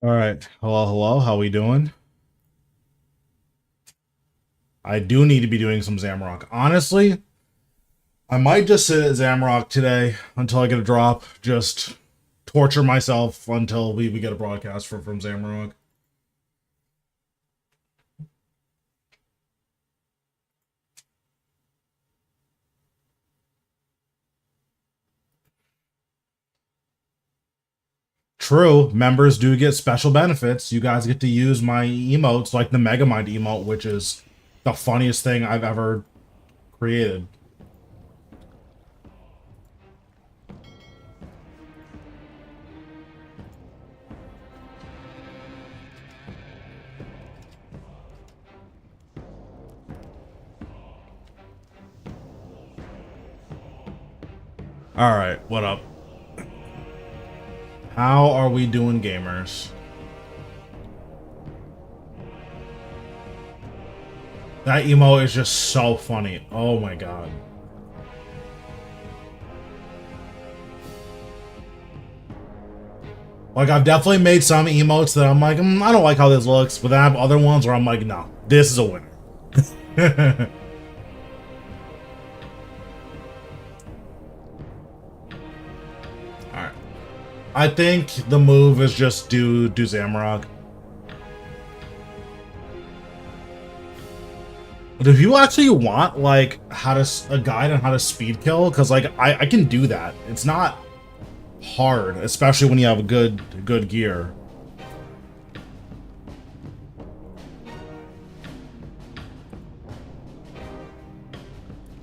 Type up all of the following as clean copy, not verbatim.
All right. Hello, hello. How we doing? I do need to be doing some Zamrock. Honestly, I might just sit at Zamrock today until I get a drop. Just torture myself until we get a broadcast from Zamrock. True, members do get special benefits. You guys get to use my emotes, like the Megamind emote, which is the funniest thing I've ever created. All right, what up? How are we doing, gamers? That emo is just so funny. Oh my god. Like, I've definitely made some emotes that I'm like, I don't like how this looks, but then I have other ones where I'm like, no, this is a winner. Alright. I think the move is just do Zamrock. But if you actually want, like, a guide on how to speed kill, because, like, I can do that. It's not hard, especially when you have good gear.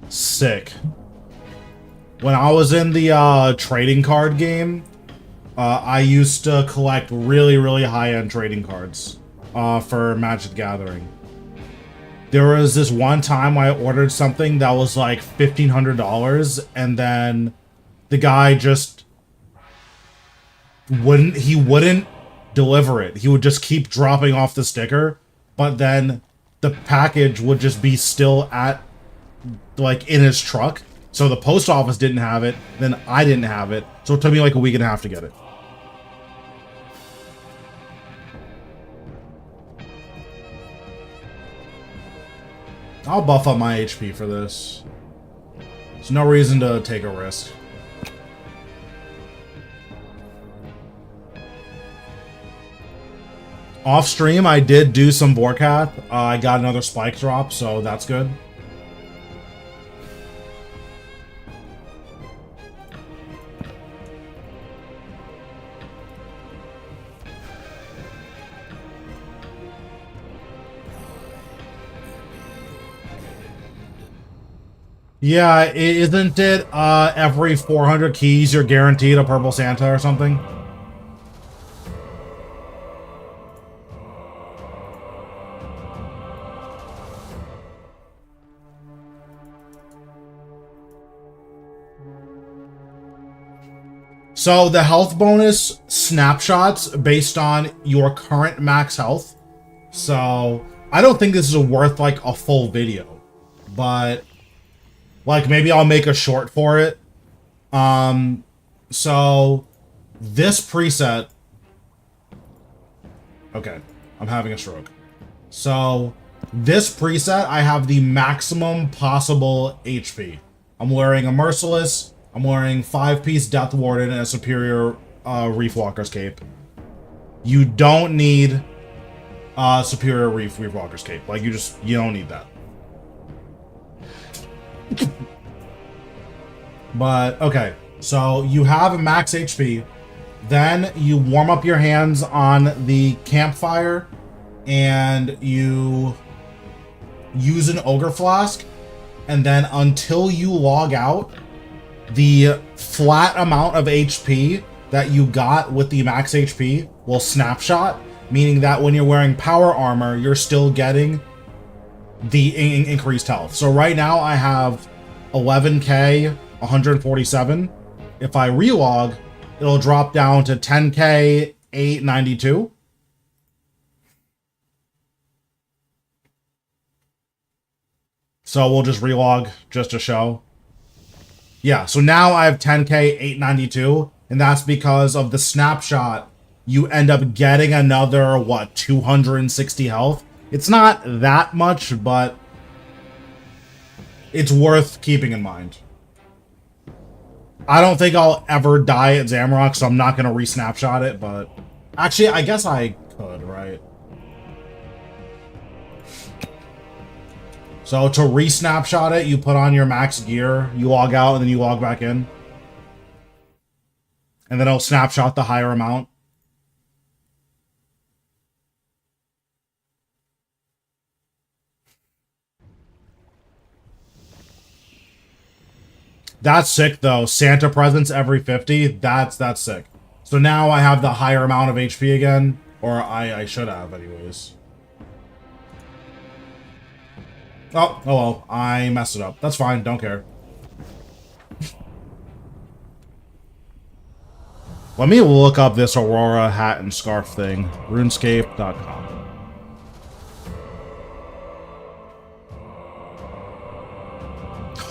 Sick. When I was in the trading card game, I used to collect really high-end trading cards for Magic the Gathering. There was this one time I ordered something that was like $1,500, and then the guy just wouldn't deliver it. He would just keep dropping off the sticker, but then the package would just be still at, like, in his truck. So the post office didn't have it, then I didn't have it, so it took me like a week and a half to get it. I'll buff up my HP for this. There's no reason to take a risk. Off stream, I did do some Vorkath. I got another spike drop, so that's good. Yeah, isn't it every 400 keys you're guaranteed a purple Santa or something? So the health bonus snapshots based on your current max health. So I don't think this is worth like a full video, but like maybe I'll make a short for it. So this preset. Okay, I'm having a stroke. So this preset, I have the maximum possible HP. I'm wearing a Merciless. I'm wearing 5-piece Death Warden and a superior Reef Walker's Cape. You don't need superior Reef Walker's Cape. Like, you don't need that. But, okay. So, you have a max HP. Then, you warm up your hands on the campfire. And you use an Ogre Flask. And then, until you log out, the flat amount of HP that you got with the max HP will snapshot, meaning that when you're wearing power armor, you're still getting the increased health. So right now I have 11k 147. If I relog, it'll drop down to 10k 892. So we'll just relog just to show. Yeah, so now I have 10k 892, and that's because of the snapshot you end up getting another, what, 260 health? It's not that much, but it's worth keeping in mind. I don't think I'll ever die at Zamrock, so I'm not going to re-snapshot it, but... Actually, I guess I could, right? So to re-snapshot it, you put on your max gear, you log out, and then you log back in. And then it'll snapshot the higher amount. That's sick, though. Santa presents every 50. That's sick. So now I have the higher amount of HP again. Or I should have, anyways. Oh well. I messed it up. That's fine. Don't care. Let me look up this Aurora hat and scarf thing. RuneScape.com.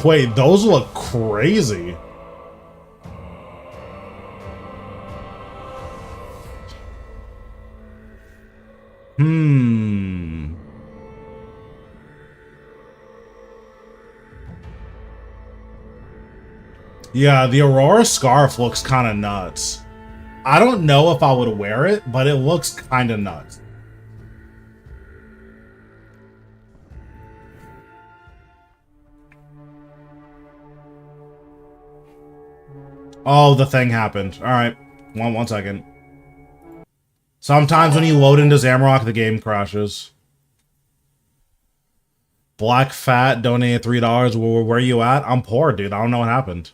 Wait, those look crazy. Yeah, the Aurora scarf looks kind of nuts. I don't know if I would wear it, but it looks kind of nuts. Oh, the thing happened. Alright. One second. Sometimes when you load into Zamrock, the game crashes. Black Fat donated $3. Where are you at? I'm poor, dude. I don't know what happened.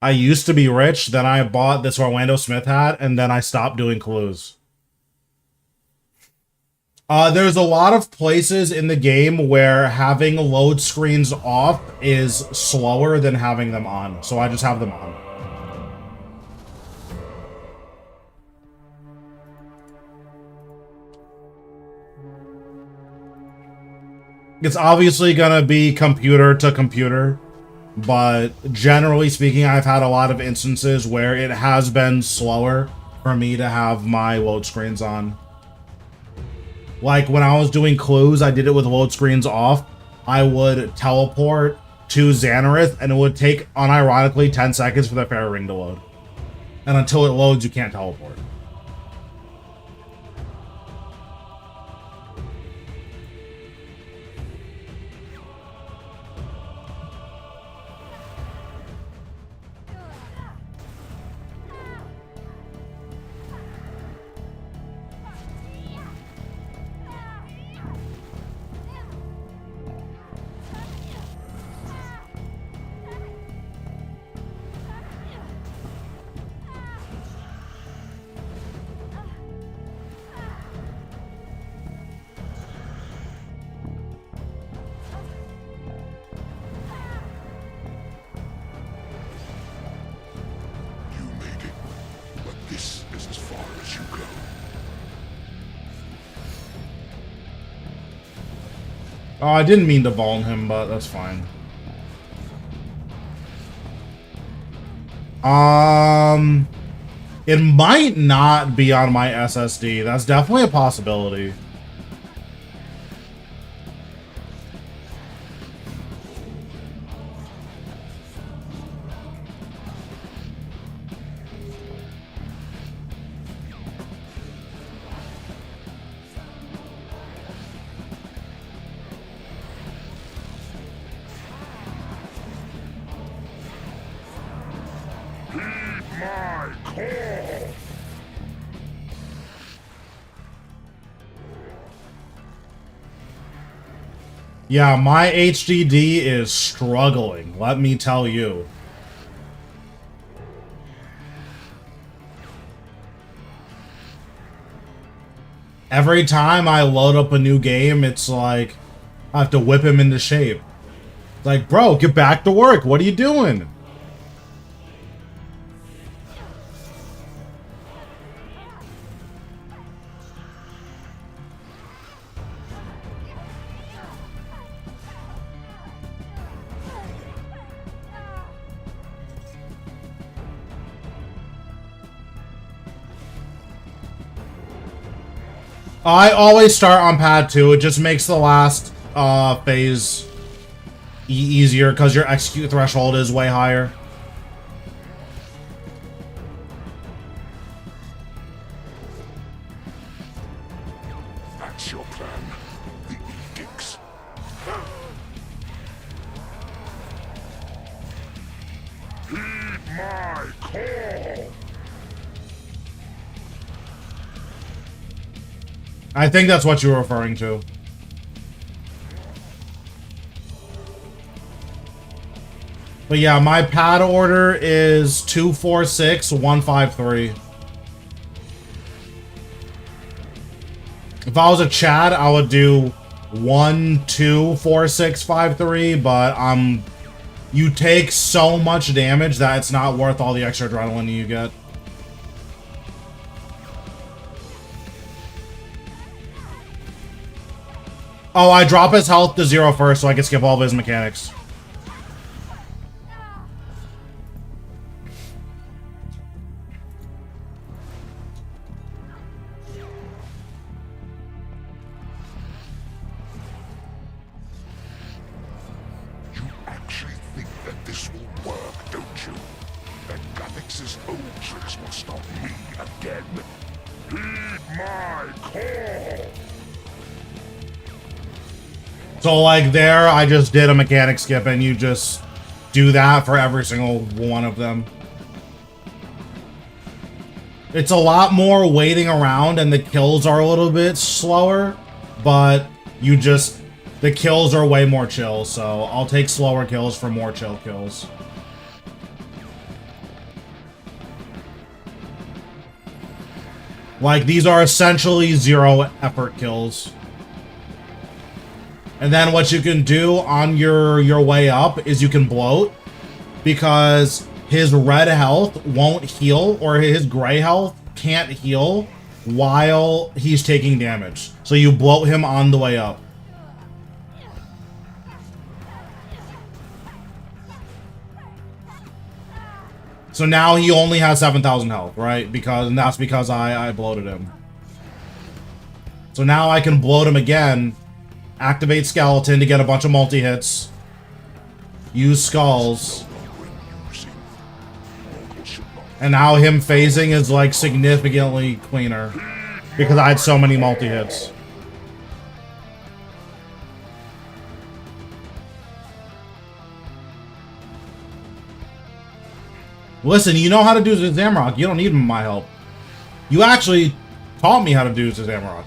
I used to be rich, then I bought this Orlando Smith hat, and then I stopped doing clues. There's a lot of places in the game where having load screens off is slower than having them on, so I just have them on. It's obviously gonna be computer to computer, but generally speaking, I've had a lot of instances where it has been slower for me to have my load screens on. Like, when I was doing clues, I did it with load screens off. I would teleport to Xanareth, and it would take, unironically, 10 seconds for the fairy ring to load. And until it loads, you can't teleport. Oh, I didn't mean to ball him, but that's fine. It might not be on my SSD. That's definitely a possibility. Yeah, my HDD is struggling, let me tell you. Every time I load up a new game, it's like, I have to whip him into shape. Like, bro, get back to work, what are you doing? I always start on pad 2. It just makes the last phase easier because your execute threshold is way higher. That's your plan. The edicts. Heed my call. I think that's what you were referring to. But yeah, my pad order is 246-153. If I was a Chad, I would do 1-2-4-6-5-3, but you take so much damage that it's not worth all the extra adrenaline you get. Oh, I drop his health to 0 first so I can skip all of his mechanics. So, like, there, I just did a mechanic skip, and you just do that for every single one of them. It's a lot more waiting around, and the kills are a little bit slower, but you just... the kills are way more chill, so I'll take slower kills for more chill kills. Like, these are essentially 0 effort kills. And then what you can do on your way up is you can bloat, because his red health won't heal, or his gray health can't heal while he's taking damage. So you bloat him on the way up. So now he only has 7,000 health, right? And that's because I bloated him. So now I can bloat him again, activate Skeleton to get a bunch of multi-hits, use Skulls, and now him phasing is like significantly cleaner because I had so many multi-hits. Listen, you know how to do Zamrock. You don't need my help. You actually taught me how to do Zamrock.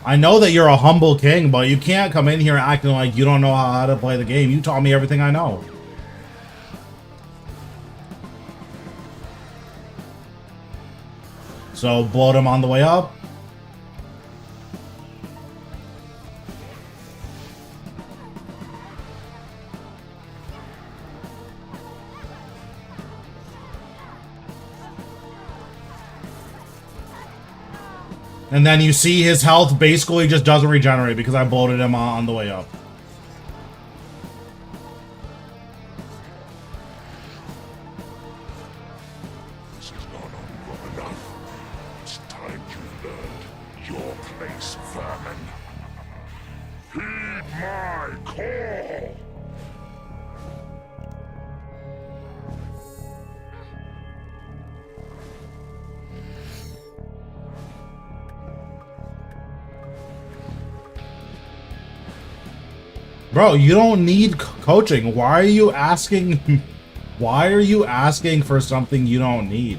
I know that you're a humble king, but you can't come in here acting like you don't know how to play the game. You taught me everything I know. So, bloat him on the way up. And then you see his health basically just doesn't regenerate because I bloated him on the way up. This is not long enough. It's time you learned your place, vermin. Heed my call! Bro, you don't need coaching. Why are you asking? Why are you asking for something you don't need?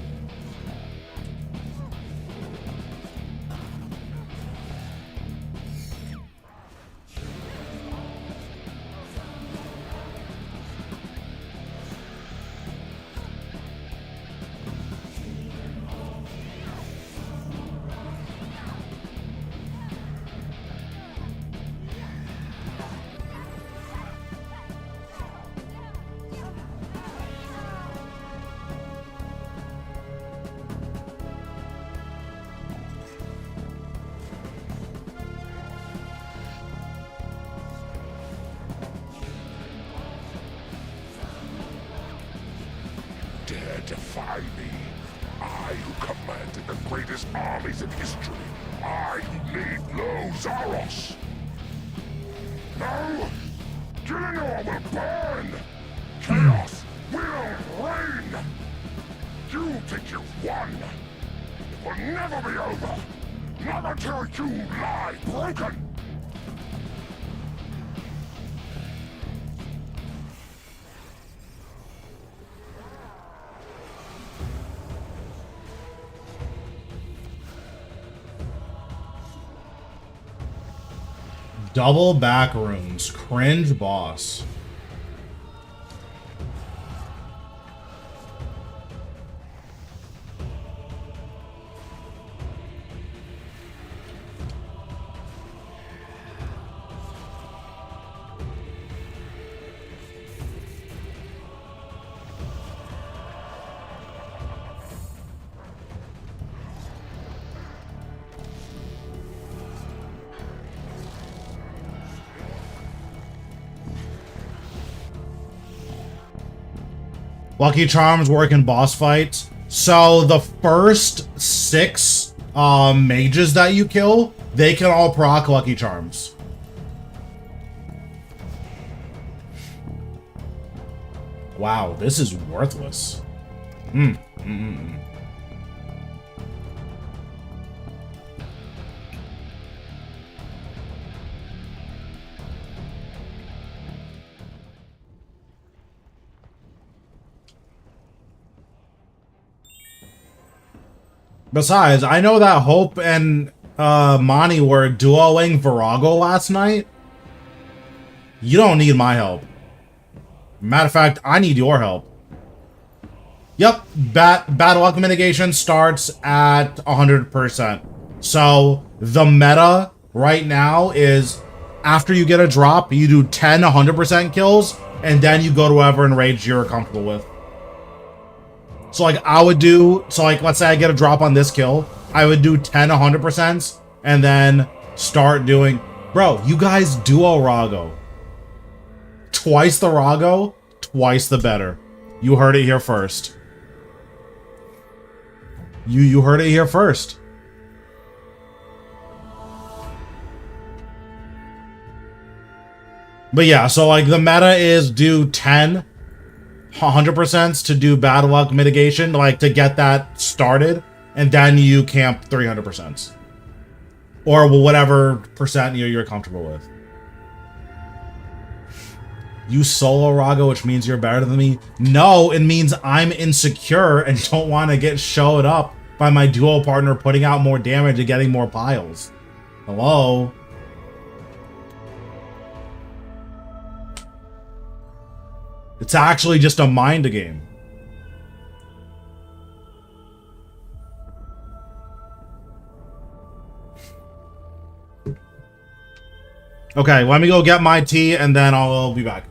me. I who commanded the greatest armies in history. I who laid low Zaros. No? Gillinor will burn! Chaos will reign! You think you've won? It will never be over! Not until you lie broken! Double back rooms. Cringe boss. Lucky Charms work in boss fights. So the first 6 mages that you kill, they can all proc Lucky Charms. Wow, this is worthless. Besides, I know that Hope and Monty were duoing Virago last night. You don't need my help. Matter of fact, I need your help. Yep, bad luck mitigation starts at 100%. So the meta right now is after you get a drop, you do 10 100% kills, and then you go to whoever enraged you're comfortable with. So like I would do, so like let's say I get a drop on this kill, I would do 10 100%, and then start doing, bro, you guys duo Rago. Twice the Rago, twice the better. You heard it here first. You heard it here first. But yeah, so like the meta is do 10 100% to do bad luck mitigation, like to get that started, and then you camp 300%. Or whatever percent you're comfortable with. You solo Rago, which means you're better than me. No, it means I'm insecure and don't want to get showed up by my duo partner putting out more damage and getting more piles. Hello? It's actually just a mind game. Okay, let me go get my tea and then I'll be back.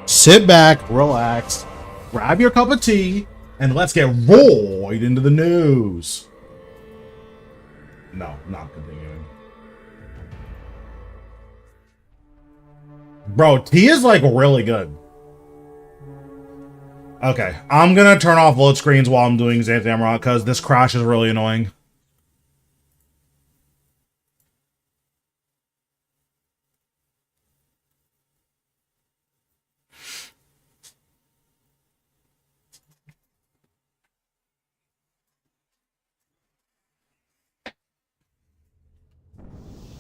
Sit back, relax, grab your cup of tea, and let's get right into the news. No, not continuing. Bro, tea is like really good. Okay, I'm gonna turn off load screens while I'm doing Xanthamrock because this crash is really annoying.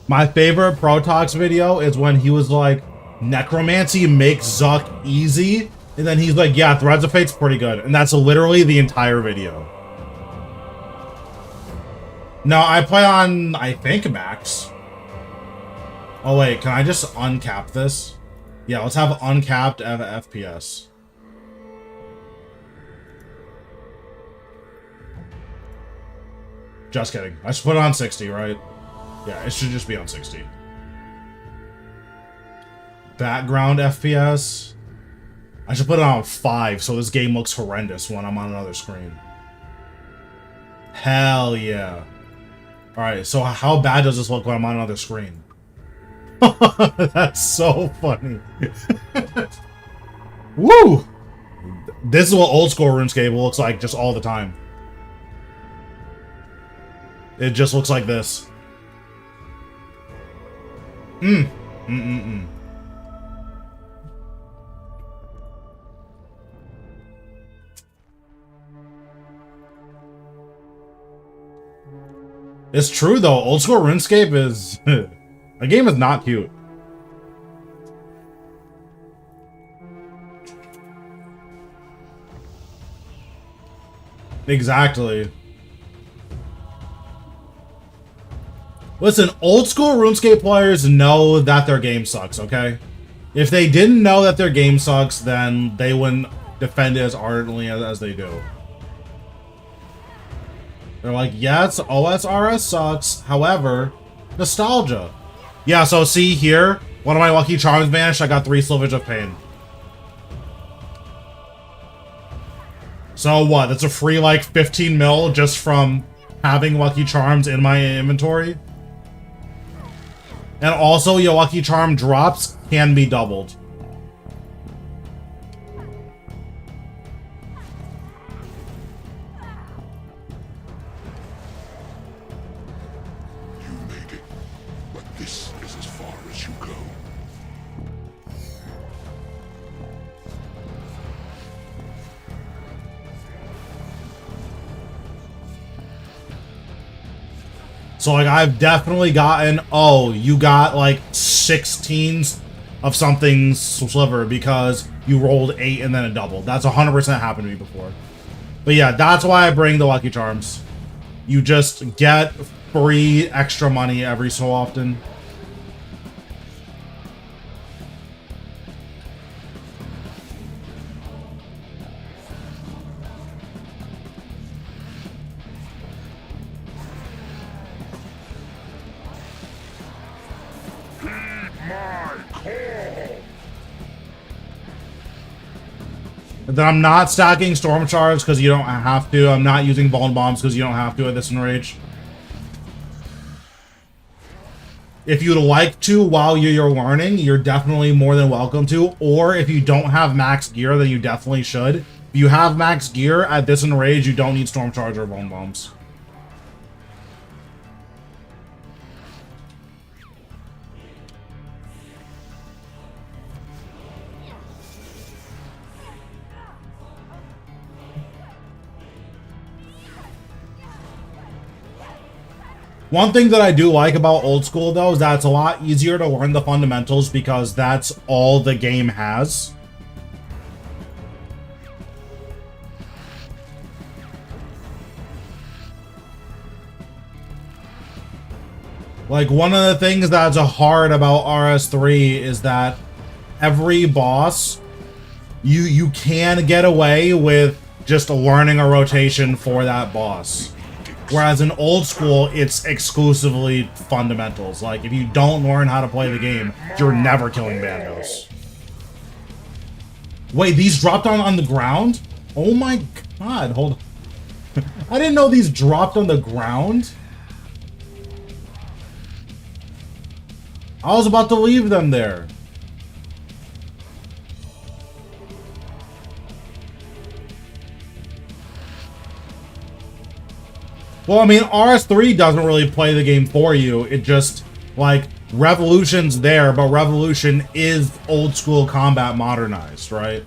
My favorite Protox video is when he was like, necromancy makes Zuk easy, and then he's like, yeah, Threads of Fate's pretty good, and that's literally the entire video. No, I play on, I think, max. Oh wait, can I just uncap this? Yeah, let's have uncapped FPS. Just kidding. I should put it on 60, right? Yeah, it should just be on 60. Background FPS. I should put it on 5 so this game looks horrendous when I'm on another screen. Hell yeah. Alright, so how bad does this look when I'm on another screen? That's so funny. Woo! This is what old school RuneScape looks like just all the time. It just looks like this. It's true though, old school RuneScape is... a game is not cute. Exactly. Listen, old school RuneScape players know that their game sucks, okay? If they didn't know that their game sucks, then they wouldn't defend it as ardently as they do. They're like, yes, OSRS sucks. However, nostalgia. Yeah, so see here, one of my Lucky Charms vanished. I got 3 Slivage of Pain. So what? That's a free, like, 15 mil just from having Lucky Charms in my inventory? And also, your Lucky Charm drops can be doubled. So, like, I've definitely gotten, oh, you got, like, 16 of something sliver because you rolled 8 and then a double. That's 100% happened to me before. But yeah, that's why I bring the Lucky Charms. You just get free extra money every so often. Then I'm not stacking Storm Shards because you don't have to. I'm not using Bone Bombs because you don't have to at this enrage. If you'd like to while you're learning, you're definitely more than welcome to. Or if you don't have max gear, then you definitely should. If you have max gear at this enrage, you don't need Storm Charge or Bone Bombs. One thing that I do like about old school, though, is that it's a lot easier to learn the fundamentals because that's all the game has. Like, one of the things that's hard about RS3 is that every boss, you can get away with just learning a rotation for that boss. Whereas in old school, it's exclusively fundamentals. Like, if you don't learn how to play the game, you're never killing bandos. Wait, these dropped on the ground? Oh my god, hold on. I didn't know these dropped on the ground. I was about to leave them there. Well, I mean, RS3 doesn't really play the game for you. It just, like, Revolution's there, but Revolution is old school combat modernized, right?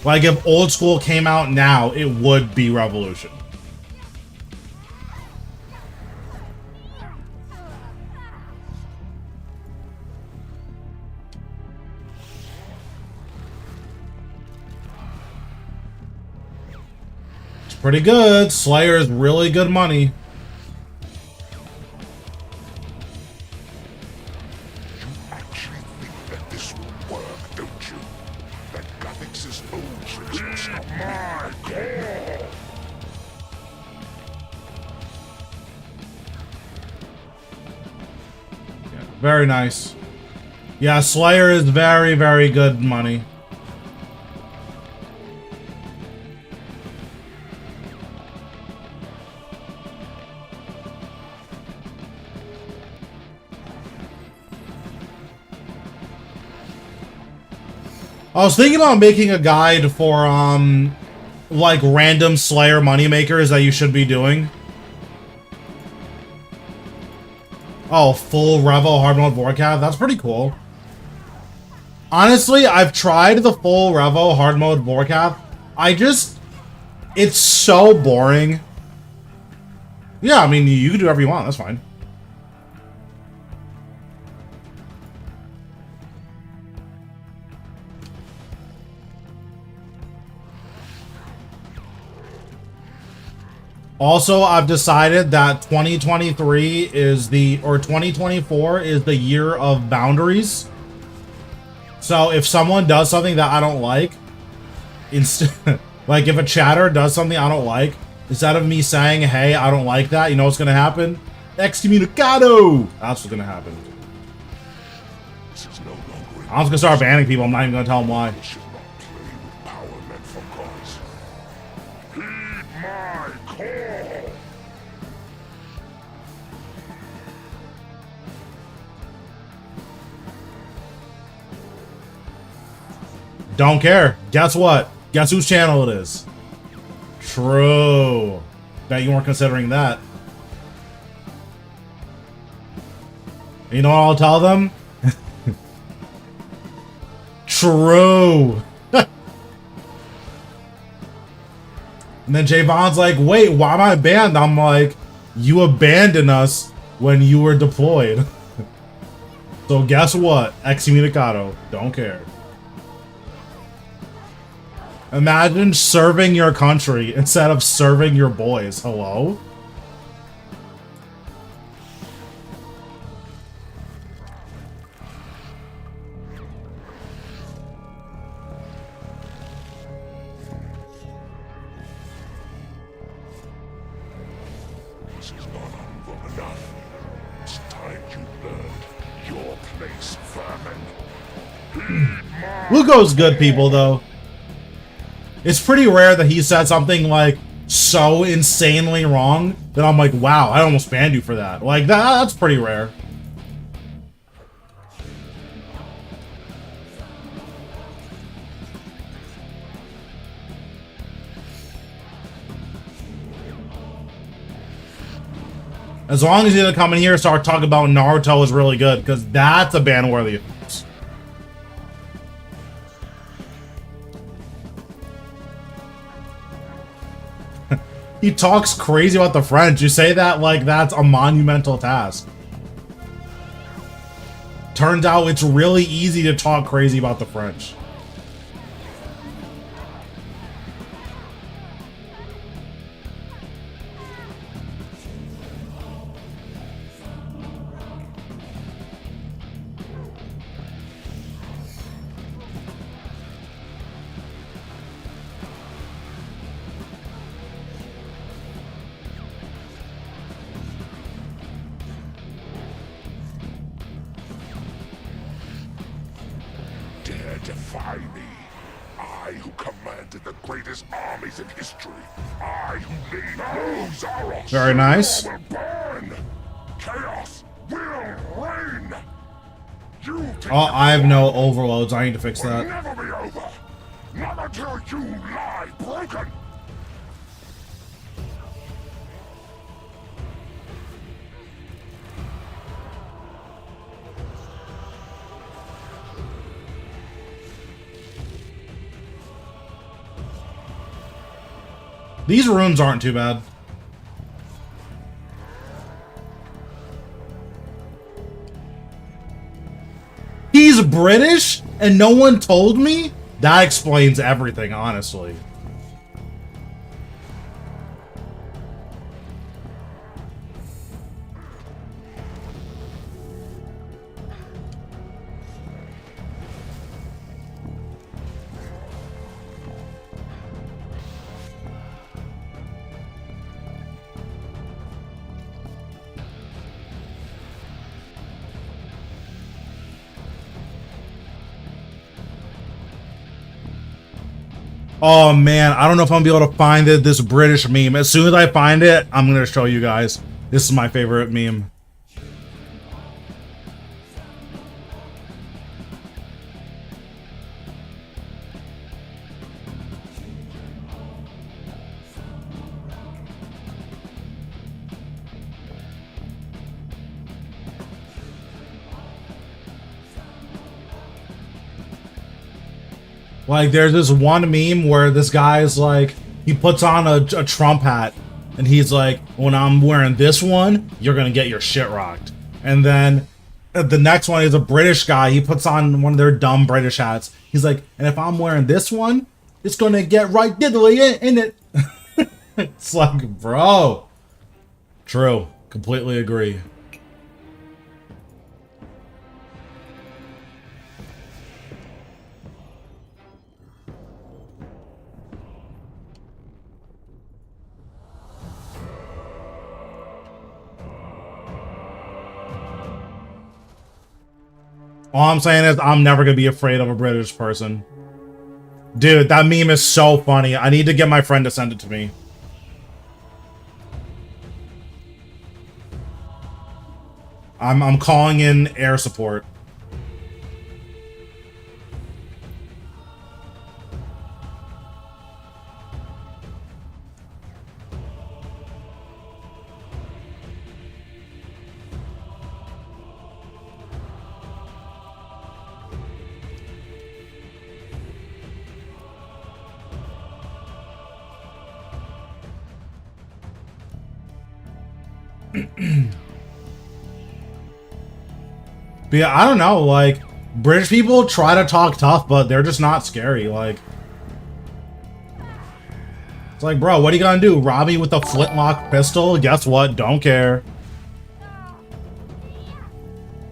Like, if old school came out now, it would be Revolution. It's pretty good. Slayer is really good money. Very nice. Yeah, Slayer is very, very good money. I was thinking about making a guide for, like, random Slayer moneymakers that you should be doing. Oh, full Revo hard mode Vorkath? That's pretty cool. Honestly, I've tried the full Revo hard mode Vorkath. It's so boring. Yeah, I mean, you can do whatever you want. That's fine. Also, I've decided that 2023 is or 2024 is the year of boundaries. So if someone does something that I don't like, like if a chatter does something I don't like, instead of me saying, hey, I don't like that, you know what's gonna happen? Excommunicado! That's what's gonna happen. I'm just gonna start banning people, I'm not even gonna tell them why. Don't care. Guess what? Guess whose channel it is? True. Bet you weren't considering that. You know what I'll tell them? True. And then Javon's like, wait, why am I banned? I'm like, you abandoned us when you were deployed. So guess what? Excommunicado. Don't care. Imagine serving your country instead of serving your boys. Hello? This is not long enough. It's time you learned your place, vermin. Lugo's good people, though. It's pretty rare that he said something, like, so insanely wrong that I'm like, wow, I almost banned you for that. Like, that's pretty rare. As long as he doesn't come in here and start talking about Naruto is really good, because that's a ban-worthy offense. He talks crazy about the French. You say that like that's a monumental task. Turns out it's really easy to talk crazy about the French. Defy me. I who commanded the greatest armies in history. I who made no Zaros. Very nice. Will burn. Chaos will reign. Oh, I have no overloads. I need to fix that. Will never be over. Not until you lie broken. These runes aren't too bad. He's British and no one told me? That explains everything, honestly. Oh man, I don't know if I'm gonna be able to find this British meme. As soon as I find it, I'm gonna show you guys. This is my favorite meme. Like, there's this one meme where this guy's like, he puts on a Trump hat, and he's like, when I'm wearing this one, you're gonna get your shit rocked. And then the next one is a British guy, he puts on one of their dumb British hats. He's like, and if I'm wearing this one, it's gonna get right diddly in it. It's like, bro. True. Completely agree. All I'm saying is I'm never gonna be afraid of a British person. Dude, that meme is so funny. I need to get my friend to send it to me. I'm calling in air support. But yeah, I don't know, like, British people try to talk tough, but they're just not scary, like. It's like, bro, what are you gonna do? Rob me with a flintlock pistol? Guess what? Don't care.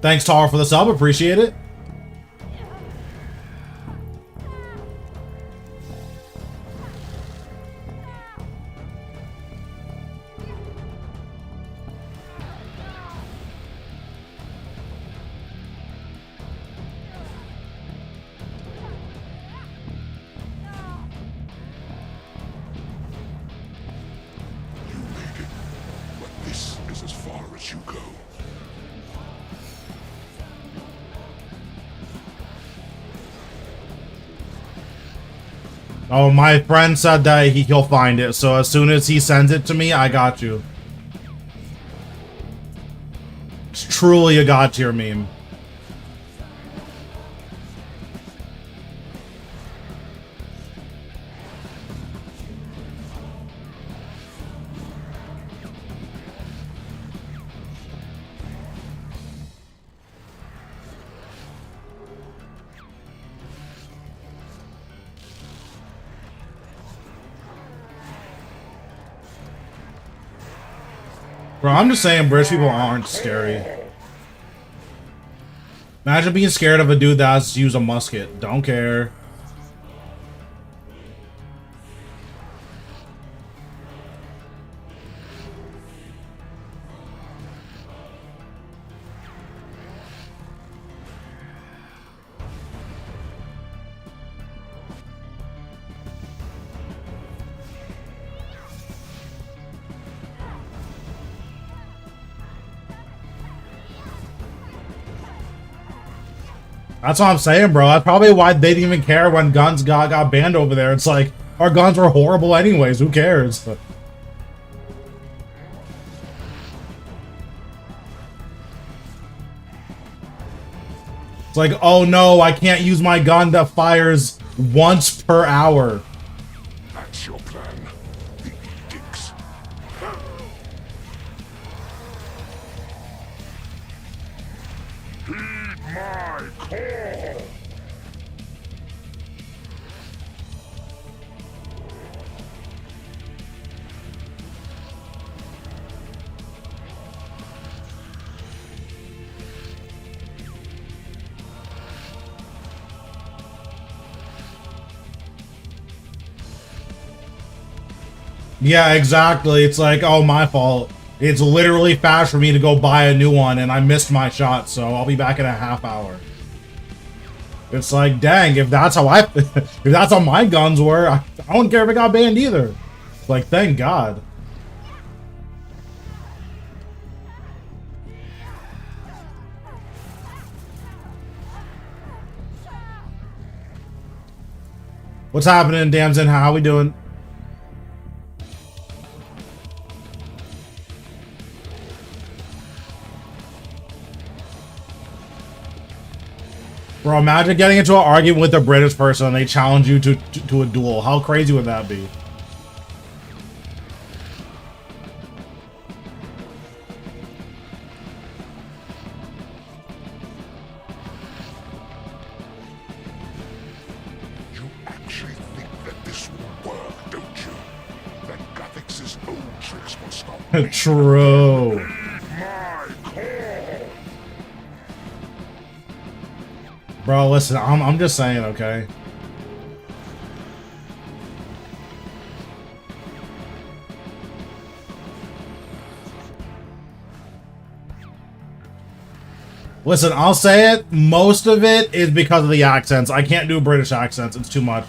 Thanks, Tar, for the sub, appreciate it. Oh, my friend said that he'll find it, so as soon as he sends it to me, I got you. It's truly a god tier meme. Bro, I'm just saying British people aren't scary. Imagine being scared of a dude that has to use a musket. Don't care. That's what I'm saying, bro. That's probably why they didn't even care when guns got banned over there. It's like, our guns were horrible anyways. Who cares? It's like, oh no, I can't use my gun that fires once per hour. That's your plan. The Yeah, exactly. It's like, oh, my fault. It's literally fast for me to go buy a new one, and I missed my shot, so I'll be back in a half hour. It's like, dang, if that's how if that's how my guns were, I don't care if it got banned either. It's like, thank God. What's happening, Damson? How we doing? Bro, imagine getting into an argument with a British person and they challenge you to a duel. How crazy would that be? You actually think that this will work, don't you? That Gothix's old tricks will stop me. True. My call. Bro, listen, I'm just saying, okay? Listen, I'll say it. Most of it is because of the accents. I can't do British accents. It's too much.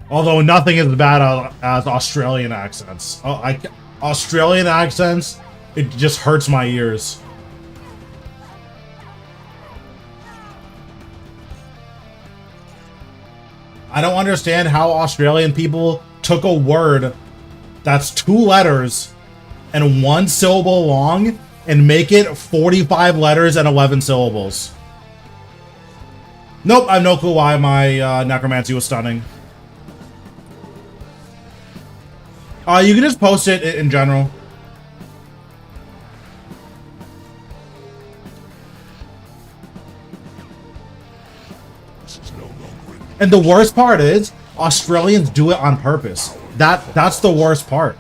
Although nothing is as bad as Australian accents. Australian accents, it just hurts my ears. I don't understand how Australian people took a word that's 2 letters and 1 syllable long and make it 45 letters and 11 syllables. Nope, I have no clue why my necromancy was stunning. You can just post it in general. And the worst part is, Australians do it on purpose. That's the worst part.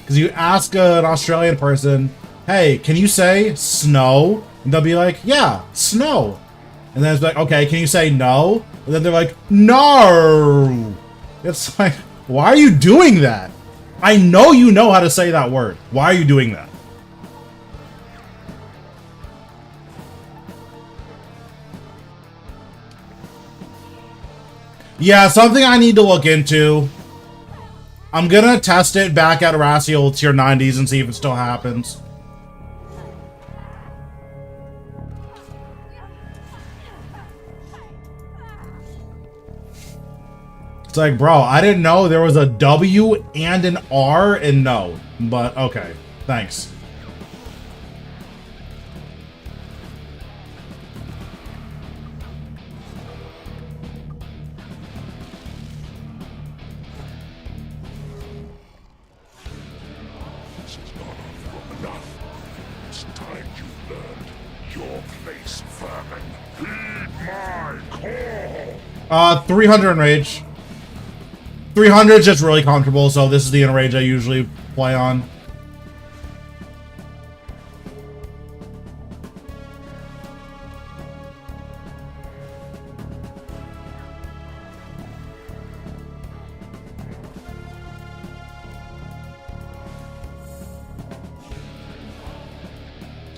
Because you ask an Australian person, hey, can you say snow? And they'll be like, yeah, snow. And then it's like, okay, can you say no? And then they're like, no. It's like, why are you doing that? I know you know how to say that word. Why are you doing that? Yeah, something I need to look into. I'm gonna test it back at Racial tier 90s and see if it still happens. It's like, bro, I didn't know there was a W and an R in no. But, okay. Thanks. This is not enough. It's time you learned your place, vermin. Heed my call. 300 enrage. 300 is just really comfortable, so this is the enrage I usually play on.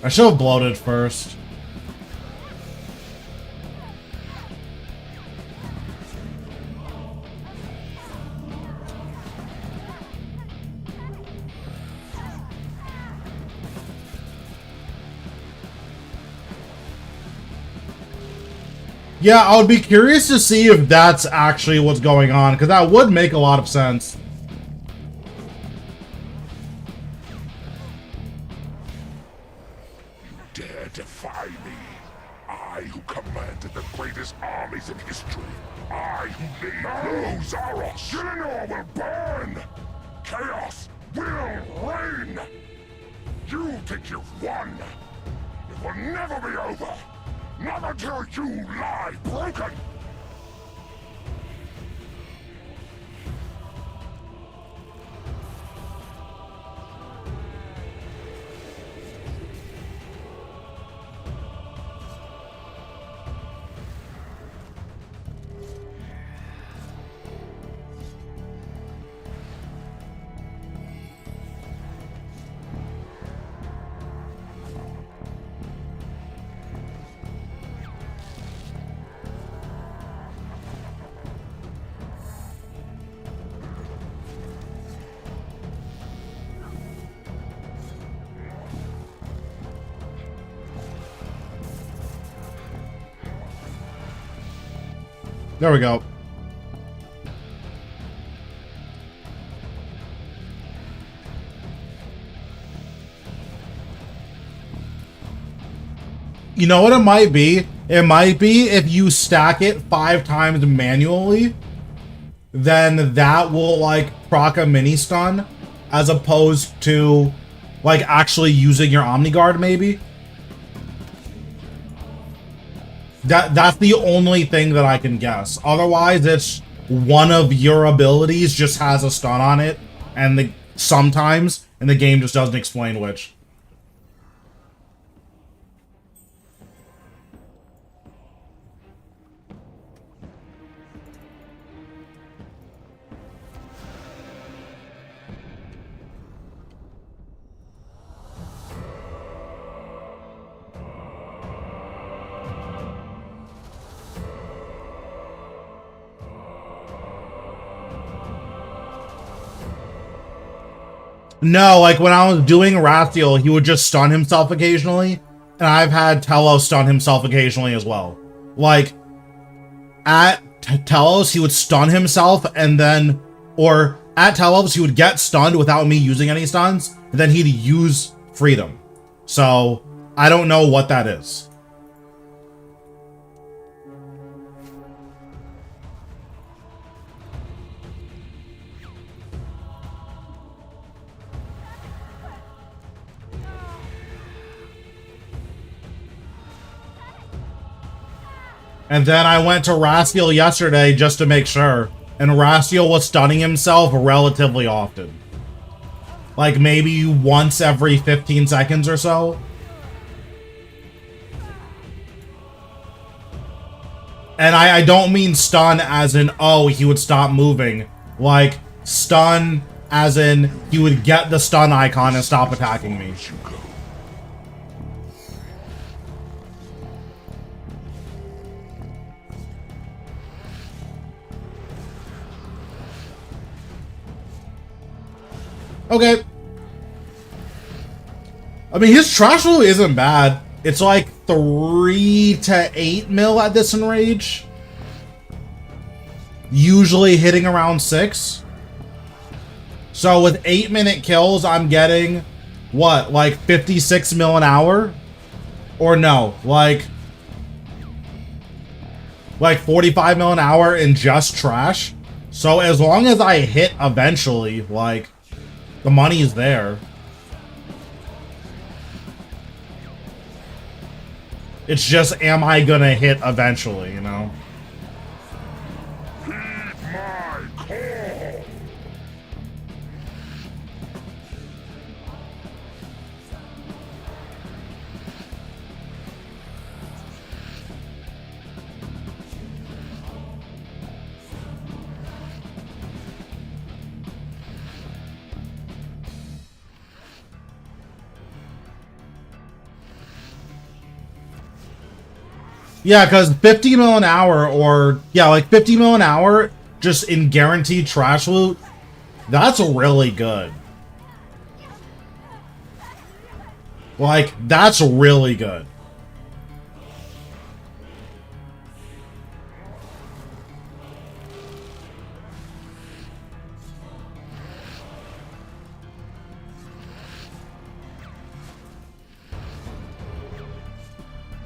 I should have bloated first. Yeah, I would be curious to see if that's actually what's going on, because that would make a lot of sense. You dare defy me? I who commanded the greatest armies in history. I who laid low Zaros. Gillinor will burn. Chaos will reign. You think you've won. It will never be over. Not until you lie broken! There we go. You know what it might be? It might be if you stack it 5 times manually, then that will like proc a mini stun as opposed to like actually using your Omni Guard maybe. That's the only thing that I can guess. Otherwise, it's one of your abilities just has a stun on it, and sometimes, and the game just doesn't explain which. No, like when I was doing Rathiel, he would just stun himself occasionally, and I've had Telos stun himself occasionally as well. Like, at Telos, he would stun himself, and then, or at Telos, he would get stunned without me using any stuns, and then he'd use Freedom. So, I don't know what that is. And then I went to Rastiel yesterday just to make sure. And Rastiel was stunning himself relatively often. Like maybe once every 15 seconds or so. And I don't mean stun as in, oh, he would stop moving. Like, stun as in, he would get the stun icon and stop attacking me. Okay. I mean, his trash loot isn't bad. It's like 3 to 8 mil at this enrage. Usually hitting around 6. So with 8-minute kills, I'm getting, what, like 56 mil an hour? Or no, like 45 mil an hour in just trash. So as long as I hit eventually, like, the money is there. It's just, am I gonna hit eventually, you know? Heed my call. Yeah, because 50 mil an hour, or, yeah, like 50 mil an hour, just in guaranteed trash loot, that's really good. Like, that's really good.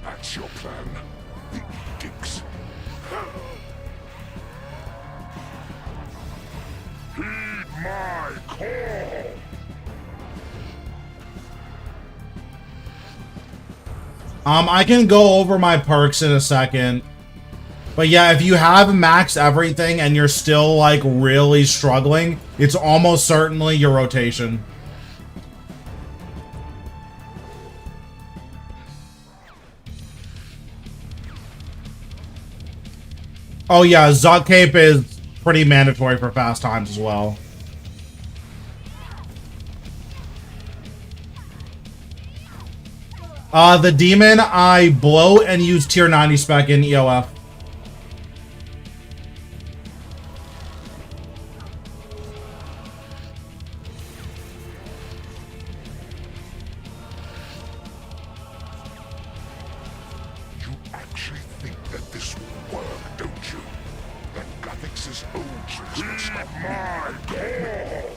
That's your plan. The edicts. Heed my call. I can go over my perks in a second. But yeah, if you have maxed everything and you're still, like, really struggling, it's almost certainly your rotation. Oh yeah, Zuk Cape is pretty mandatory for fast times as well. The demon, I blow and use tier 90 spec in EOF. You actually think that this will work, don't you? fix his own tricks, but stop my call.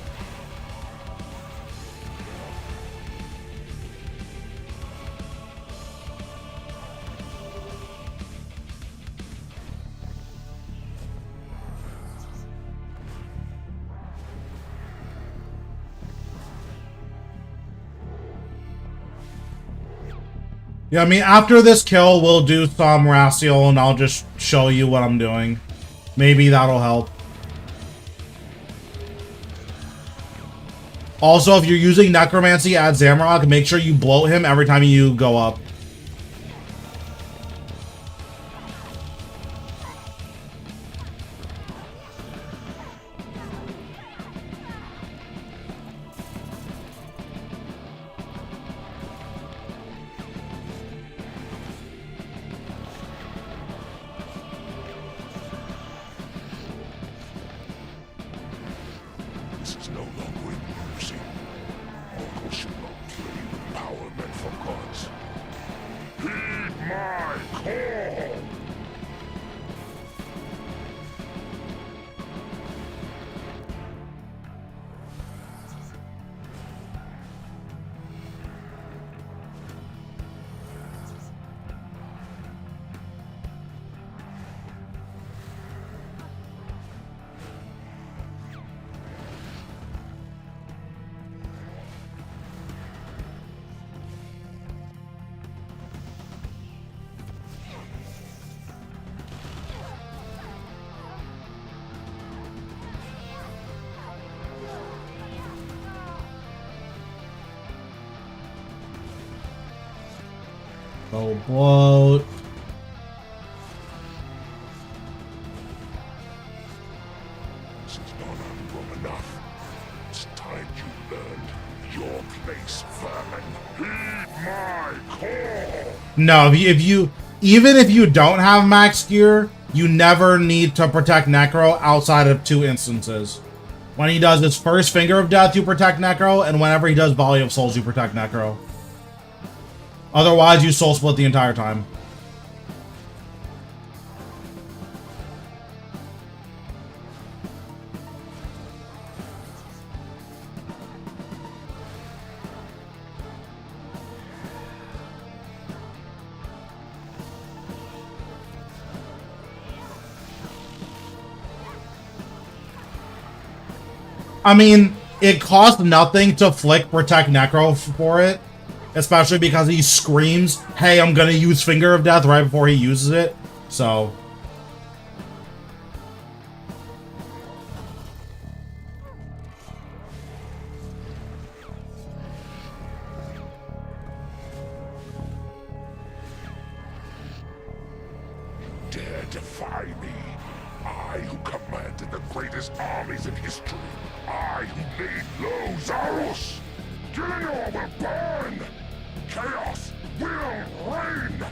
Yeah, I mean, after this kill, we'll do some Racial, and I'll just show you what I'm doing. Maybe that'll help. Also, if you're using Necromancy at Zamrock, make sure you bloat him every time you go up. This is no longer amusing. Uncle should not play with power meant for gods. Heed my call! Oh, bloat. This is not long enough. It's time you learned your place, vermin. Heed my call! No, even if you don't have max gear, you never need to protect Necro outside of 2 instances. When he does his first Finger of Death, you protect Necro, and whenever he does Volley of Souls, you protect Necro. Otherwise, you soul split the entire time. I mean, it costs nothing to flick Protect Necro for it. Especially because he screams, hey, I'm gonna use Finger of Death right before he uses it. So. Dare defy me? I who commanded the greatest armies in history. I who made Lazarus. Gillior will burn! Chaos will reign!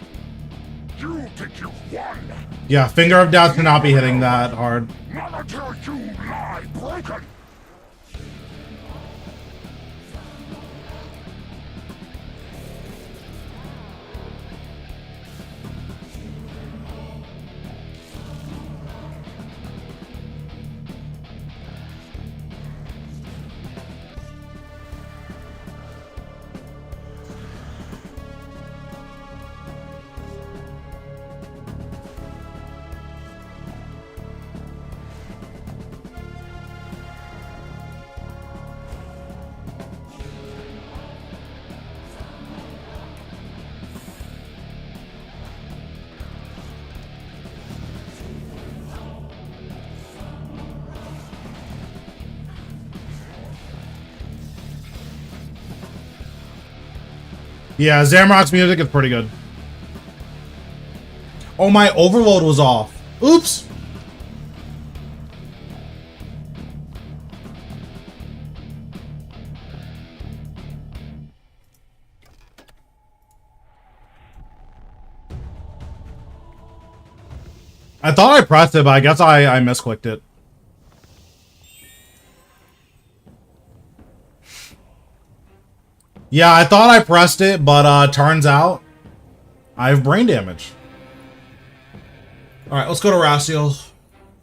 You think you've won? Yeah, Finger of Death cannot be hitting that hard. Not until you lie broken! Yeah, Zamrock's music is pretty good. Oh, my overload was off. Oops. I thought I pressed it, but I guess I misclicked it. Yeah, I thought I pressed it, but turns out I have brain damage. Alright, let's go to Raciel.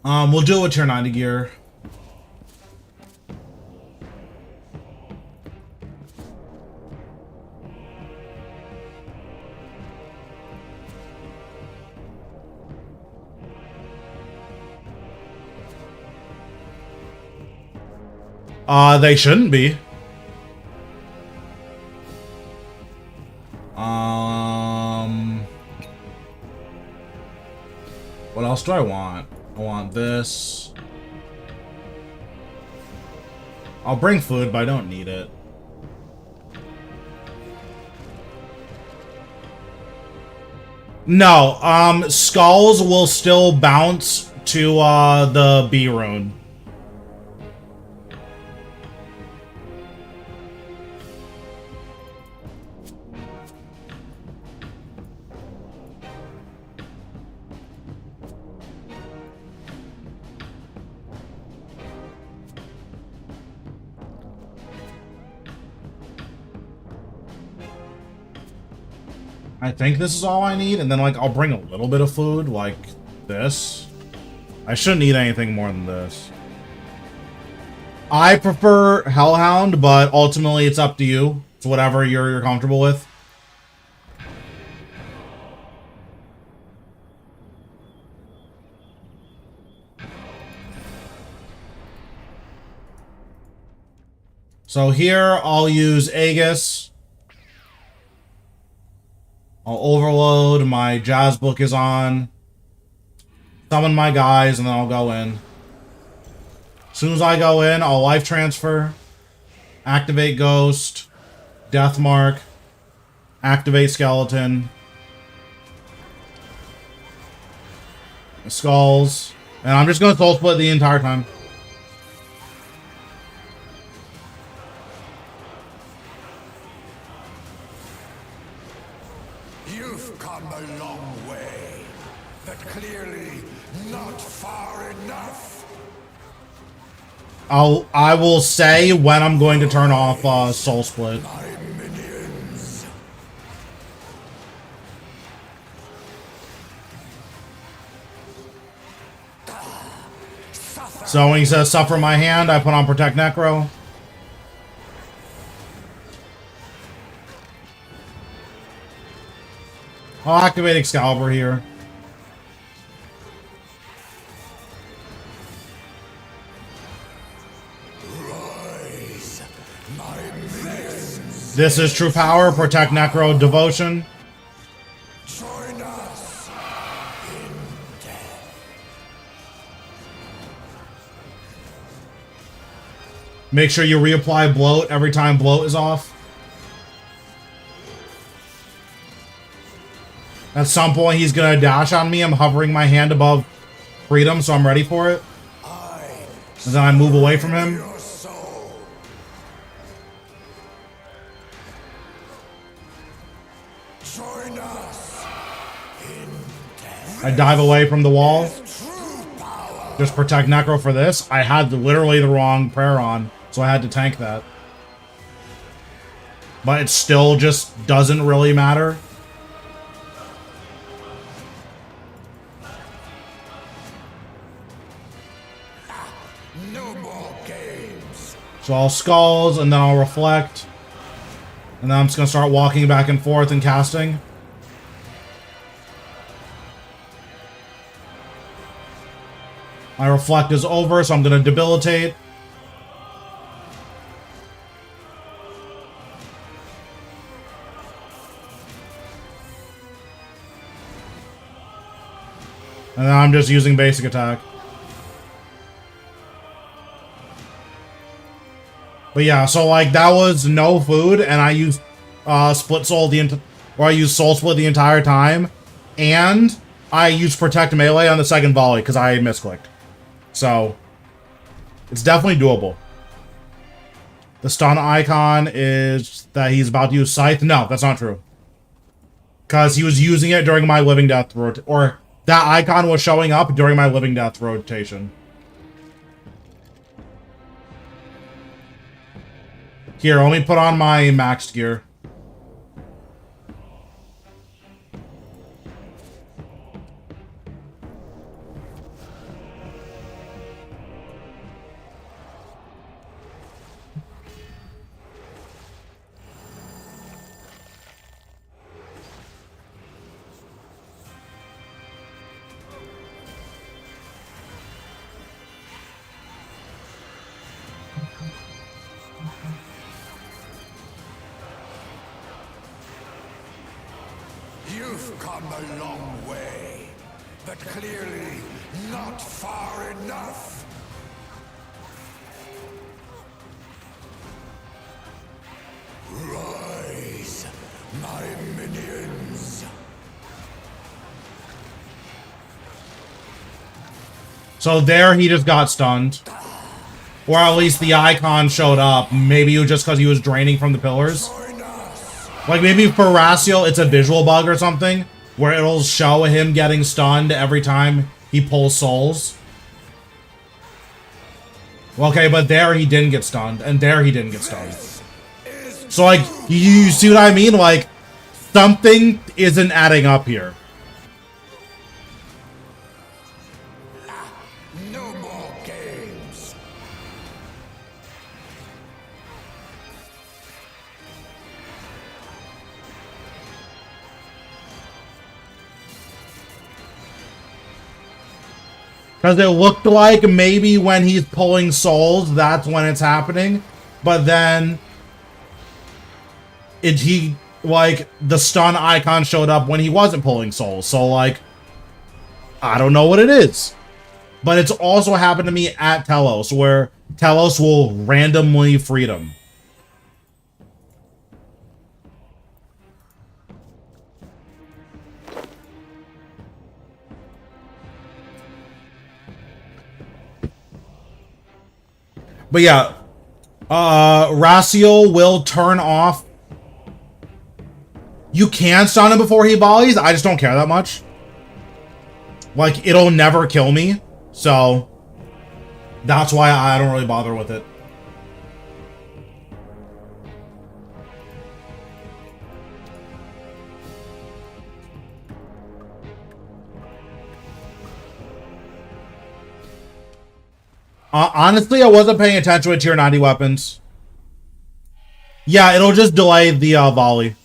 We'll do it with tier 90 gear. They shouldn't be. What else do I want? I want this. I'll bring food, but I don't need it. No, skulls will still bounce to, the B rune. I think this is all I need, and then, like, I'll bring a little bit of food, like this. I shouldn't need anything more than this. I prefer Hellhound, but ultimately it's up to you. It's whatever you're comfortable with. So here, I'll use Aegis. I'll overload, my jazz book is on. Summon my guys, and then I'll go in. As soon as I go in, I'll life transfer. Activate Ghost. Death Mark. Activate Skeleton. Skulls. And I'm just going to soul split the entire time. You've come a long way, but clearly not far enough. I will say when I'm going to turn off soul split. My minions. So when he says suffer my hand, I put on protect necro. I'll activate Excalibur here. Rise, my minions. This is true power, protect necro, devotion. Join us in death. Make sure you reapply bloat every time bloat is off. At some point, he's gonna dash on me. I'm hovering my hand above freedom, so I'm ready for it. And then I move away from him. Your soul. Join us in death. I dive away from the wall. True power. Just protect necro for this. I had literally the wrong prayer on, so I had to tank that. But it still just doesn't really matter. No more games. So I'll skulls, and then I'll reflect. And then I'm just going to start walking back and forth and casting. My reflect is over, so I'm going to debilitate. And then I'm just using basic attack. But yeah, so like that was no food, and I used split soul I used soul split the entire time, and I used protect melee on the second volley because I misclicked. So it's definitely doable. The stun icon is that he's about to use scythe. No, that's not true. Because he was using it during my living death or that icon was showing up during my living death rotation. Here, let me put on my maxed gear. You've come a long way, but clearly not far enough. Rise, my minions. So there he just got stunned. Or at least the icon showed up. Maybe it was just because he was draining from the pillars. Like maybe for Raciel, it's a visual bug or something. Where it'll show him getting stunned every time he pulls souls. Okay, but there he didn't get stunned. And there he didn't get stunned. So like, you see what I mean? Like, something isn't adding up here. No more games. Because it looked like maybe when he's pulling souls, that's when it's happening. But then like the stun icon showed up when he wasn't pulling souls. So like, I don't know what it is. But it's also happened to me at Telos, where Telos will randomly freedom. But yeah, Raciel will turn off. You can stun him before he volleys. I just don't care that much. Like, it'll never kill me. So, that's why I don't really bother with it. Honestly, I wasn't paying attention with tier 90 weapons. Yeah, it'll just delay the volley.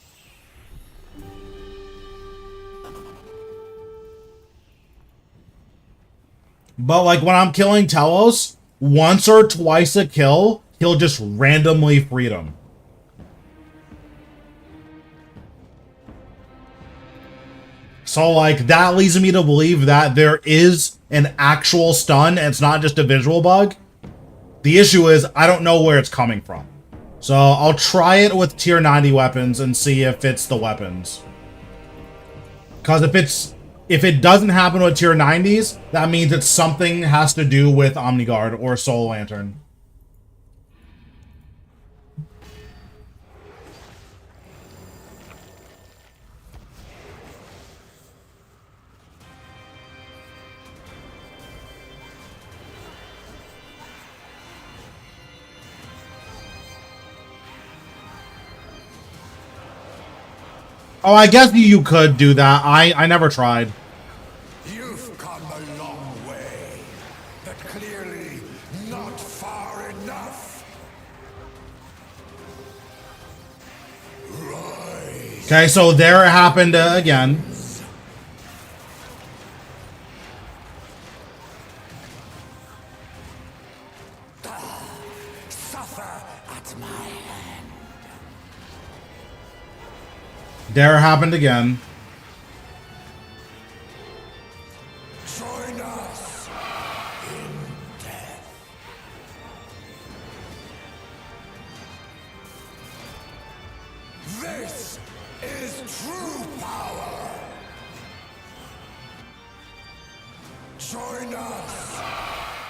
But like when I'm killing Telos, once or twice a kill, he'll just randomly freedom. So like that leads me to believe that there is an actual stun and it's not just a visual bug. The issue is I don't know where it's coming from. So I'll try it with tier 90 weapons and see if it's the weapons. Because if it doesn't happen with tier 90s, that means that something has to do with Omniguard or Soul Lantern. Oh, I guess you could do that. I never tried. You've come a long way, but clearly not far enough. Rise. Okay, so there it happened again. Suffer at my hand. There it happened again. Join us in death. This is true power. Join us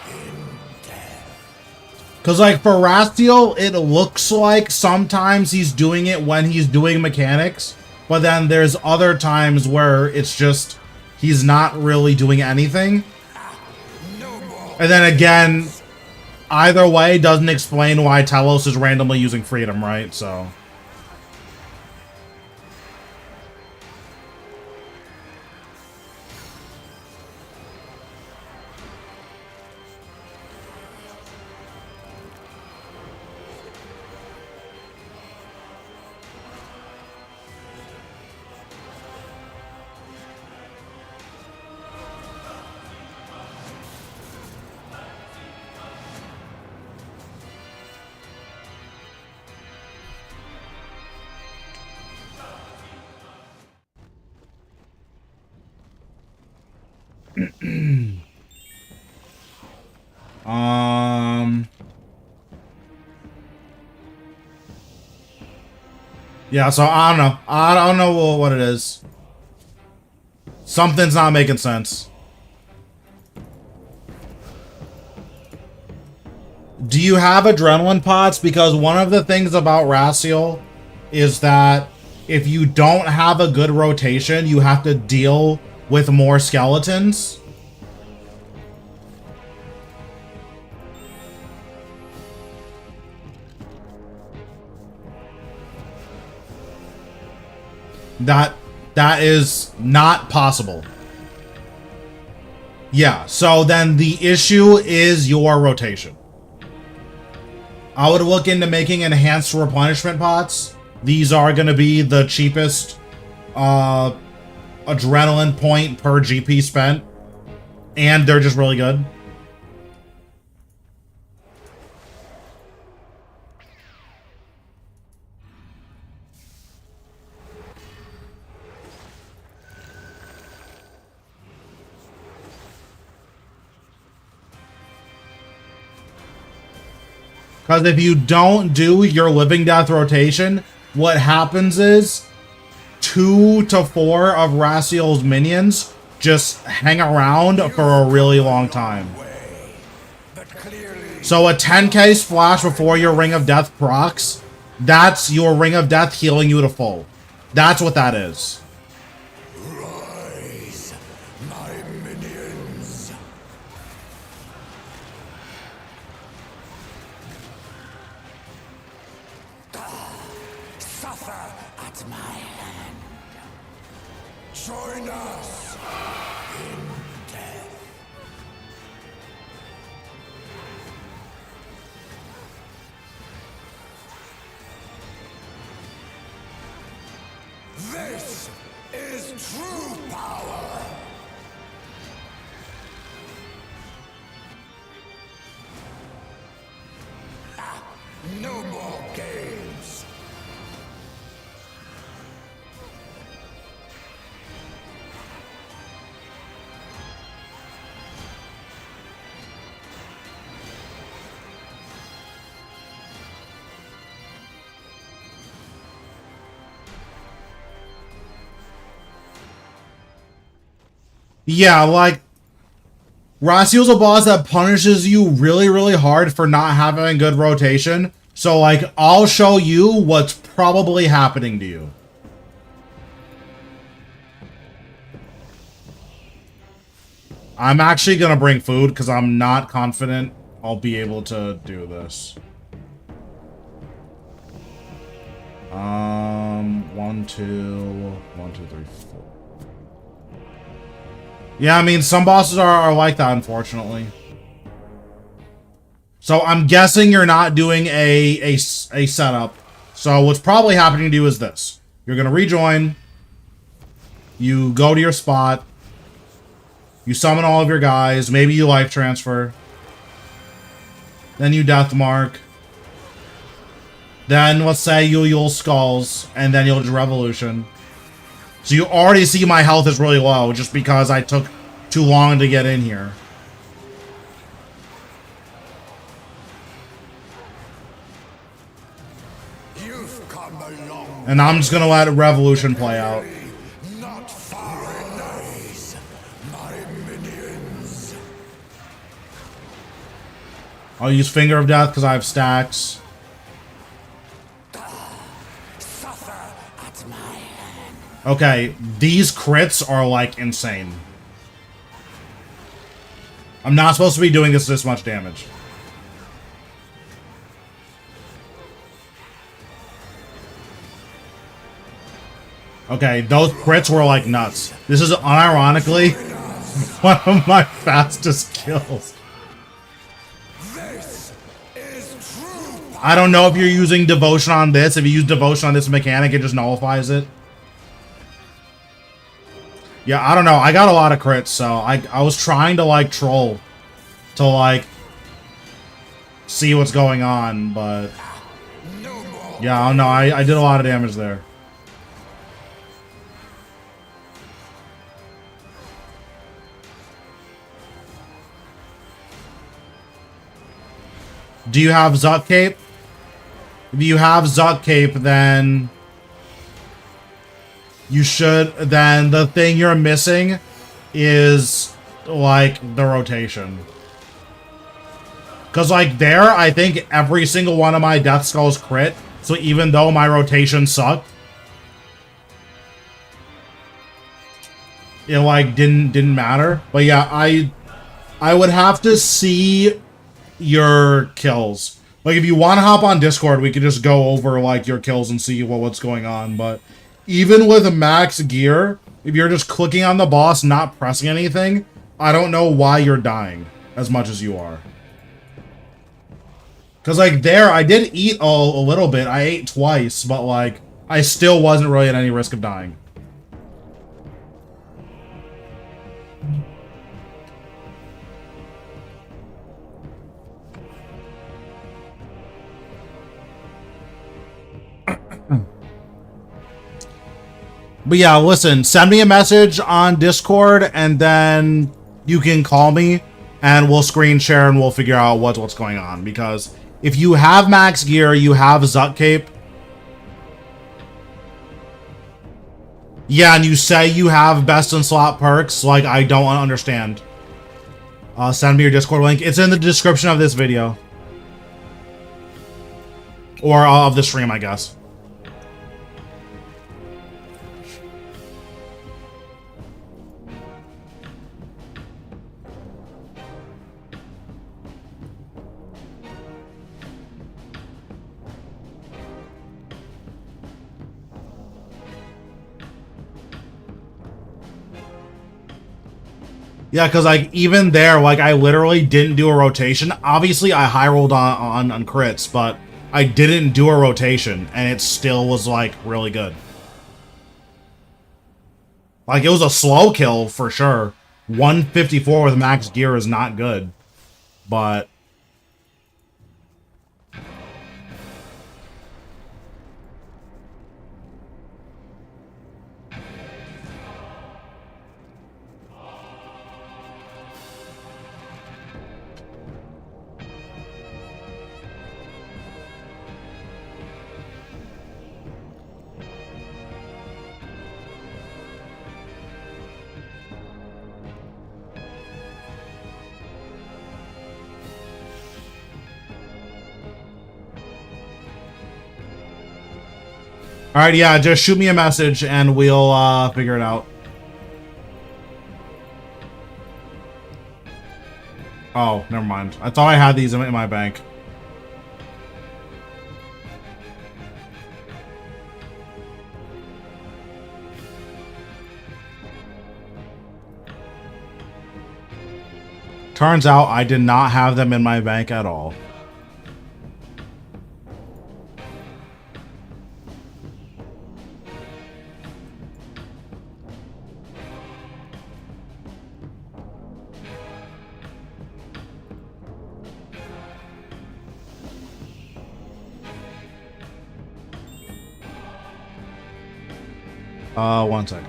in death. Because, like, for Rastiel, it looks like sometimes he's doing it when he's doing mechanics. But then there's other times where it's just, he's not really doing anything. And then again, either way doesn't explain why Telos is randomly using freedom, right? So... Yeah, so I don't know. I don't know what it is. Something's not making sense. Do you have adrenaline pots? Because one of the things about Raciel is that if you don't have a good rotation, you have to deal with more skeletons. That is not possible. Yeah, so then the issue is your rotation. I would look into making enhanced replenishment pots. These are going to be the cheapest adrenaline point per GP spent. And they're just really good. Because if you don't do your living death rotation, what happens is 2 to 4 of Raciel's minions just hang around for a really long time. So a 10k splash before your Ring of Death procs, that's your Ring of Death healing you to full. That's what that is. Rise, my minions. Suffer at my hand. Join us in death. This is true power. No more games. Yeah, like, Raciel's a boss that punishes you really, really hard for not having good rotation. So, like, I'll show you what's probably happening to you. I'm actually gonna bring food because I'm not confident I'll be able to do this. 1, 2, 3, 4. Yeah, I mean, some bosses are like that, unfortunately. So I'm guessing you're not doing a setup. So what's probably happening to you is this. You're going to rejoin. You go to your spot. You summon all of your guys. Maybe you life transfer. Then you death mark. Then let's say you'll skulls. And then you'll do revolution. So you already see my health is really low just because I took too long to get in here. You've come a long And I'm just gonna let revolution play out. not far enough, my minions. I'll use Finger of Death because I have stacks. Suffer at my hand. Okay, these crits are like insane. I'm not supposed to be doing this much damage. Okay, those crits were like nuts. This is unironically one of my fastest kills. This is true. I don't know if you're using Devotion on this. If you use Devotion on this mechanic, it just nullifies it. Yeah, I don't know. I got a lot of crits, so I was trying to, like, troll to, like, see what's going on, but... Yeah, I don't know. I did a lot of damage there. Do you have Zuk Cape? If you have Zuk Cape, then you should. Then the thing you're missing is like the rotation. Because like there, I think every single one of my Death Skulls crit. So even though my rotation sucked, it like didn't matter. But yeah, I would have to see your kills. Like, if you want to hop on Discord, we could just go over, like, your kills and see what's going on. But even with max gear, if you're just clicking on the boss, not pressing anything, I don't know why you're dying as much as you are. Because, like, there, I did eat a little bit. I ate twice, but, like, I still wasn't really at any risk of dying. But yeah, listen, send me a message on Discord, and then you can call me, and we'll screen share, and we'll figure out what's going on. Because if you have max gear, you have Zuk Cape. Yeah, and you say you have best in slot perks, like, I don't understand. Send me your Discord link. It's in the description of this video. Or of the stream, I guess. Yeah, because, like, even there, like, I literally didn't do a rotation. Obviously, I high rolled on crits, but I didn't do a rotation, and it still was, like, really good. Like, it was a slow kill, for sure. 154 with max gear is not good. But... Alright, yeah, just shoot me a message and we'll figure it out. Oh, never mind. I thought I had these in my bank. Turns out I did not have them in my bank at all. One second.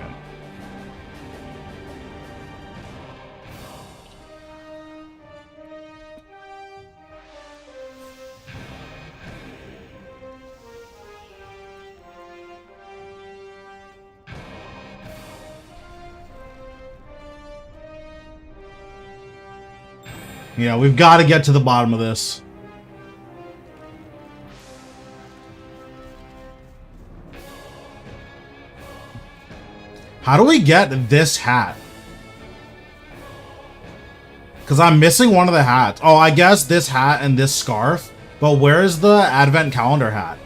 Yeah, we've got to get to the bottom of this. How do we get this hat? Because I'm missing one of the hats. Oh, I guess this hat and this scarf. But where's the advent calendar hat?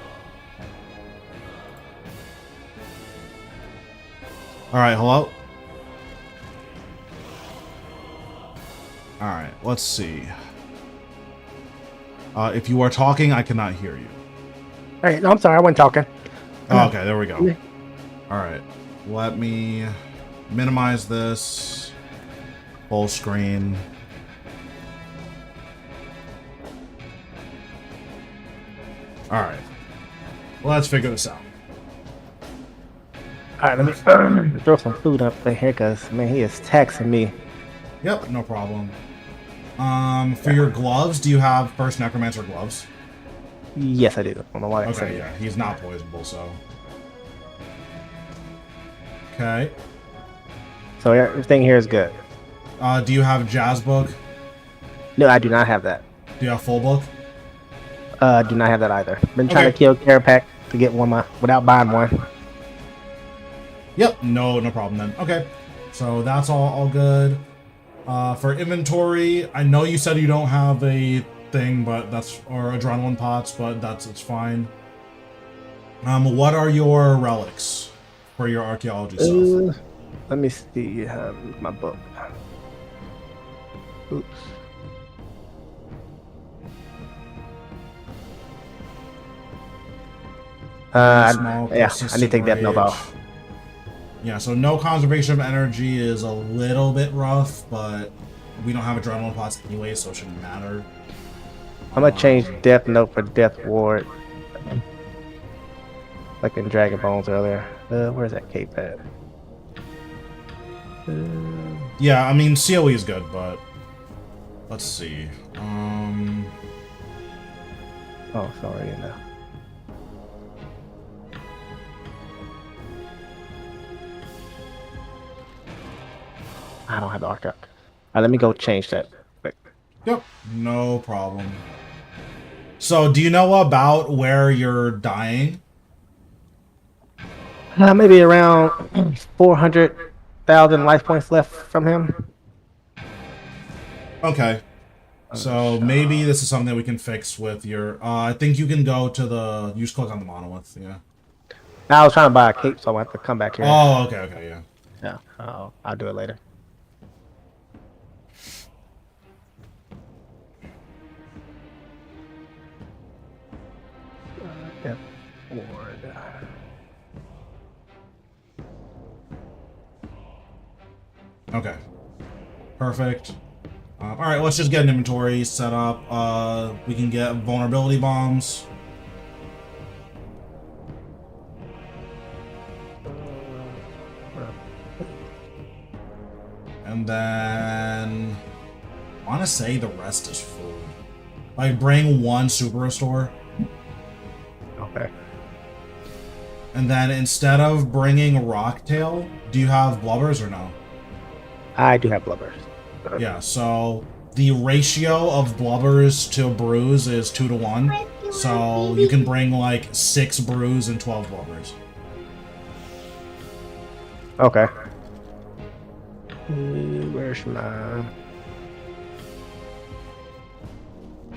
Alright, hello? Alright, let's see. If you are talking, I cannot hear you. Hey, no, I'm sorry, I wasn't talking. Oh, okay, there we go. Alright, let me minimize this. Full screen. Alright, let's figure this out. Alright, let me throw some food up there here, because, man, he is taxing me. Yep, no problem. For your gloves, do you have first necromancer gloves? Yes, I do. I don't know why I said Okay, it. yeah, he's not poisonable, so. Okay. So everything here is good. Do you have jazz book? No, I do not have that. Do you have full book? Do not have that either. Been trying to Okay. kill Carapac to get one without buying one. Yep, no problem then. Okay, so that's all good. For inventory, I know you said you don't have a thing, but or adrenaline pots, but it's fine. What are your relics for your archaeology stuff? Let me see my book. Oops. Small, Yeah, I need to take that note rage. off. Yeah, so no conservation of energy is a little bit rough, but we don't have adrenaline pots anyway, so it shouldn't matter. I'm gonna change Death Note for Death Ward. Like in Dragon Bones earlier. Where's that cape at? Yeah, I mean COE is good, but let's see. Oh, sorry, no. I don't have the arc up. Let me go change that quick. Yep, no problem. So, do you know about where you're dying? Maybe around 400,000 life points left from him. Okay. So maybe this is something we can fix with your. I think you can go to the. You just click on the monolith. Yeah. I was trying to buy a cape, so I have to come back here. Oh, okay, yeah. Yeah, I'll do it later. Yeah. Okay. Perfect. All right, let's just get an inventory set up. We can get vulnerability bombs. And then I want to say the rest is food. Like bring one super restore. Okay. And then instead of bringing Rocktail, do you have blubbers or no? I do have blubbers. Yeah, so the ratio of blubbers to brews is 2 to 1. So you can bring like 6 brews and 12 blubbers. Okay. Where's my...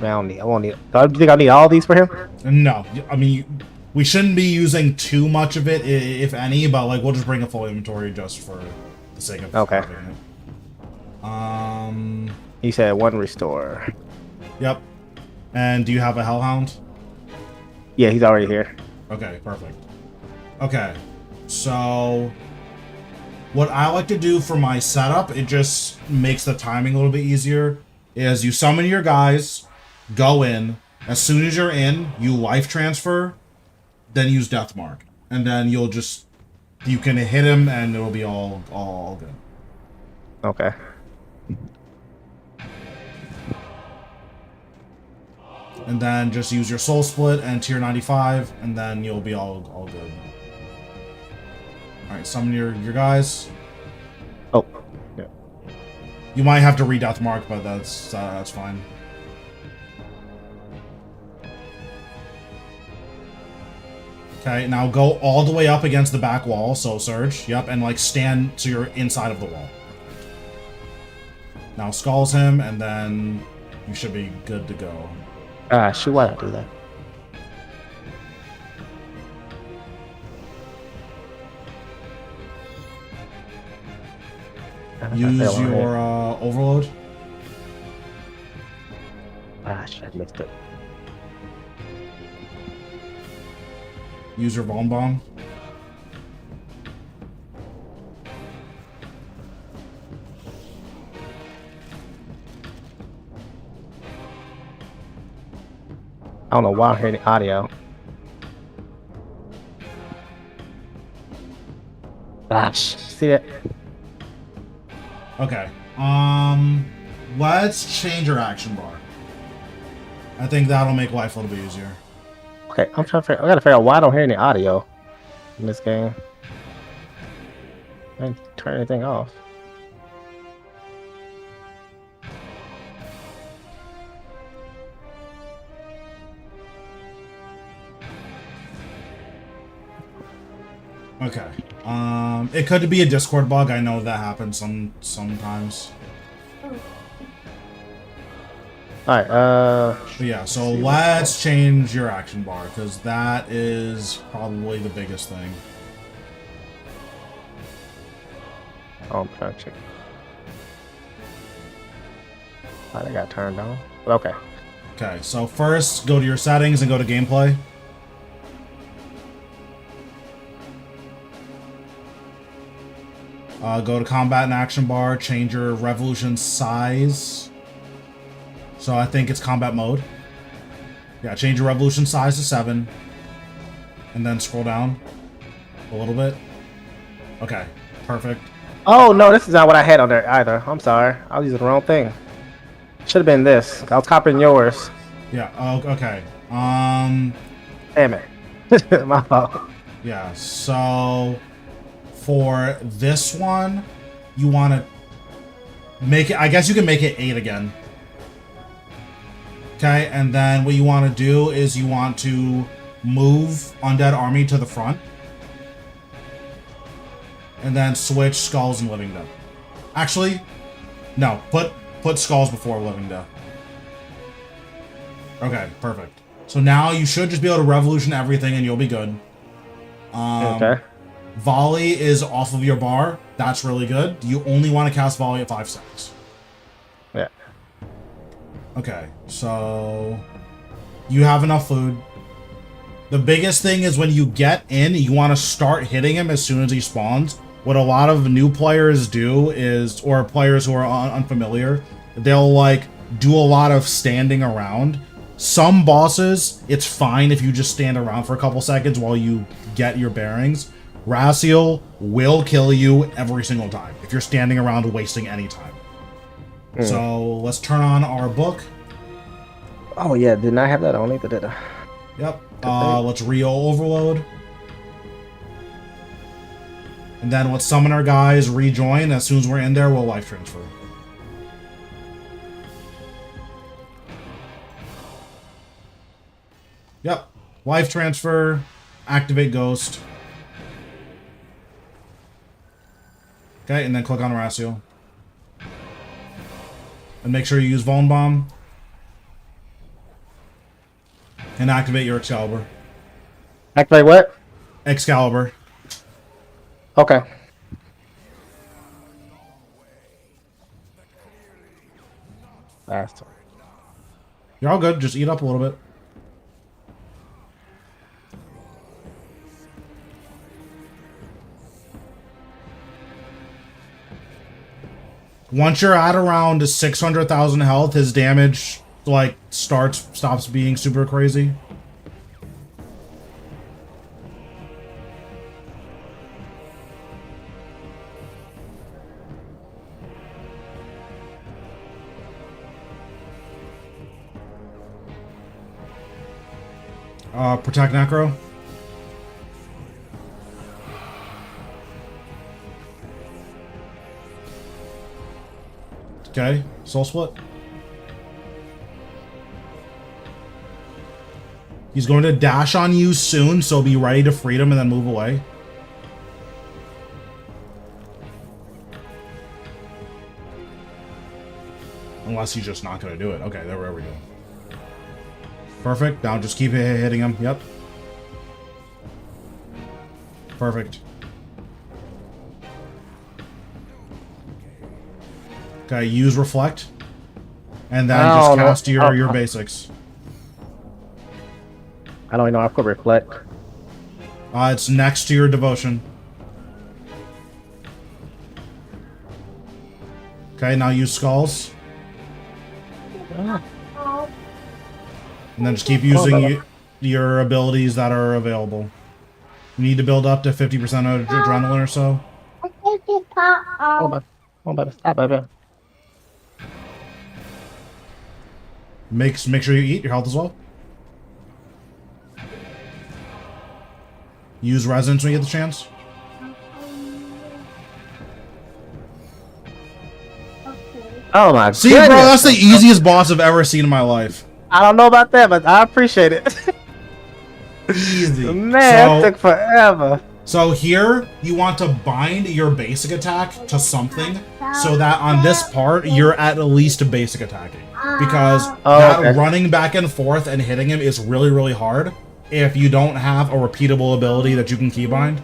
I won't need... Do you think I need all these for him? No, I mean, we shouldn't be using too much of it, if any, but like we'll just bring a full inventory just for the sake of having it. You said 1 restore. Yep. And do you have a Hellhound? Yeah, he's already here. Okay, perfect. Okay, so what I like to do for my setup, it just makes the timing a little bit easier, is you summon your guys, go in, as soon as you're in, you life transfer, then use Death Mark. And then you can hit him and it'll be all good. Okay. And then just use your Soul Split and Tier 95, and then you'll be all good. Alright, summon your guys. Oh, yeah. You might have to re-Death Mark, but that's fine. Okay, now go all the way up against the back wall, so Surge. Yep, and like stand so you're inside of the wall. Now Skulls him, and then you should be good to go. Shoot, why did I do that? Use your overload. Shit, I missed it. Use your Vuln Bomb. I don't know why I'm hearing the audio. See it? Okay. let's change your action bar. I think that'll make life a little bit easier. Okay, I'm trying to figure. I gotta figure out why I don't hear any audio in this game. I didn't turn anything off. Okay. It could be a Discord bug. I know that happens sometimes. Alright, But yeah, so let's change your action bar, because that is probably the biggest thing. oh, I'm trying to check. Alright, I got turned on. But okay. Okay, so first, go to your settings and go to gameplay. Go to combat and action bar, change your revolution size. So I think it's combat mode. Yeah, change your revolution size to 7. And then scroll down a little bit. Okay, perfect. Oh no, this is not what I had on there either. I'm sorry. I was using the wrong thing. Should have been this. I was copying yours. Yeah, oh, okay. Damn it. My fault. Yeah, so for this one, you want to make it, I guess you can make it 8 again. Okay, and then what you want to do is you want to move Undead Army to the front. And then switch Skulls and Living Dead. Actually, no, put Skulls before Living Dead. Okay, perfect. So now you should just be able to revolution everything and you'll be good. Okay. Volley is off of your bar. That's really good. You only want to cast Volley at 5 seconds. Yeah. Okay, so you have enough food. The biggest thing is when you get in, you want to start hitting him as soon as he spawns. What a lot of new players do is, or players who are unfamiliar, they'll like do a lot of standing around. Some bosses, it's fine if you just stand around for a couple seconds while you get your bearings. Raziel will kill you every single time if you're standing around wasting any time. So let's turn on our book. Oh yeah, didn't I have that on either, did I? Yep. Let's overload. And then let's summon our guys, rejoin. As soon as we're in there, we'll life transfer. Yep. Life transfer. Activate Ghost. Okay, and then click on Raziel. And make sure you use Vuln Bomb. And activate your Excalibur. Activate what? Excalibur. Okay. Faster. You're all good. Just eat up a little bit. Once you're at around 600,000 health, his damage like stops being super crazy. Protect Necro. Okay, Soul Split. He's going to dash on you soon, so be ready to freedom and then move away. Unless he's just not going to do it. Okay, there we go. Perfect. Now just keep hitting him. Yep. Perfect. Okay, use Reflect. And then just cast your basics. I don't even know. I could Reflect. It's next to your Devotion. Okay, now use Skulls. And then just keep using your abilities that are available. You need to build up to 50% of adrenaline or so. Oh, baby. Stop, baby. Make sure you eat your health as well. Use resonance when you get the chance. Oh my See, goodness. bro, that's the easiest boss I've ever seen in my life. I don't know about that, but I appreciate it. Easy. Man, that took forever. So here, you want to bind your basic attack to something so that on this part, you're at least basic attacking. Because running back and forth and hitting him is really, really hard if you don't have a repeatable ability that you can keybind.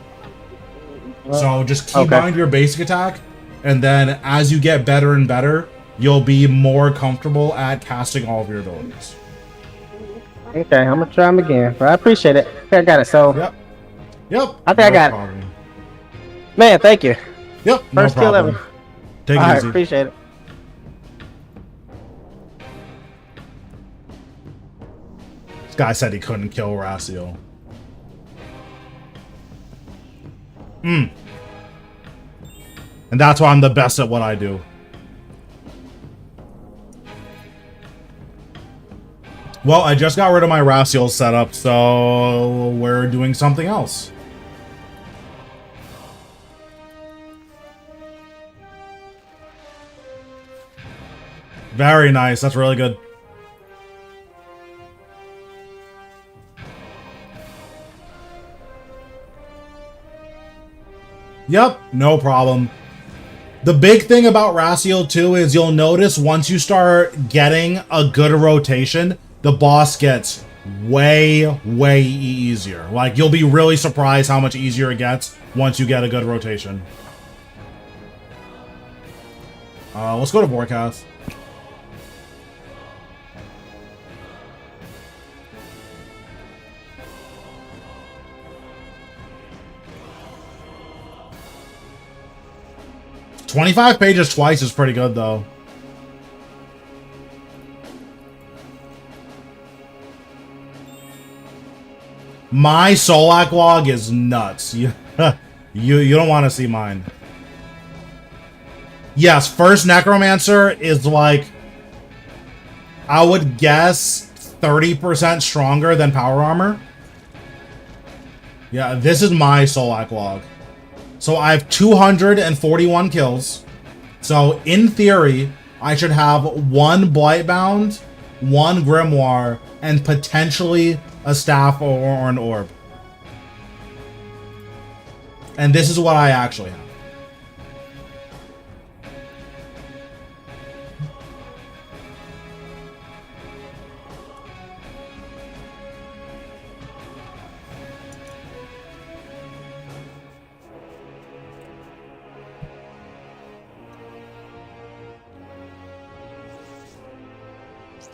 So just keybind your basic attack, and then as you get better and better, you'll be more comfortable at casting all of your abilities. Okay, I'm gonna try him again, but I appreciate it. I think I got it, so... Yep. I think I got it. Man, thank you. Yep, First kill ever. Take it Alright, easy. appreciate it. This guy said he couldn't kill Raciel. And that's why I'm the best at what I do. Well, I just got rid of my Raciel setup, so we're doing something else. Very nice. That's really good. Yep, no problem. The big thing about Raciel too is you'll notice once you start getting a good rotation, the boss gets way, way easier. Like, you'll be really surprised how much easier it gets once you get a good rotation. Let's go to Vorkath. $25 pages twice is pretty good, though. My Solak log is nuts. You don't want to see mine. Yes, first Necromancer is like, I would guess 30% stronger than Power Armor. Yeah, this is my Solak log. So I have 241 kills. So in theory, I should have 1 Blightbound, 1 Grimoire, and potentially a staff or an orb. And this is what I actually have.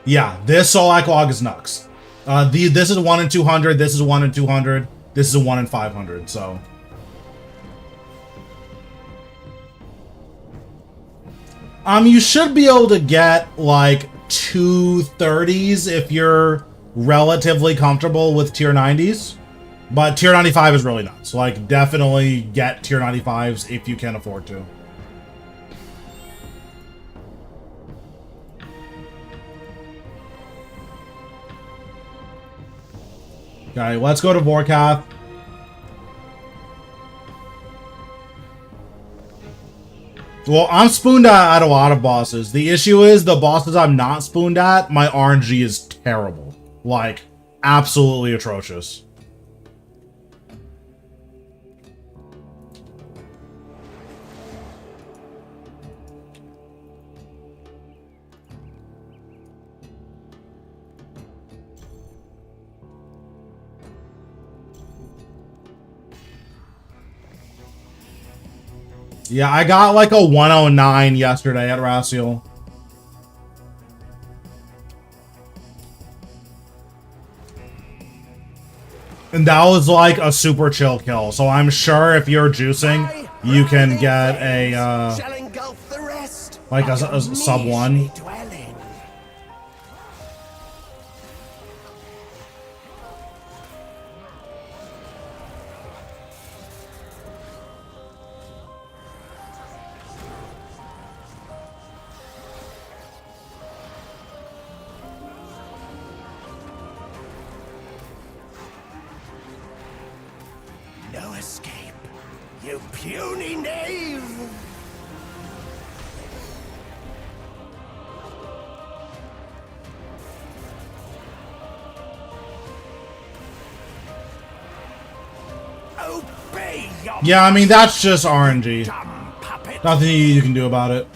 Yeah, this Solak log is nuts. This is 1 in 200, this is 1 in 200, this is a 1 in 500, so. You should be able to get, like, 230s if you're relatively comfortable with tier 90s. But tier 95 is really nuts. Like, definitely get tier 95s if you can afford to. Okay, let's go to Vorkath. Well, I'm spooned at a lot of bosses. The issue is the bosses I'm not spooned at, my RNG is terrible. Like, absolutely atrocious. Yeah, I got like a 109 yesterday at Raciel. And that was like a super chill kill. So I'm sure if you're juicing, you can get a, like a sub 1. puny knave! Obey your Yeah, I mean, that's just RNG. dumb puppet! Nothing you can do about it.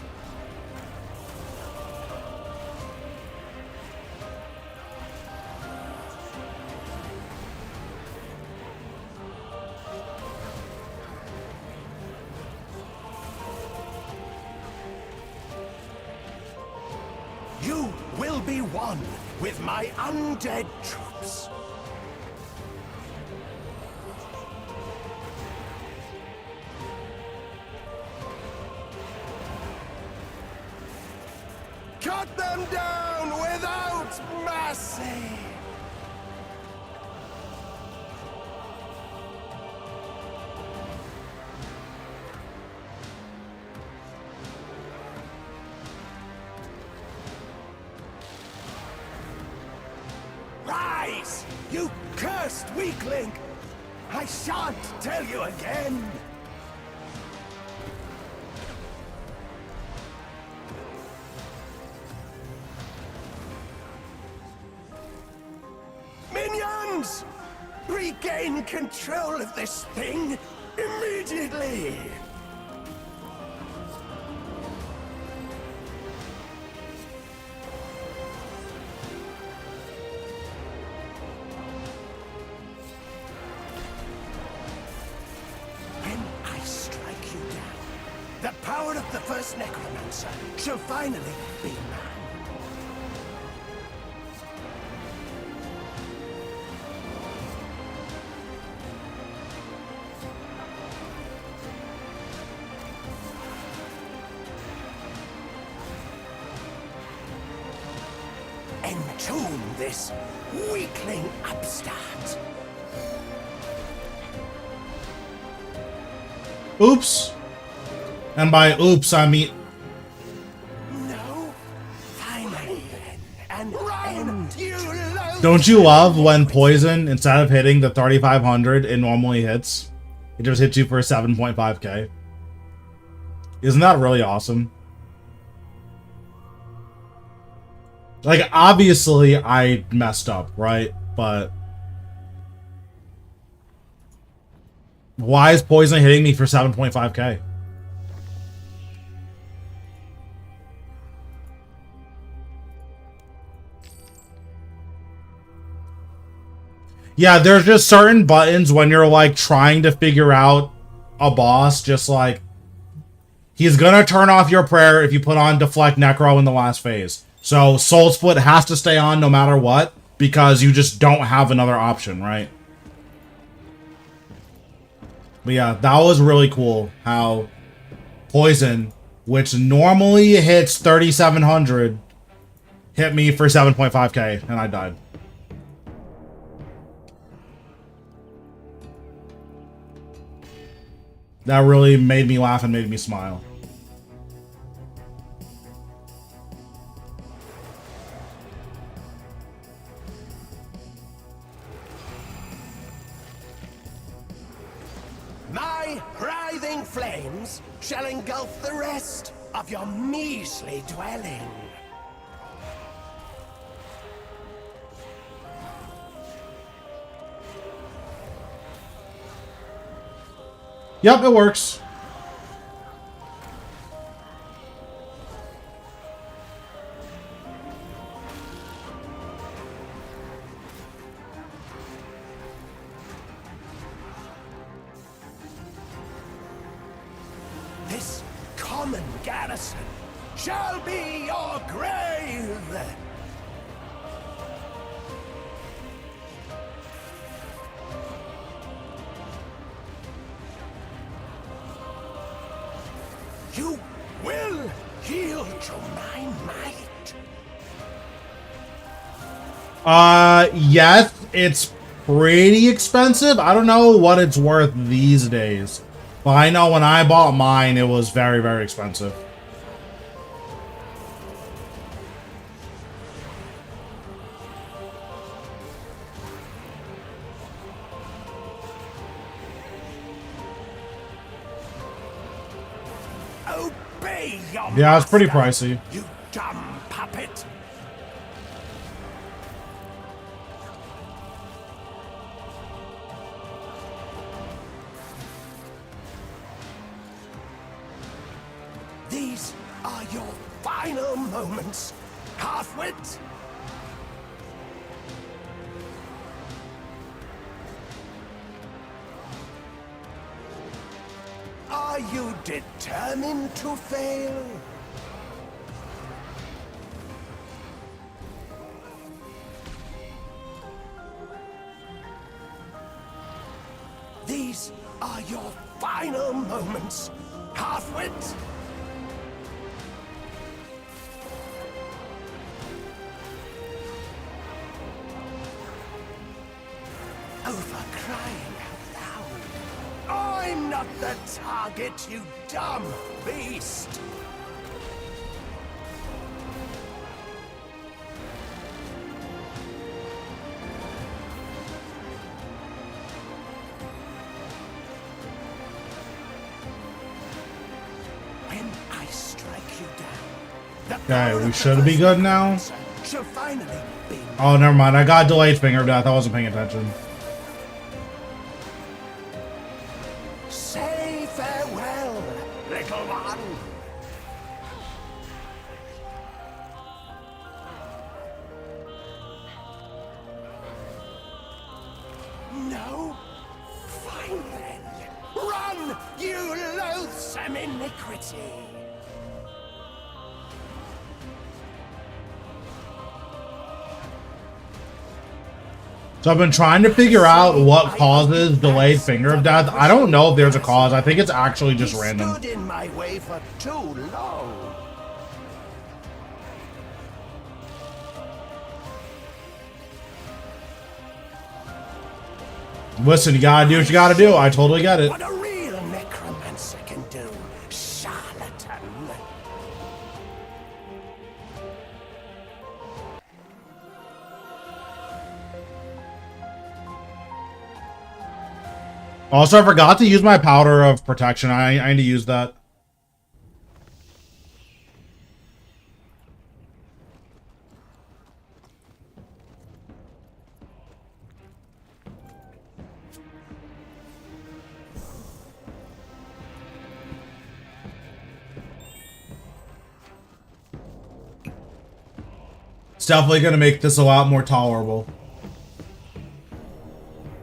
You will be one with my undead troops. Cut them down without mercy! Rise, you cursed weakling! I shan't tell you again! Minions! Regain control of this thing immediately! When I strike you down, the power of the first necromancer shall finally be mine. Entomb this weakling upstart. Oops. And by oops, I mean... No, finally, an end. You low. Don't you love when poison, instead of hitting the 3,500 it normally hits, it just hits you for 7.5k? Isn't that really awesome? Like, obviously, I messed up, right? But... why is poison hitting me for 7.5k? Yeah, there's just certain buttons when you're, like, trying to figure out a boss, just like... he's gonna turn off your prayer if you put on Deflect Necro in the last phase. So, Soul Split has to stay on no matter what, because you just don't have another option, right? But yeah, that was really cool how poison, which normally hits 3,700, hit me for 7.5k, and I died. That really made me laugh and made me smile. My writhing flames shall engulf the rest of your measly dwelling. Yep, it works. This common garrison shall be your grave. You will yield to my might. Yes, it's pretty expensive. I don't know what it's worth these days. But I know when I bought mine, it was very, very expensive. Obey your Yeah, it's pretty master, pricey. You dumb puppet. These are your final moments, half-wit. Are you determined to fail? These are your final moments, half-wit. Over crying out loud. I'm not the target, you dumb beast! When I strike you down, the Okay, power we of the should be first good now. necromancer shall finally be Oh, never mind. I got delayed finger death. I wasn't paying attention. Say farewell, little one. No? Fine then. Run, you loathsome iniquity. So I've been trying to figure out what causes delayed finger of death. I don't know if there's a cause. I think it's actually just random. Stood in my way for too long. Listen, you gotta do what you gotta do. I totally get it. What a real necromancer can do, charlatan. Also, I forgot to use my powder of protection. I need to use that. It's definitely going to make this a lot more tolerable.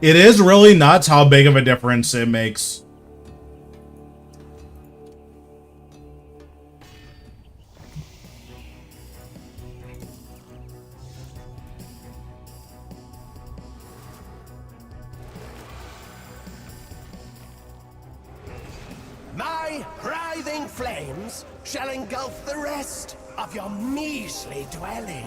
It is really nuts how big of a difference it makes. My writhing flames shall engulf the rest of your measly dwelling.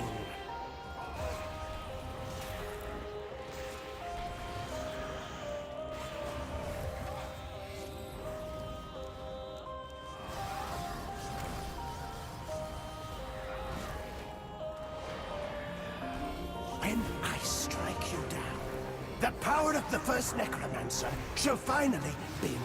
When I strike you down, the power of the first necromancer shall finally be mine.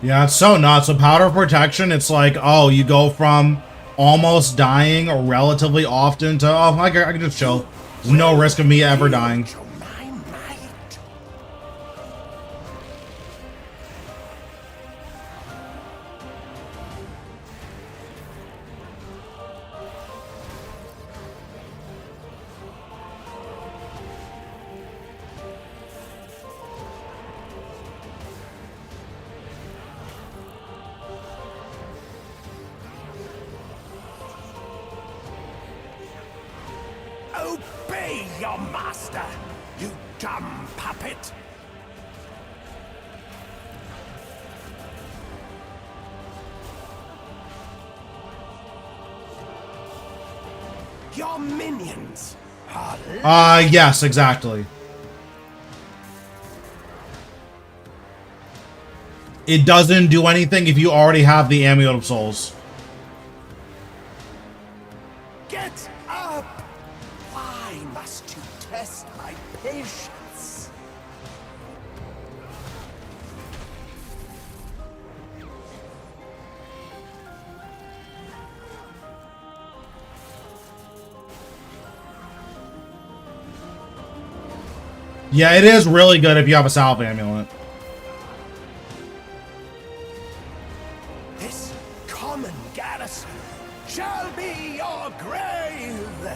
Yeah, it's so nuts. With powder of protection, it's like, oh, you go from almost dying relatively often to, oh, I can just chill. There's no risk of me ever dying. To my might. Obey your master, you dumb puppet! Your minions are Yes, exactly. It doesn't do anything if you already have the Amulet of Souls. Get up! Why must you test my Yeah, it is really good if you have a salve amulet. This common garrison shall be your grave.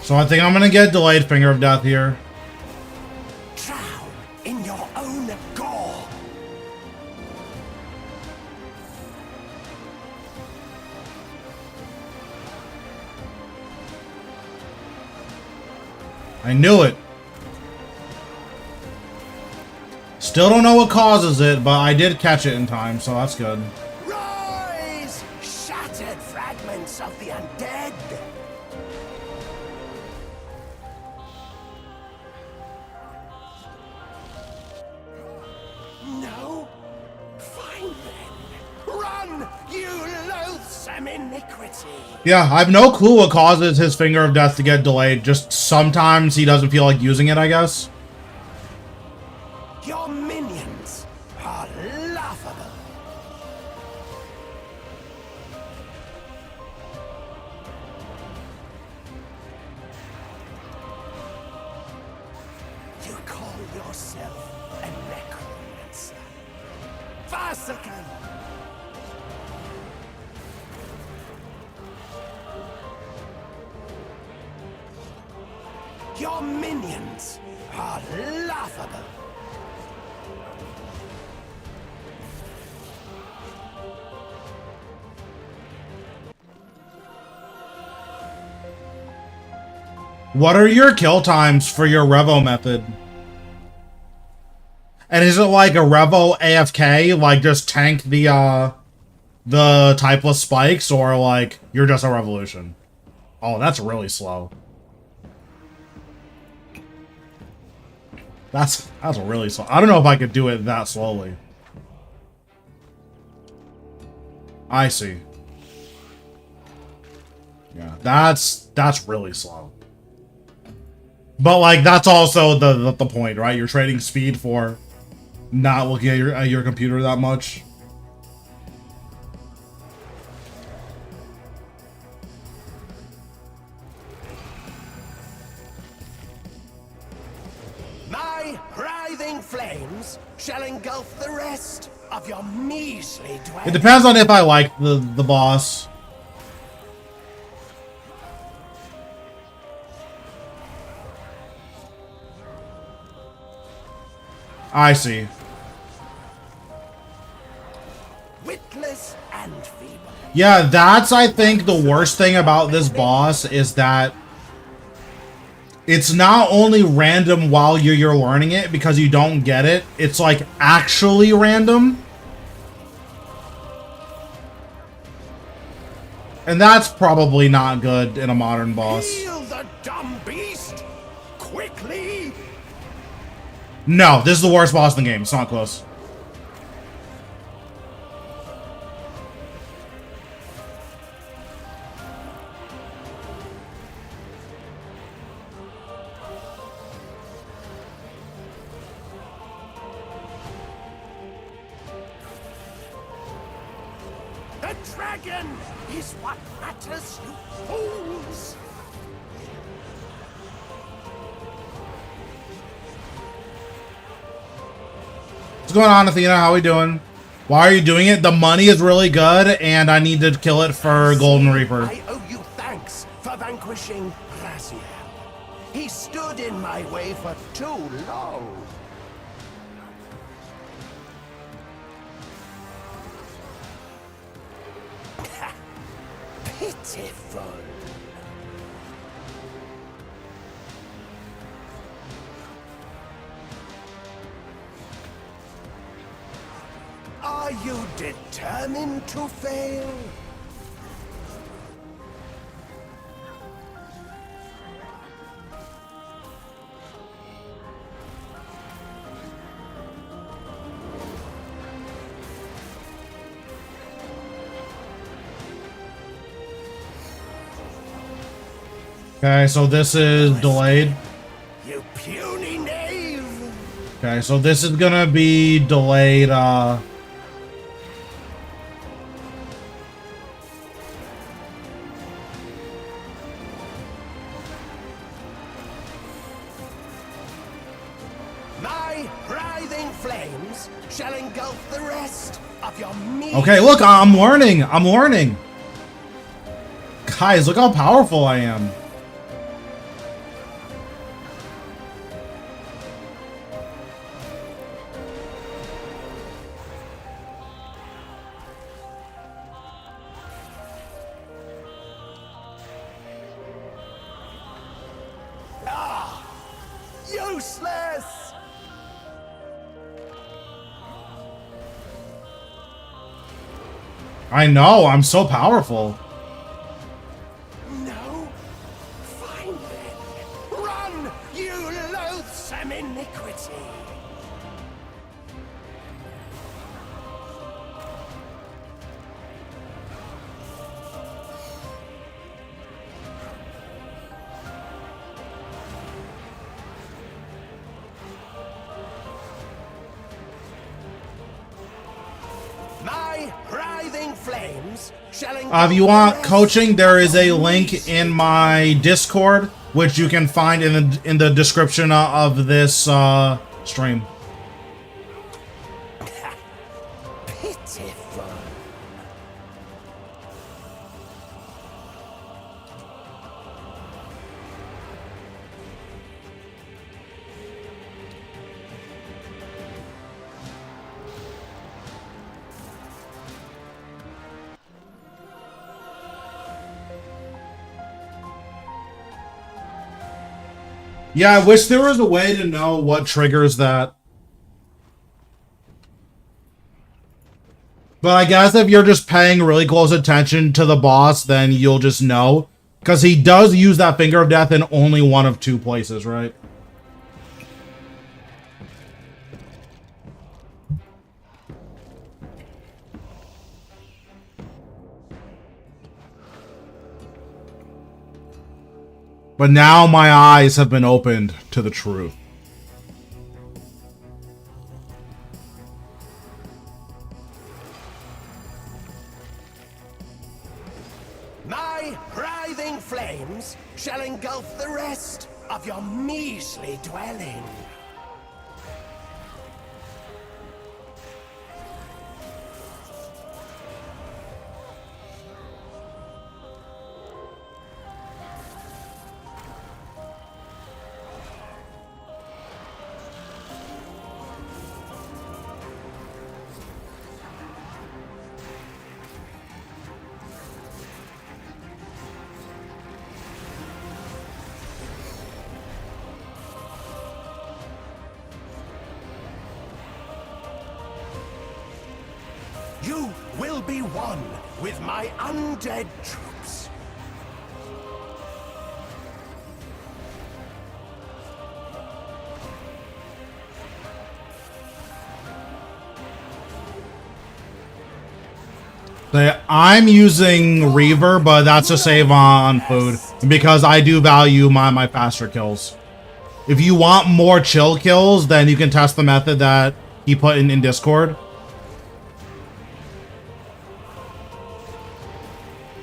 So I think I'm gonna get delayed Finger of Death here. Drown in your own gore. I knew it. Still don't know what causes it, but I did catch it in time, so that's good. Rise, shattered fragments of the undead. No? Fine then. Run, you loathsome iniquity. Yeah, I have no clue what causes his Finger of Death to get delayed. Just sometimes he doesn't feel like using it, I guess. Your minions are laughable. You call yourself a necromancer. Farcical! Your minions are laughable. What are your kill times for your Revo method? And is it like a Revo AFK, like just tank the typeless spikes, or like you're just a revolution? Oh, that's really slow. That's really slow. I don't know if I could do it that slowly. I see. Yeah, that's really slow. But like that's also the point, right? You're trading speed for not looking at your computer that much. My writhing flames shall engulf the rest of your measly dwelling. It depends on if I like the boss. I see. Witless and feeble. Yeah, that's, I think, the worst thing about this boss is that it's not only random while you're learning it because you don't get it, it's like actually random. And that's probably not good in a modern boss. Heal the dumb beast quickly. No, this is the worst boss in the game. It's not close. The dragon is what matters, you fools. What's going on, Athena? How we doing? Why are you doing it? The money is really good, and I need to kill it for Golden Reaper. I owe you thanks for vanquishing Raziel. He stood in my way for too long. Pitiful. Are you determined to fail? Okay, so this is delayed. You puny knave! Okay, so this is gonna be delayed, My writhing flames shall engulf the rest of your meat. Okay, look, I'm learning. I'm learning. Guys, look how powerful I am. Useless! I know, I'm so powerful. No? Fine then. Run, you loathsome iniquity! My writhing flames shall engulf If you want coaching, there is a link in my Discord, which you can find in the description of this stream. pitiful. Yeah, I wish there was a way to know what triggers that. But I guess if you're just paying really close attention to the boss, then you'll just know. Because he does use that Finger of Death in only one of two places, right? But now my eyes have been opened to the truth. My writhing flames shall engulf the rest of your measly dwelling. You will be one with my undead troops. I'm using Reaver, but that's to save on food. Because I do value my faster kills. If you want more chill kills, then you can test the method that he put in Discord.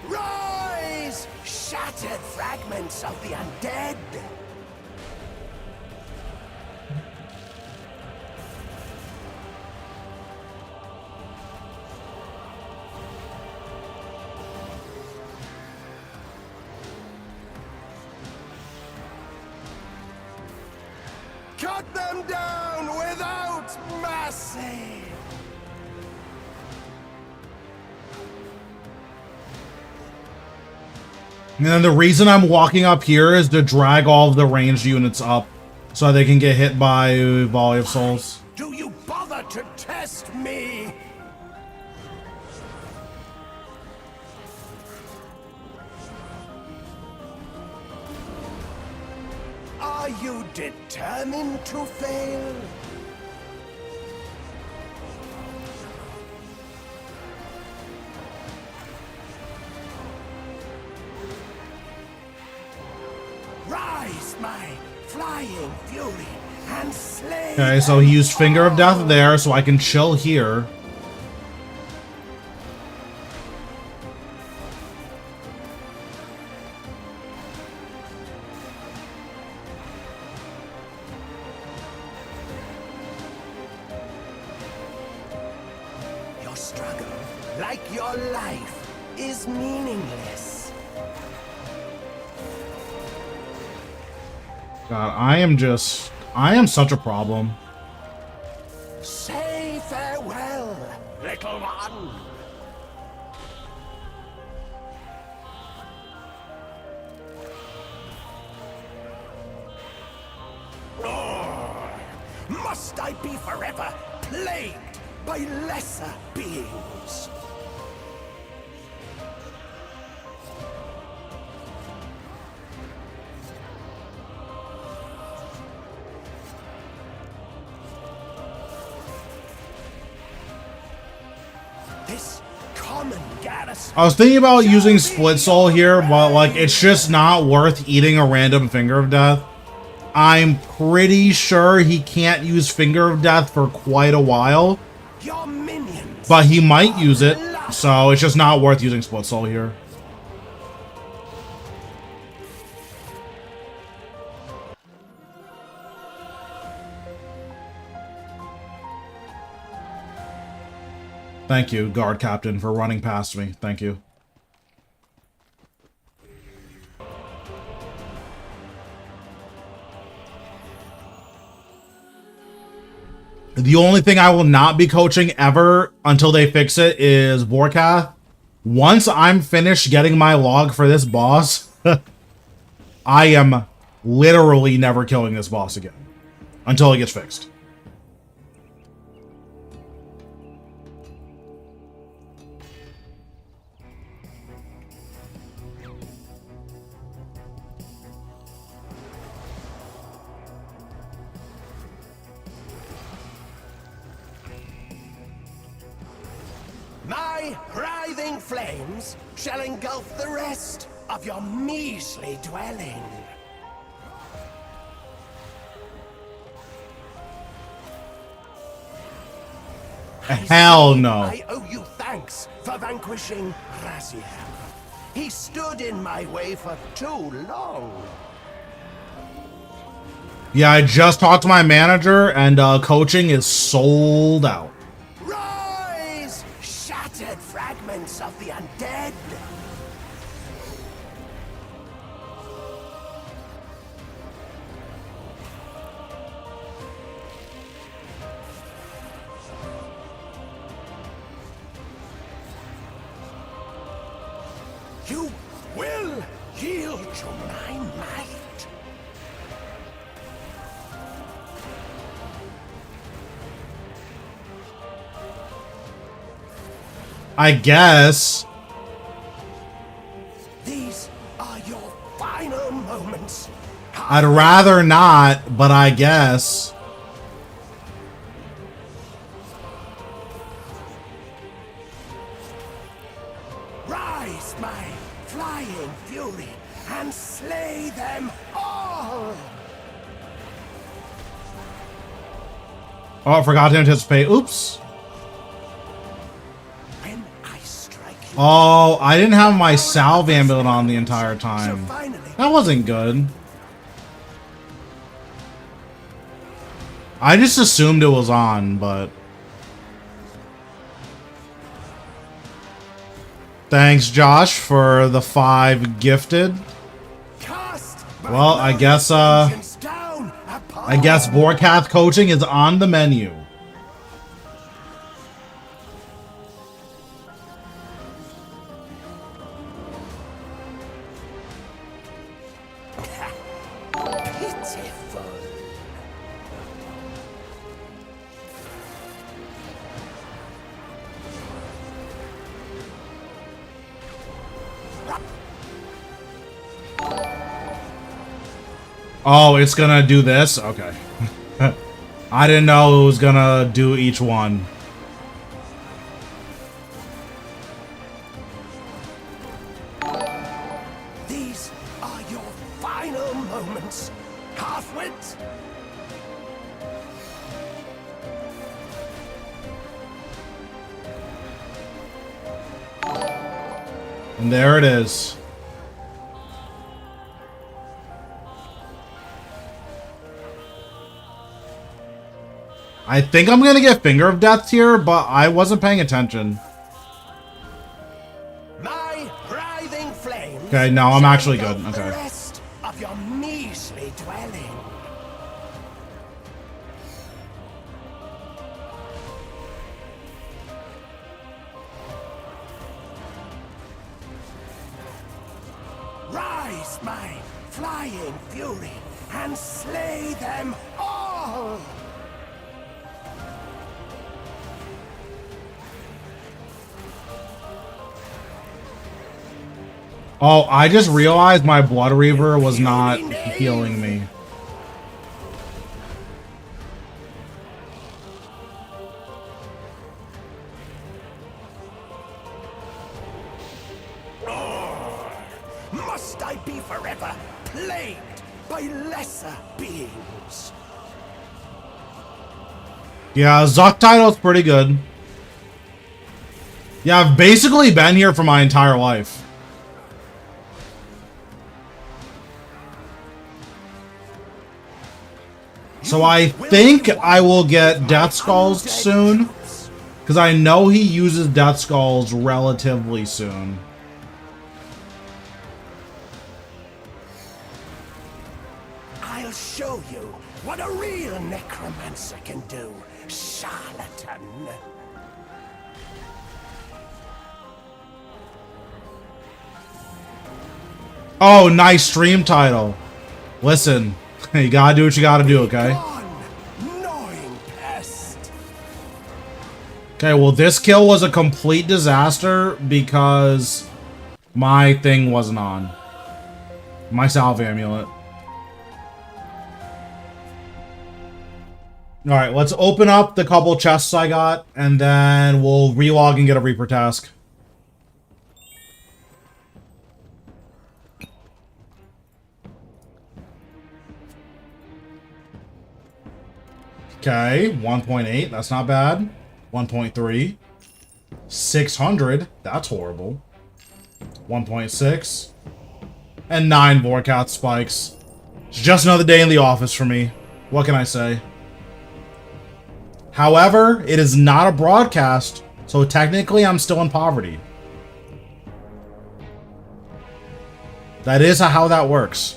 Rise, shattered fragments of the undead. Cut them down without mercy! And then the reason I'm walking up here is to drag all of the ranged units up so they can get hit by a volley of souls. Do you bother to test me? Are you determined to fail? Rise, my flying fury, and slay. Okay, so he used Finger of Death there, so I can chill here. like your life is meaningless. God, I am such a problem. Say farewell, little one. Must I be forever plagued by lesser beings? This common garrison. I was thinking about using Split Soul here, but like it's just not worth eating a random Finger of Death. I'm pretty sure he can't use Finger of Death for quite a while, Your minions, but he might use it, so it's just not worth using Split Soul here. Thank you, Guard Captain, for running past me. Thank you. The only thing I will not be coaching ever until they fix it is Vorkath. Once I'm finished getting my log for this boss, I am literally never killing this boss again until it gets fixed. my writhing flames shall engulf the rest of your measly dwelling. Hell no. I owe you thanks for vanquishing Raziel. He stood in my way for too long. Yeah, I just talked to my manager, and coaching is sold out. Rise, shattered fragments of the undead. You will yield to my might. I guess. These are your final moments. I'd rather not, but I guess. Rise, my flying fury, and slay them all! Oh, I forgot to anticipate. Oops. When I strike you, Oh, I didn't have my salve amulet on the entire so time. finally, That wasn't good. I just assumed it was on, but... Thanks, Josh, for the 5 gifted. cast my Well, I guess, vengeance down upon I guess Vorkath coaching is on the menu. pitiful. Oh, it's gonna do this? Okay. I didn't know it was gonna do each one. These are your final moments, half-wit. And there it is. I think I'm gonna get Finger of Death here, but I wasn't paying attention. Okay, no, I'm actually good. shall engulf Okay. the rest of your measly dwelling. Rise, my flying fury, and slay them all! Oh, I just realized my Blood Reaver was not healing me. Must I be forever plagued by lesser beings? Yeah, Zuck title's pretty good. Yeah, I've basically been here for my entire life. So I think I will get Death Skulls soon. Because I know he uses Death Skulls relatively soon. I'll show you what a real necromancer can do, charlatan. Oh, nice stream title. Listen, you gotta do what you gotta do, okay? Gnawing pest. Okay, well, this kill was a complete disaster because my thing wasn't on. My salve amulet. Alright, let's open up the couple chests I got, and then we'll relog and get a Reaper task. Okay, 1.8, that's not bad. 1.3. 600, that's horrible. 1.6. And 9 Vorkath spikes. It's just another day in the office for me. What can I say? However, it is not a broadcast, so technically I'm still in poverty. That is how that works.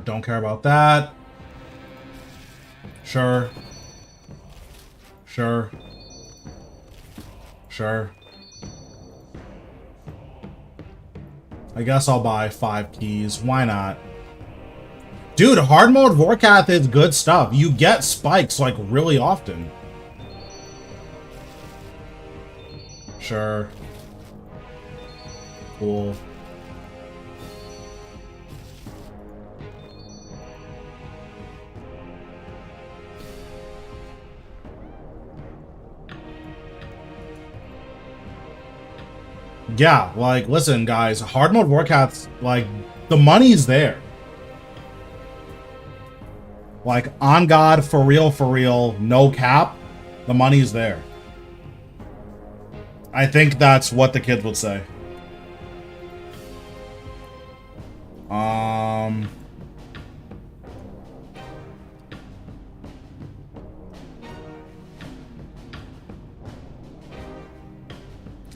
Don't care about that. Sure. Sure. Sure. I guess I'll buy 5 keys. Why not? Dude, hard mode Vorkath is good stuff. You get spikes, like, really often. Sure. Cool. Yeah, like, listen, guys, hard mode Vorkath's, like, the money's there. Like, on God, for real, no cap, the money's there. I think that's what the kids would say.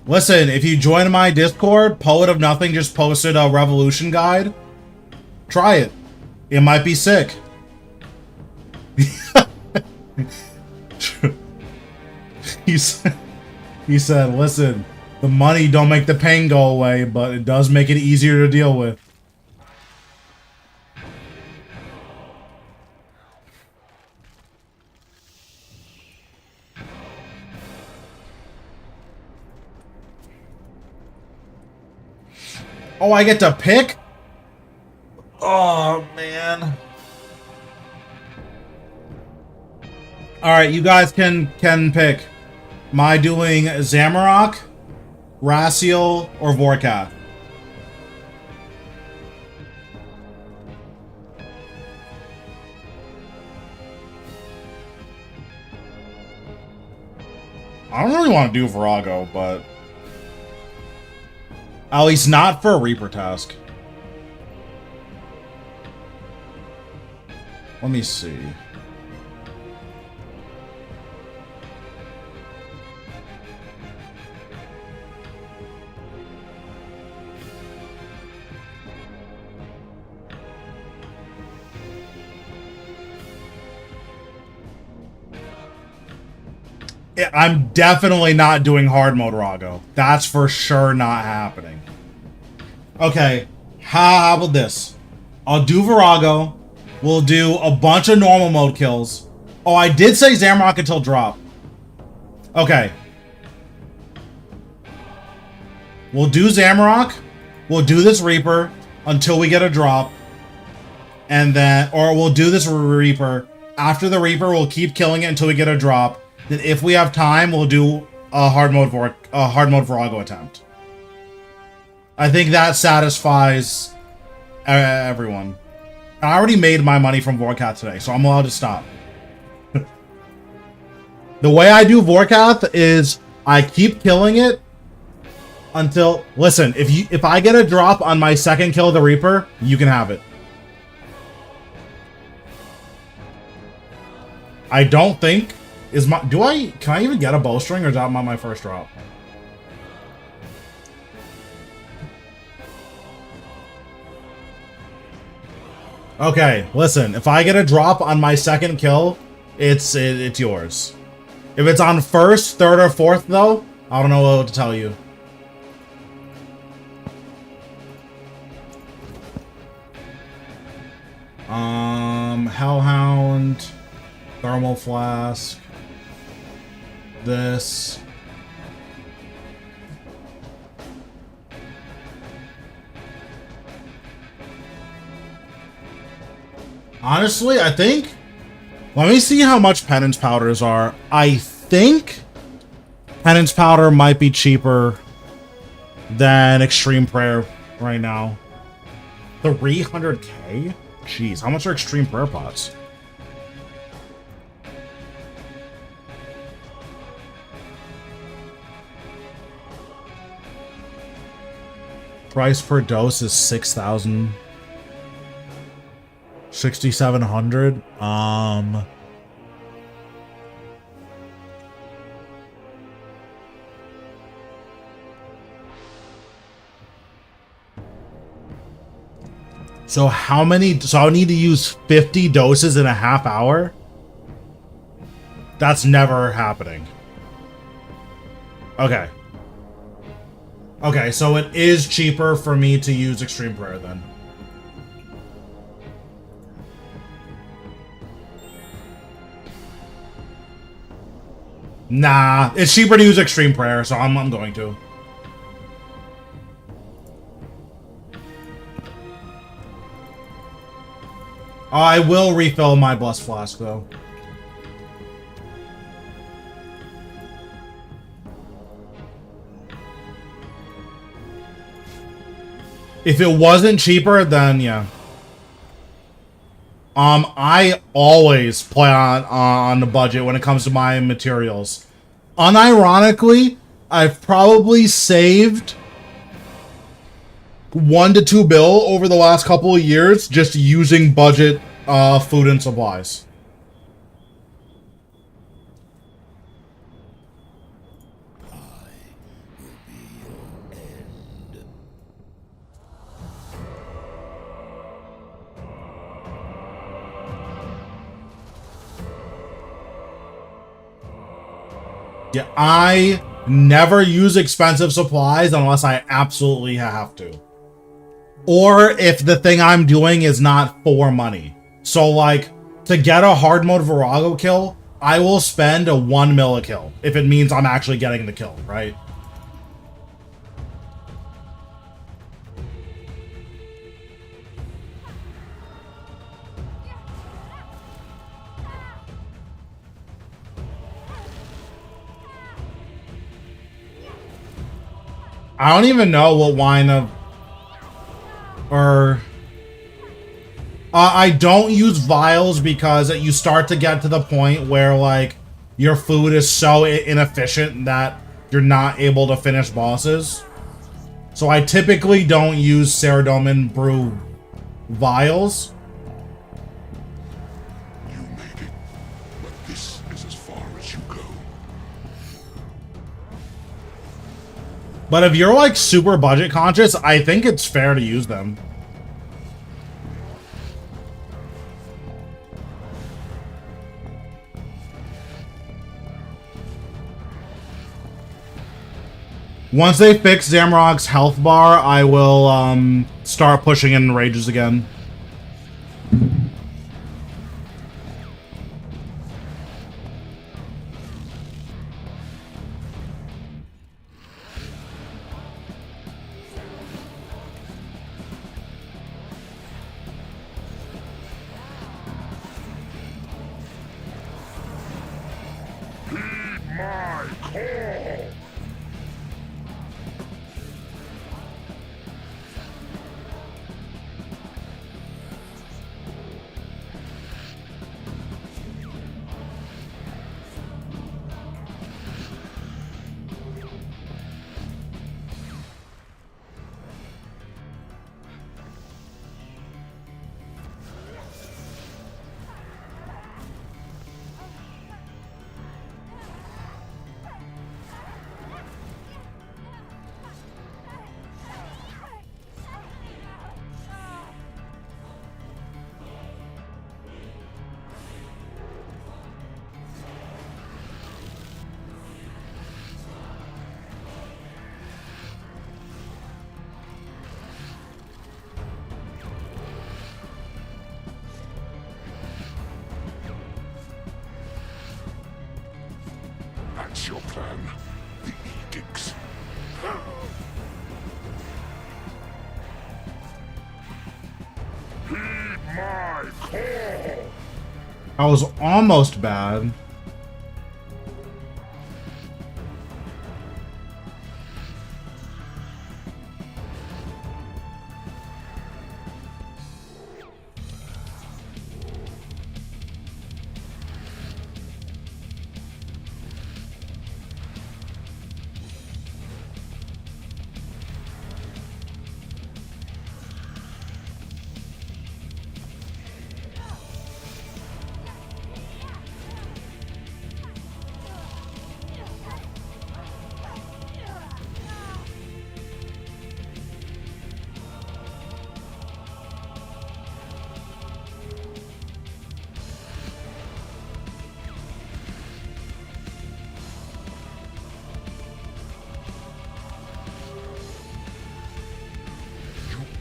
Listen, if you join my Discord, Poet of Nothing just posted a Revolution guide. Try it. It might be sick. he said, listen, the money don't make the pain go away, but it does make it easier to deal with. Oh, I get to pick? Oh, man. Alright, you guys can pick. Am I doing Zamorak, Raciel, or Vorkath? I don't really want to do Virago, but at least not for a Reaper task. Let me see. Yeah, I'm definitely not doing hard mode Rago. That's for sure not happening. Okay, how about this? I'll do Virago. We'll do a bunch of normal mode kills. Oh, I did say Zamrock until drop. Okay. We'll do Zamrock. We'll do this Reaper until we get a drop. And then, or we'll do this Reaper. After the Reaper, we'll keep killing it until we get a drop. Then if we have time, we'll do a hard mode Virago attempt. I think that satisfies everyone. I already made my money from Vorkath today, so I'm allowed to stop. The way I do Vorkath is I keep killing it until... Listen, if I get a drop on my second kill of the Reaper, you can have it. I don't think... Can I even get a bowstring, or is that my first drop? Okay, listen. If I get a drop on my second kill, it's yours. If it's on first, third, or fourth, though, I don't know what to tell you. Hellhound, Thermal Flask, this. Honestly, I think... Let me see how much penance powders are. I think penance powder might be cheaper than extreme prayer right now. 300k? Jeez, how much are extreme prayer pots? Price per dose is 6,000. 6,700. So how many? So I need to use 50 doses in a half hour? That's never happening. Okay. Okay, so it is cheaper for me to use extreme prayer then. Nah, it's cheaper to use extreme prayer, so I'm going to. I will refill my blessed flask though. If it wasn't cheaper, then yeah. I always play on the budget when it comes to my materials. Unironically, I've probably saved 1 to 2 bill over the last couple of years just using budget food and supplies. Yeah, I never use expensive supplies unless I absolutely have to. Or if the thing I'm doing is not for money. So, like, to get a hard mode Virago kill, I will spend a 1 mil a kill. If it means I'm actually getting the kill, right? I don't even know what wine of... Or... I don't use vials because you start to get to the point where, like, your food is so inefficient that you're not able to finish bosses. So I typically don't use Saradomin brew vials. You made it, but this is as far as you go. But if you're like super budget conscious, I think it's fair to use them. Once they fix Zamrock's health bar, I will start pushing in rages again. My call! That's your plan. The edicts. Heed my call! I was almost bad.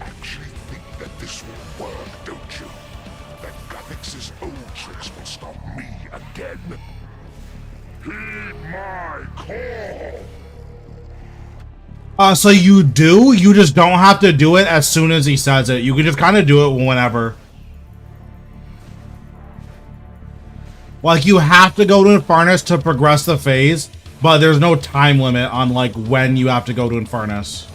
Actually think that this will work, don't you? That Gathics' old tricks will stop me again? Heed my call! So you do? You just don't have to do it as soon as he says it. You can just kind of do it whenever. Like, you have to go to Infernus to progress the phase, but there's no time limit on, like, when you have to go to Infernus.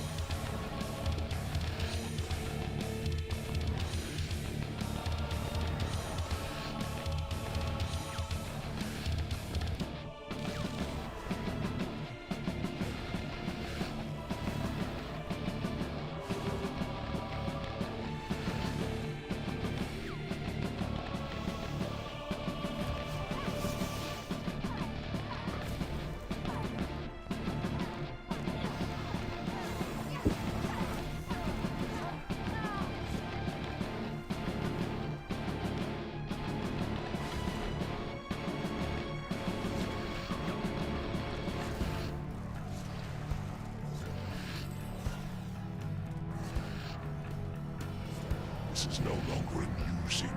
This is no longer amusing.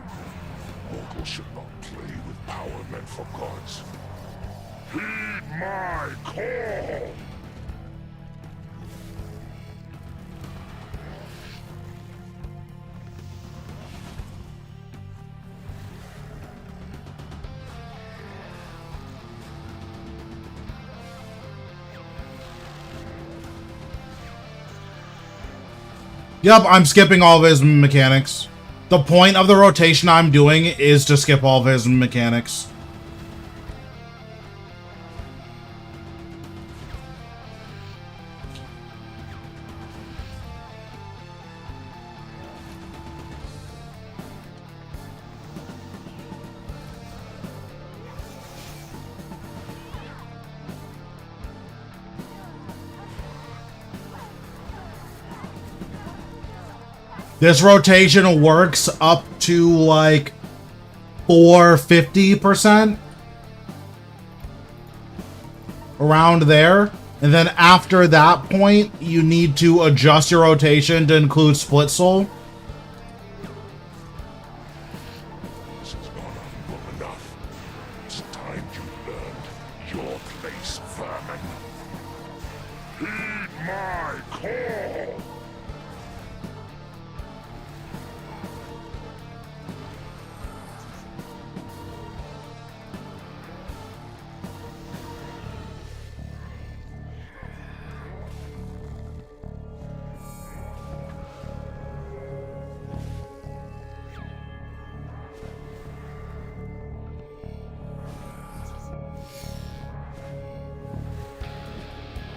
Mortals should not play with power meant for gods. Heed my call! Yep, I'm skipping all of his mechanics. The point of the rotation I'm doing is to skip all of his mechanics. This rotation works up to like 450%. Around there. And then after that point, you need to adjust your rotation to include split soul. This is not humble enough. It's time you learned your place, vermin. Heed my call.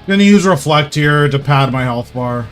I'm gonna use Reflect here to pad my health bar.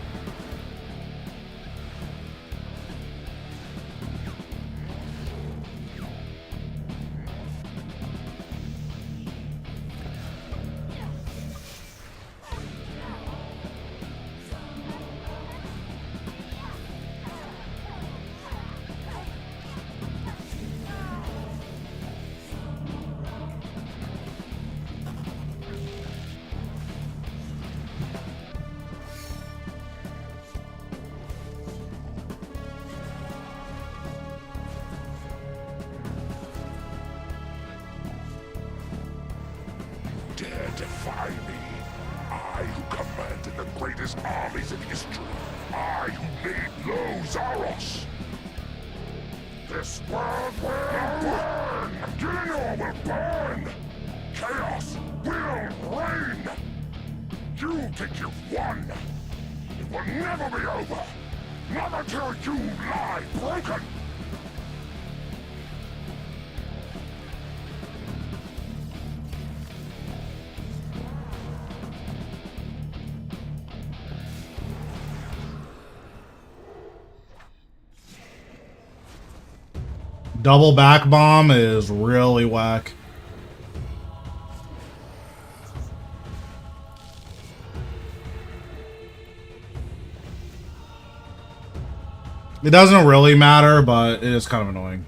Dare defy me. I who commanded the greatest armies in history. I who made low Zaros. This world will burn! Gilor will burn! Chaos will reign! You think you've won! It will never be over! Not until you lie broken! Double back bomb is really whack. It doesn't really matter, but it is kind of annoying.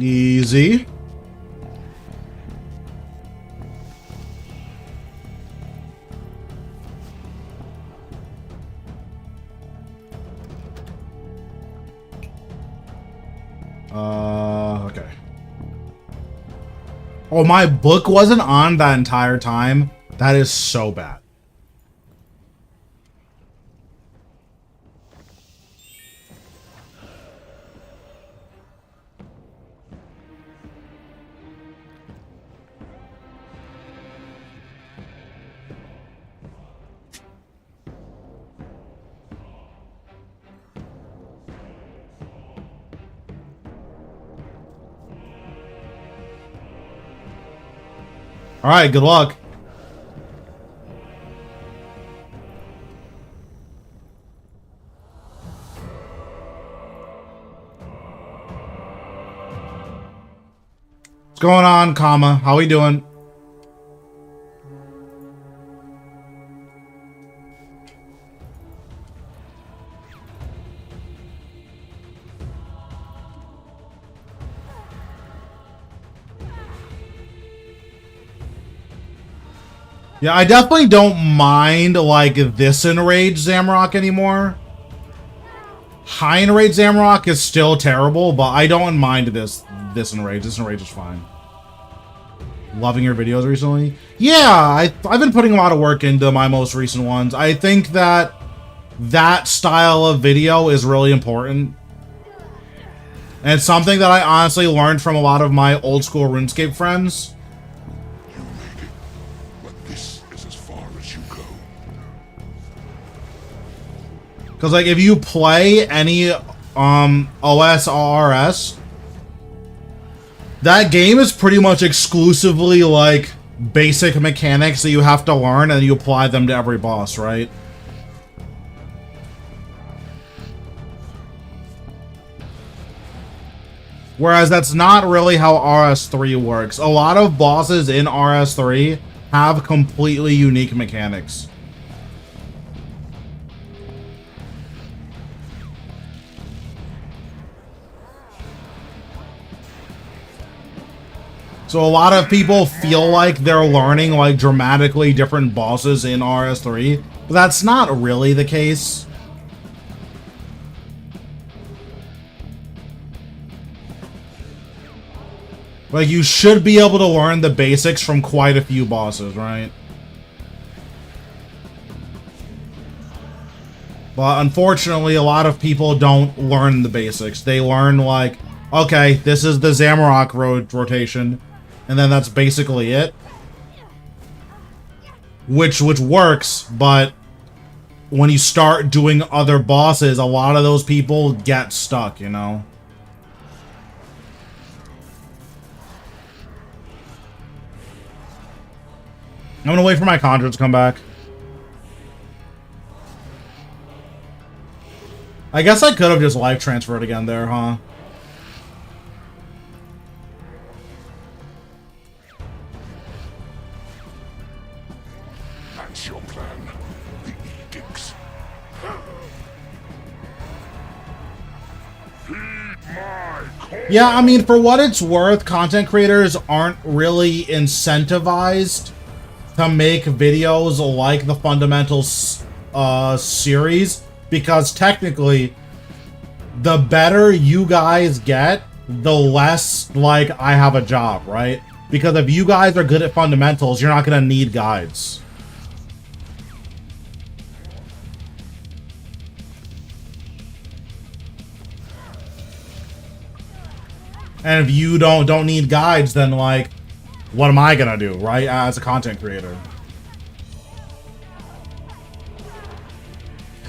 Easy. Okay. Oh, my book wasn't on that entire time. That is so bad. All right, good luck. What's going on, comma? How we doing? Yeah, I definitely don't mind, like, this Enraged Zamrock anymore. High Enraged Zamrock is still terrible, but I don't mind this Enraged. This Enraged is fine. Loving your videos recently? Yeah, I've been putting a lot of work into my most recent ones. I think that that style of video is really important. And it's something that I honestly learned from a lot of my old school RuneScape friends. Because, like, if you play any OS RS, That game is pretty much exclusively like basic mechanics that you have to learn and you apply them to every boss, right? Whereas that's not really how RS3 works. A lot of bosses in RS3 have completely unique mechanics. So a lot of people feel like they're learning like dramatically different bosses in RS3, but that's not really the case. Like, you should be able to learn the basics from quite a few bosses, right? But unfortunately, a lot of people don't learn the basics. They learn, like, okay, this is the Zamorak rotation, and then that's basically it. Which works, but when you start doing other bosses, a lot of those people get stuck, you know? I'm gonna wait for my conjure to come back. I guess I could have just life transferred again there, huh? That's your plan. The edicts. Heed my call. Yeah, I mean, for what it's worth, content creators aren't really incentivized to make videos like the Fundamentals series, because technically, the better you guys get, the less, like, I have a job, right? Because if you guys are good at fundamentals, you're not gonna need guides. And if you don't need guides, then, like, what am I gonna do, right? As a content creator.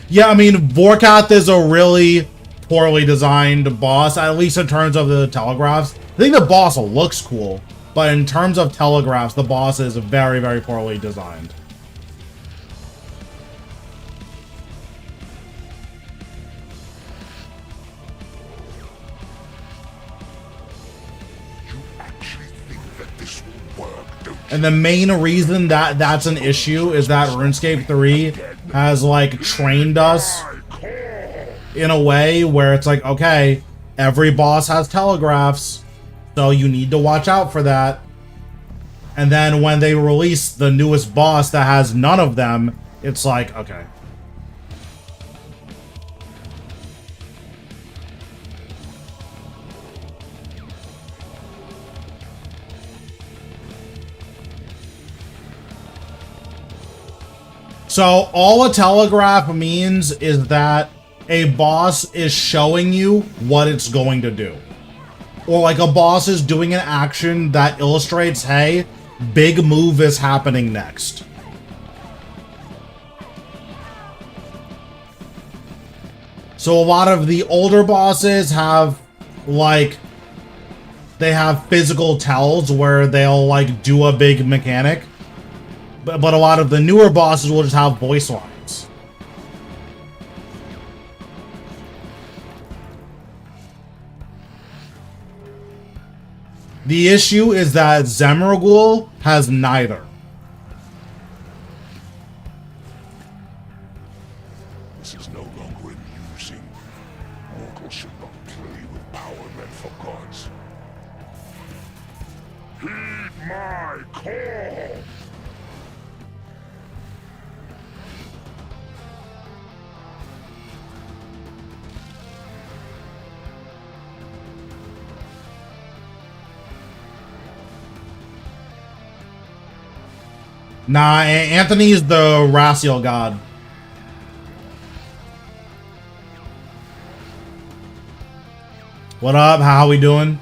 Yeah, I mean, Vorkath is a really poorly designed boss, at least in terms of the telegraphs. I think the boss looks cool, but in terms of telegraphs, the boss is very, very poorly designed. And the main reason that that's an issue is that RuneScape 3 has, like, trained us in a way where it's like, okay, every boss has telegraphs, so you need to watch out for that. And then when they release the newest boss that has none of them, it's like, okay. So all a telegraph means is that a boss is showing you what it's going to do. Or like a boss is doing an action that illustrates, hey, big move is happening next. So a lot of the older bosses have, like, they have physical tells where they'll, like, do a big mechanic. But a lot of the newer bosses will just have voice lines. The issue is that Zemragul has neither. This is no longer amusing. Mortals should not play with power meant for gods. Heed my call! Nah, Anthony's the Racial god. What up? How we doing?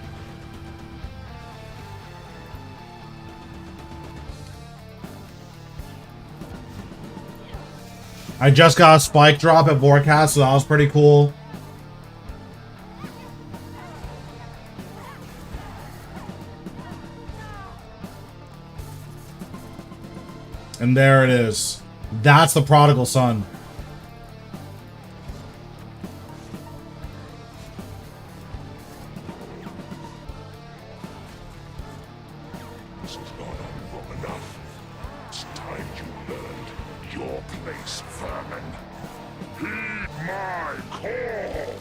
I just got a spike drop at Vorkath, so that was pretty cool. And there it is. That's the prodigal son. This has gone on long enough. It's time you learned your place, vermin. Heed my call!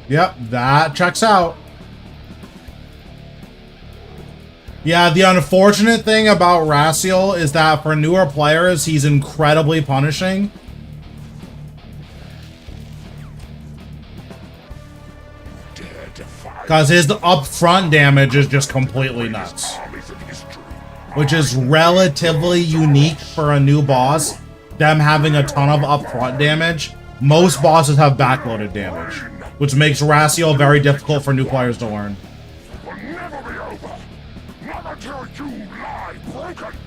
Yep, that checks out. Yeah, the unfortunate thing about Raziel is that for newer players, he's incredibly punishing. Because his upfront damage is just completely nuts. Which is relatively unique for a new boss, them having a ton of upfront damage. Most bosses have backloaded damage, which makes Raziel very difficult for new players to learn. It will never be over. Not until you lie broken.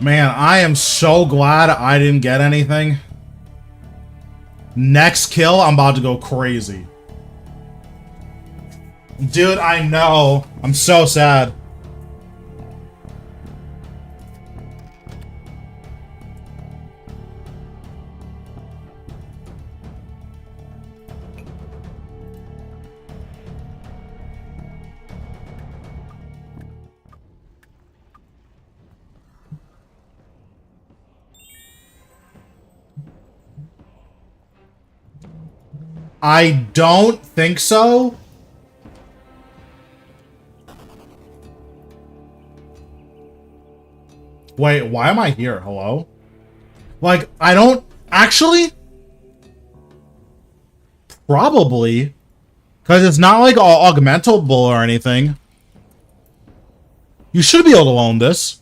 Man, I am so glad I didn't get anything. Next kill, I'm about to go crazy. Dude, I know. I'm so sad. I don't think so. Wait, why am I here? Hello? Like, I don't... Actually? Probably. Because it's not like augmentable or anything. You should be able to loan this.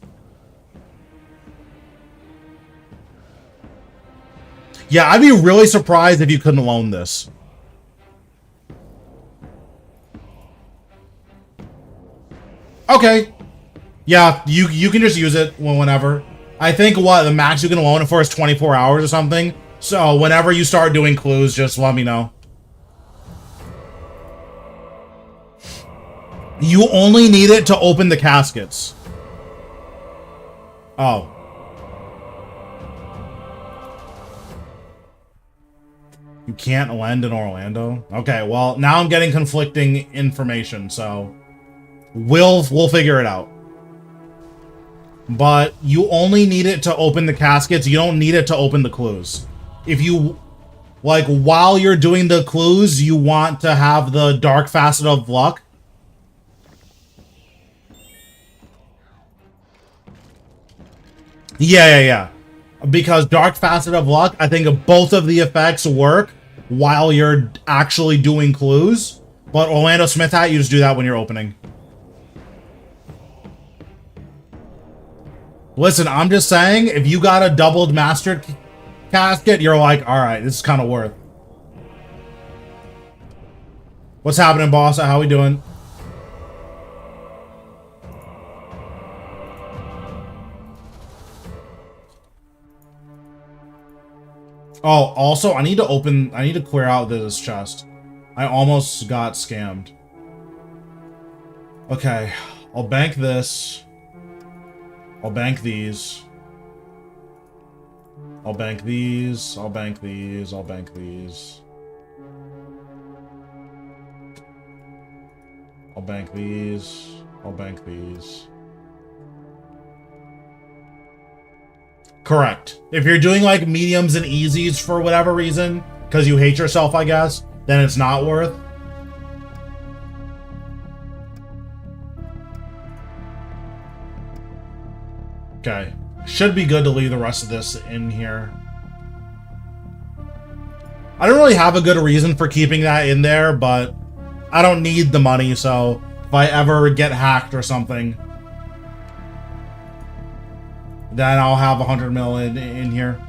Yeah, I'd be really surprised if you couldn't loan this. Okay. Yeah, you can just use it whenever. I think what the max you can loan it for is 24 hours or something. So whenever you start doing clues, just let me know. You only need it to open the caskets. Oh. You can't lend in Orlando? Okay, well, now I'm getting conflicting information, so we'll figure it out. But you only need it to open the caskets. You don't need it to open the clues. If you, like, while you're doing the clues, you want to have the Dark Facet of Luck. Yeah. Because Dark Facet of Luck, I think both of the effects work while you're actually doing clues. But Orlando Smith Hat, you just do that when you're opening. Listen, I'm just saying, if you got a doubled master casket, you're like, all right, this is kind of worth. What's happening, boss? How we doing? Oh, also, I need to clear out this chest. I almost got scammed. Okay, I'll bank this. I'll bank these. I'll bank these. I'll bank these. I'll bank these. I'll bank these. I'll bank these. Correct. If you're doing like mediums and easies for whatever reason, because you hate yourself, I guess, then it's not worth. Okay. Should be good to leave the rest of this in here. I don't really have a good reason for keeping that in there, but I don't need the money, so if I ever get hacked or something, then I'll have 100 mil in here.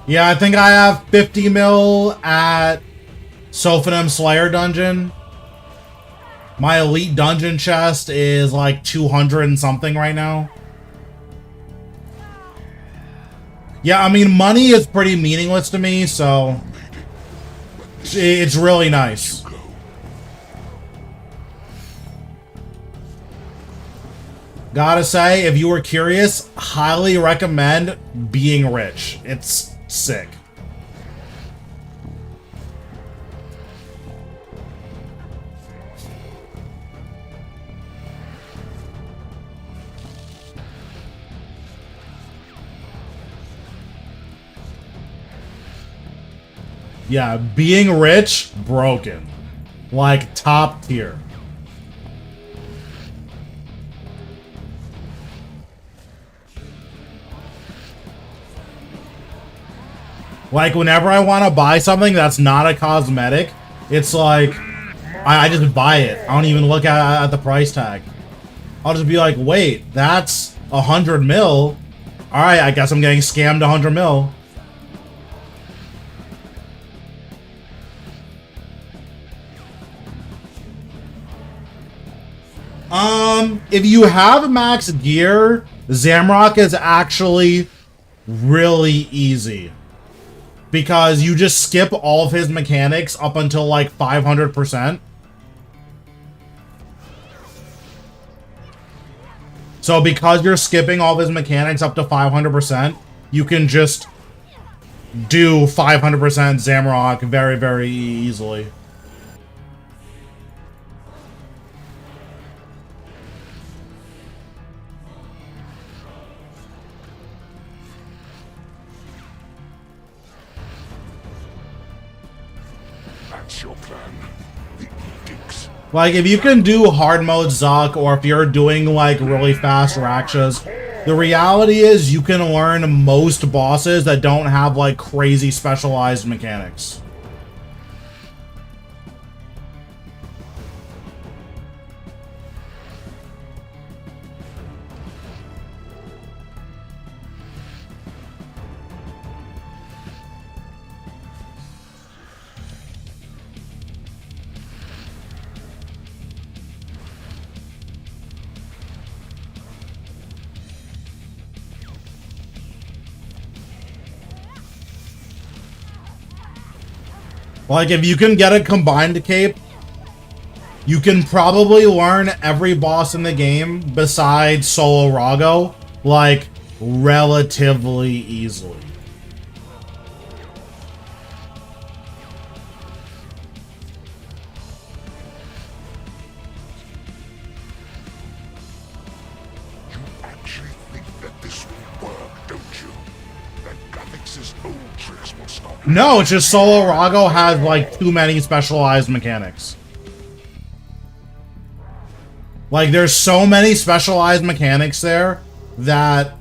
Yeah, I think I have 50 mil at Sophanum Slayer dungeon. My elite dungeon chest is like 200 and something right now. Yeah, I mean, money is pretty meaningless to me, so it's really nice. Gotta say, if you were curious, highly recommend Being Rich. It's sick. Yeah, Being Rich, broken. Like, top tier. Like, whenever I want to buy something that's not a cosmetic, it's like, I just buy it. I don't even look at the price tag. I'll just be like, wait, that's 100 mil? Alright, I guess I'm getting scammed 100 mil. If you have max gear, Zamrock is actually really easy. Because you just skip all of his mechanics up until like 500%. So because you're skipping all of his mechanics up to 500%, you can just do 500% Zamrock very, very easily. Your plan. The edicts. Like, if you can do hard mode Zuck, or if you're doing, like, really fast Rakshas, the reality is you can learn most bosses that don't have, like, crazy specialized mechanics. Like, if you can get a combined cape, you can probably learn every boss in the game besides Solo Rago, like, relatively easily. You actually think that this will work, don't you? That Gatix's old tricks will stop No, it's just Solo Rago has like too many specialized mechanics. Like there's so many specialized mechanics there that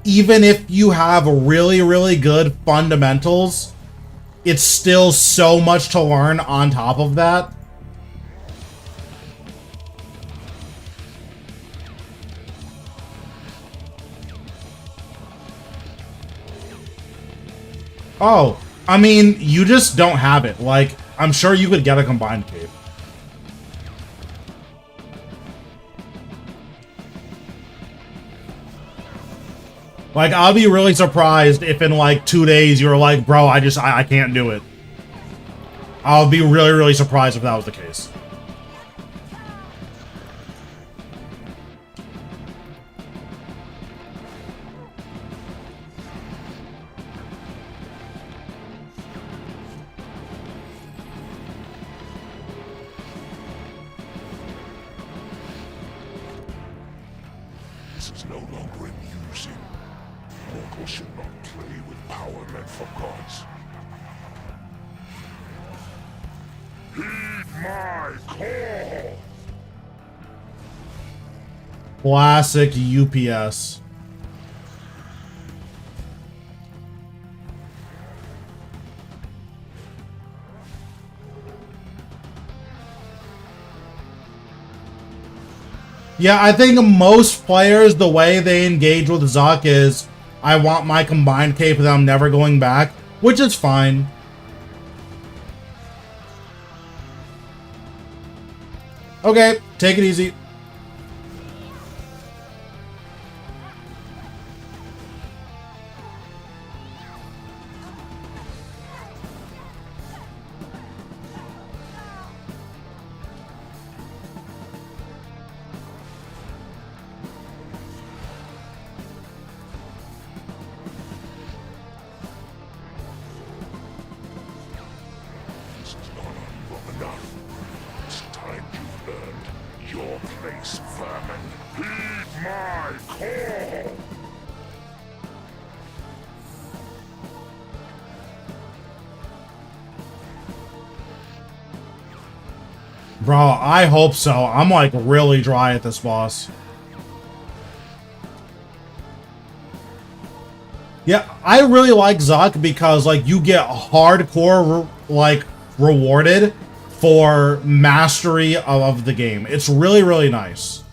even if you have really, really good fundamentals, it's still so much to learn on top of that. Oh, I mean, you just don't have it. Like, I'm sure you could get a combined cape. Like, I'll be really surprised if in like 2 days you're like, bro, I can't do it. I'll be really, really surprised if that was the case. This is no longer amusing. Mortals should not play with power meant for gods. Heed my call! Classic UPS. Yeah, I think most players, the way they engage with Zuk is, I want my combined cape and I'm never going back, which is fine. Okay, take it easy. This is not long enough. It's time you earned your place, vermin. Heed my call! Bro, I hope so. I'm like really dry at this boss. Yeah, I really like Zuk because like you get hardcore like rewarded for mastery of the game. It's really, really nice.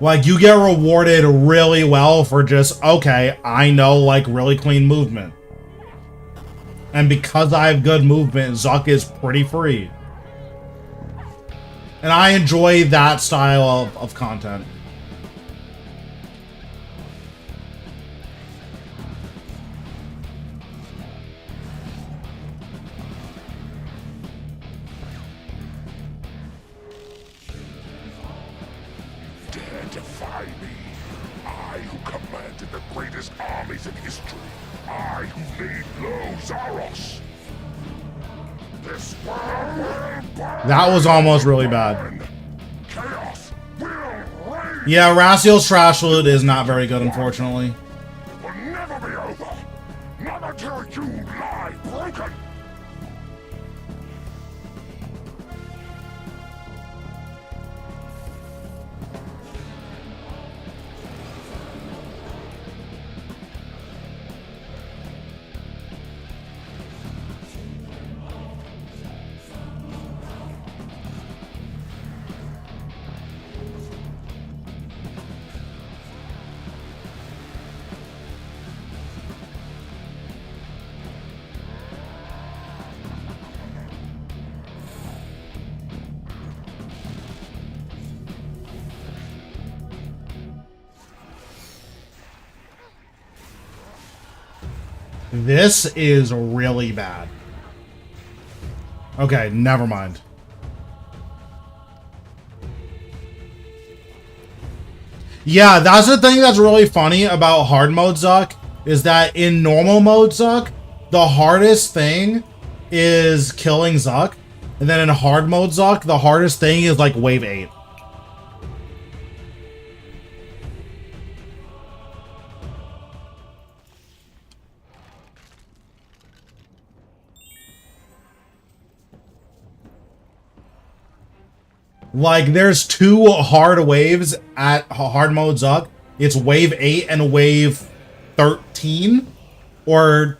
Like you get rewarded really well for just, okay, I know like really clean movement. And because I have good movement, Zuk is pretty free. And I enjoy that style of content. Dare defy me. I who commanded the greatest armies in history. I who laid low Zaros. This world will burn. That was almost really bad. Chaos will reign. Yeah, Raziel's trash loot is not very good, unfortunately. It will never be over. Not until you lie broken. This is really bad. Okay, never mind. Yeah, that's the thing that's really funny about hard mode Zuk, is that in normal mode Zuk, the hardest thing is killing Zuk, and then in hard mode Zuk, the hardest thing is like wave 8. Like, there's 2 hard waves at hard mode Zuk. It's wave 8 and wave 13. Or,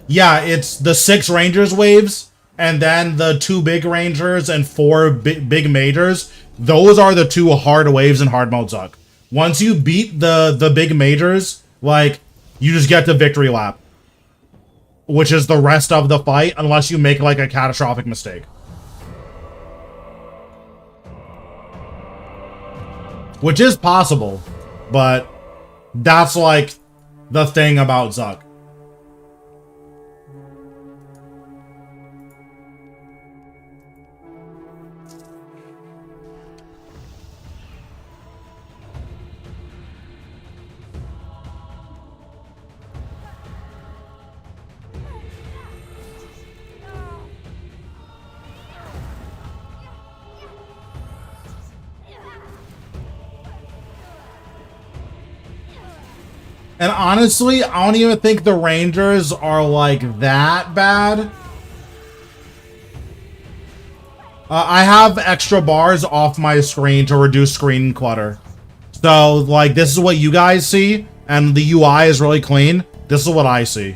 yeah, it's the 6 Rangers waves, and then the 2 big Rangers and 4 big Majors. Those are the 2 hard waves in hard mode Zuk. Once you beat the big Majors, like, you just get the victory lap. Which is the rest of the fight, unless you make, like, a catastrophic mistake. Which is possible, but that's, like, the thing about Zuk. And honestly, I don't even think the Rangers are, like, that bad. I have extra bars off my screen to reduce screen clutter. So, like, this is what you guys see, and the UI is really clean. This is what I see.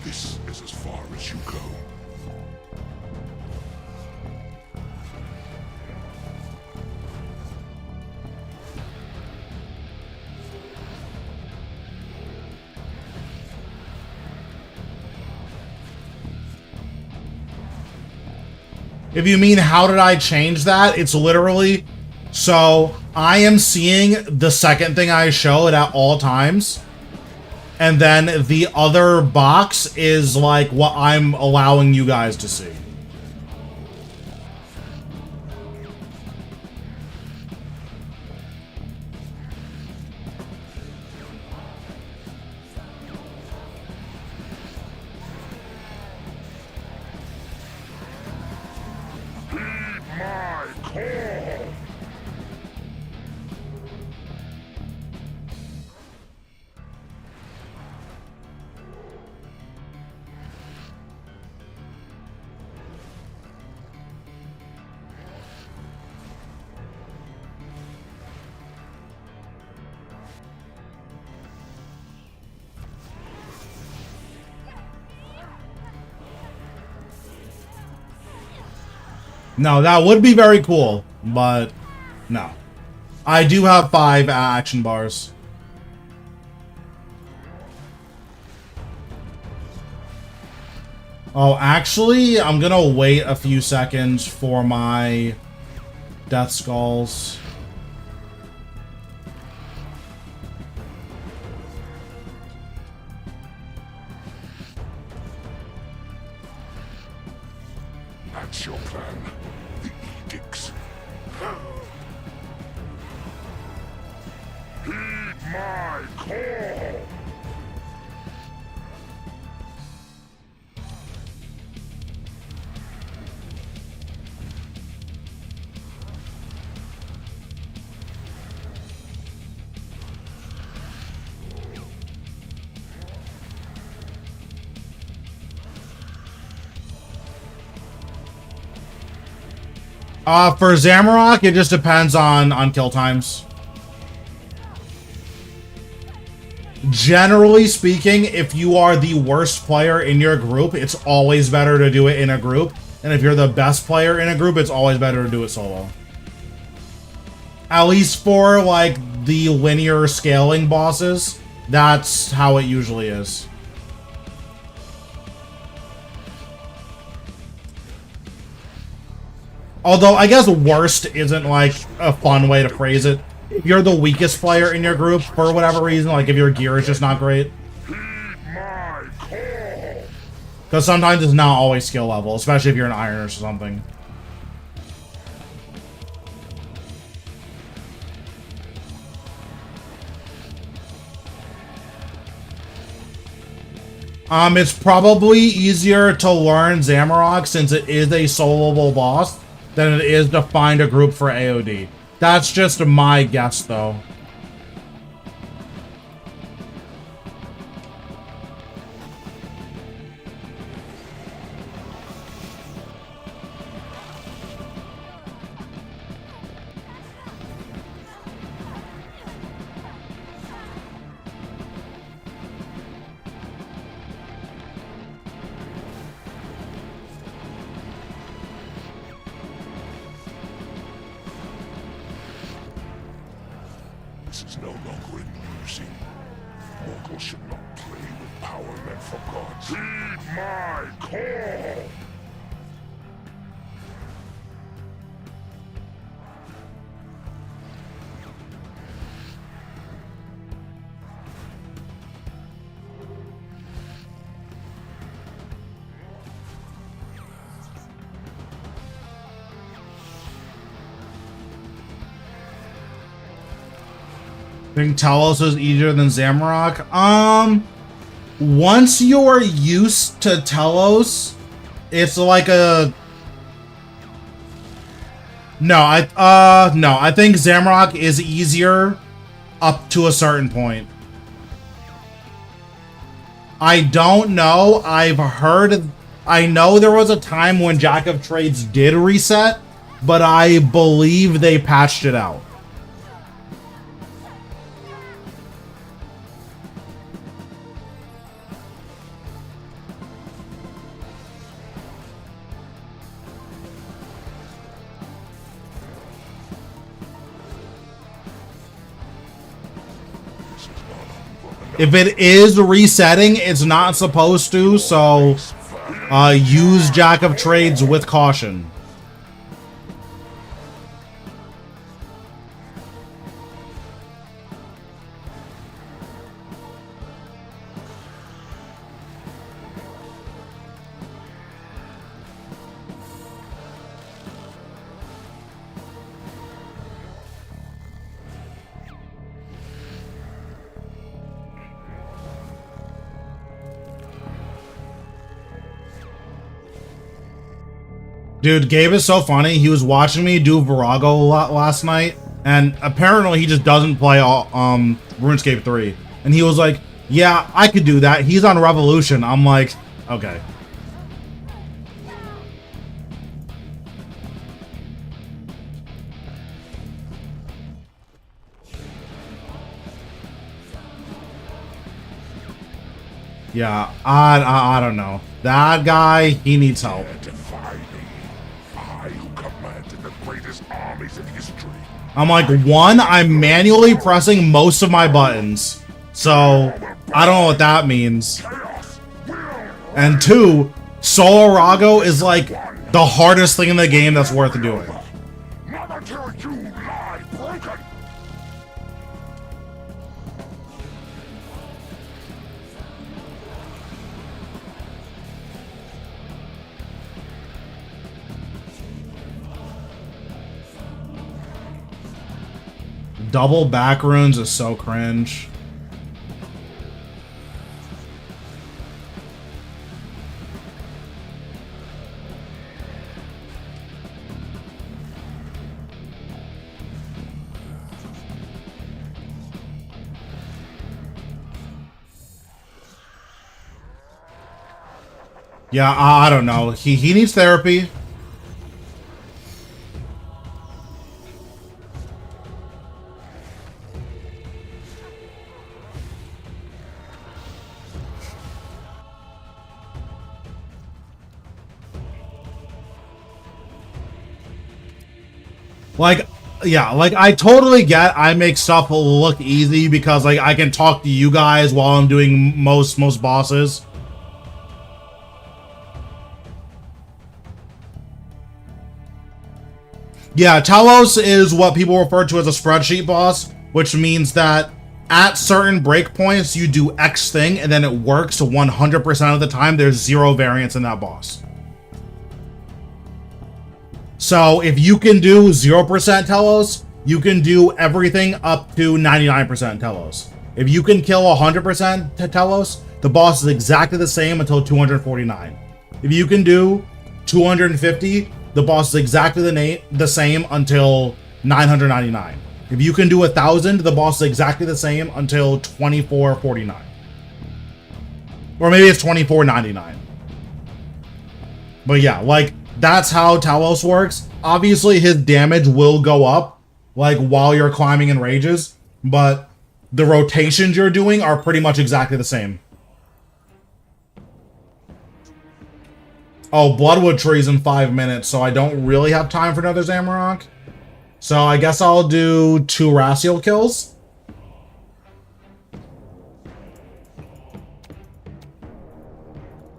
This is as far as you go. If you mean how did I change that, it's literally, so I am seeing the second thing I showed at all times. And then the other box is like what I'm allowing you guys to see. My call. No, that would be very cool, but no. I do have 5 action bars. Oh, actually, I'm gonna wait a few seconds for my death skulls. That's your plan. The edicts. Heed my call. For Zamorak, it just depends on kill times. Generally speaking, if you are the worst player in your group, it's always better to do it in a group. And if you're the best player in a group, it's always better to do it solo. At least for, like, the linear scaling bosses, that's how it usually is. Although, I guess worst isn't, like, a fun way to phrase it. If you're the weakest player in your group, for whatever reason, like if your gear is just not great. Because sometimes it's not always skill level, especially if you're an iron or something. It's probably easier to learn Zamorak since it is a soloable boss than it is to find a group for AOD. That's just my guess, though. This is no longer amusing. Mortals should not play with power meant for gods. Heed my call! Think Talos is easier than Zamorak? Once you're used to Talos, it's like a... No, I think Zamorak is easier up to a certain point. I don't know. I've heard... I know there was a time when Jack of Trades did reset, but I believe they patched it out. If it is resetting, it's not supposed to, so use Jack of Trades with caution. Dude, Gabe is so funny. He was watching me do Virago a lot last night, and apparently he just doesn't play RuneScape 3. And he was like, yeah, I could do that. He's on Revolution. I'm like, okay. Yeah, I don't know. That guy, he needs help. I'm like, one, I'm manually pressing most of my buttons, so I don't know what that means. And two, Solo Rago is like the hardest thing in the game that's worth doing. Double back runes is so cringe. Yeah, I don't know. He needs therapy. Like, yeah, like, I totally get I make stuff look easy because, like, I can talk to you guys while I'm doing most bosses. Yeah, Talos is what people refer to as a spreadsheet boss, which means that at certain breakpoints, you do X thing, and then it works 100% of the time. There's zero variance in that boss. So if you can do 0% Telos, you can do everything up to 99% Telos. If you can kill 100% Telos, the boss is exactly the same until 249. If you can do 250, the boss is exactly the same until 999. If you can do 1,000, the boss is exactly the same until 2449. Or maybe it's 2499. But yeah, like, that's how Talos works. Obviously, his damage will go up, like, while you're climbing in rages, but the rotations you're doing are pretty much exactly the same. Oh, Bloodwood Tree's in 5 minutes, so I don't really have time for another Zamorak. So I guess I'll do 2 Racial kills.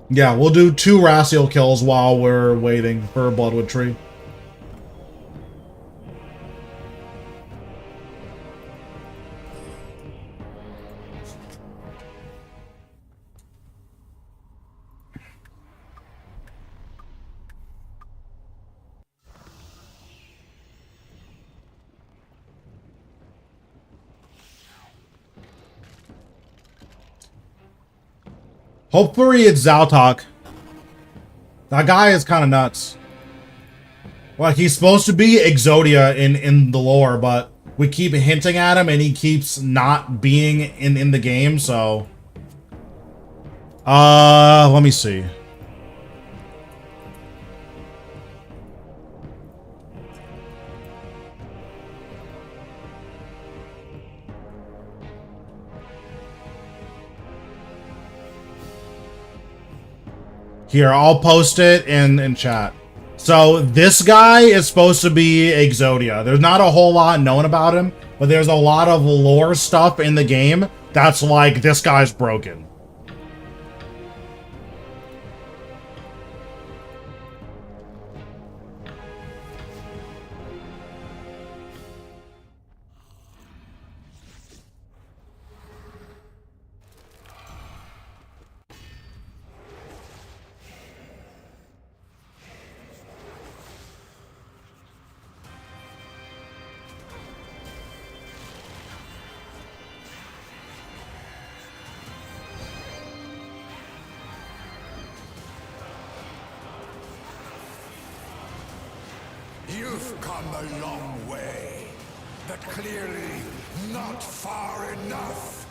Yeah, we'll do 2 Racial kills while we're waiting for Bloodwood Tree. Hopefully it's Zaltok. That guy is kind of nuts. Like, he's supposed to be Exodia in the lore, but we keep hinting at him and he keeps not being in the game, so... let me see. Here, I'll post it in chat. So, this guy is supposed to be Exodia. There's not a whole lot known about him, but there's a lot of lore stuff in the game that's like, this guy's broken. You've come a long way, but clearly not far enough.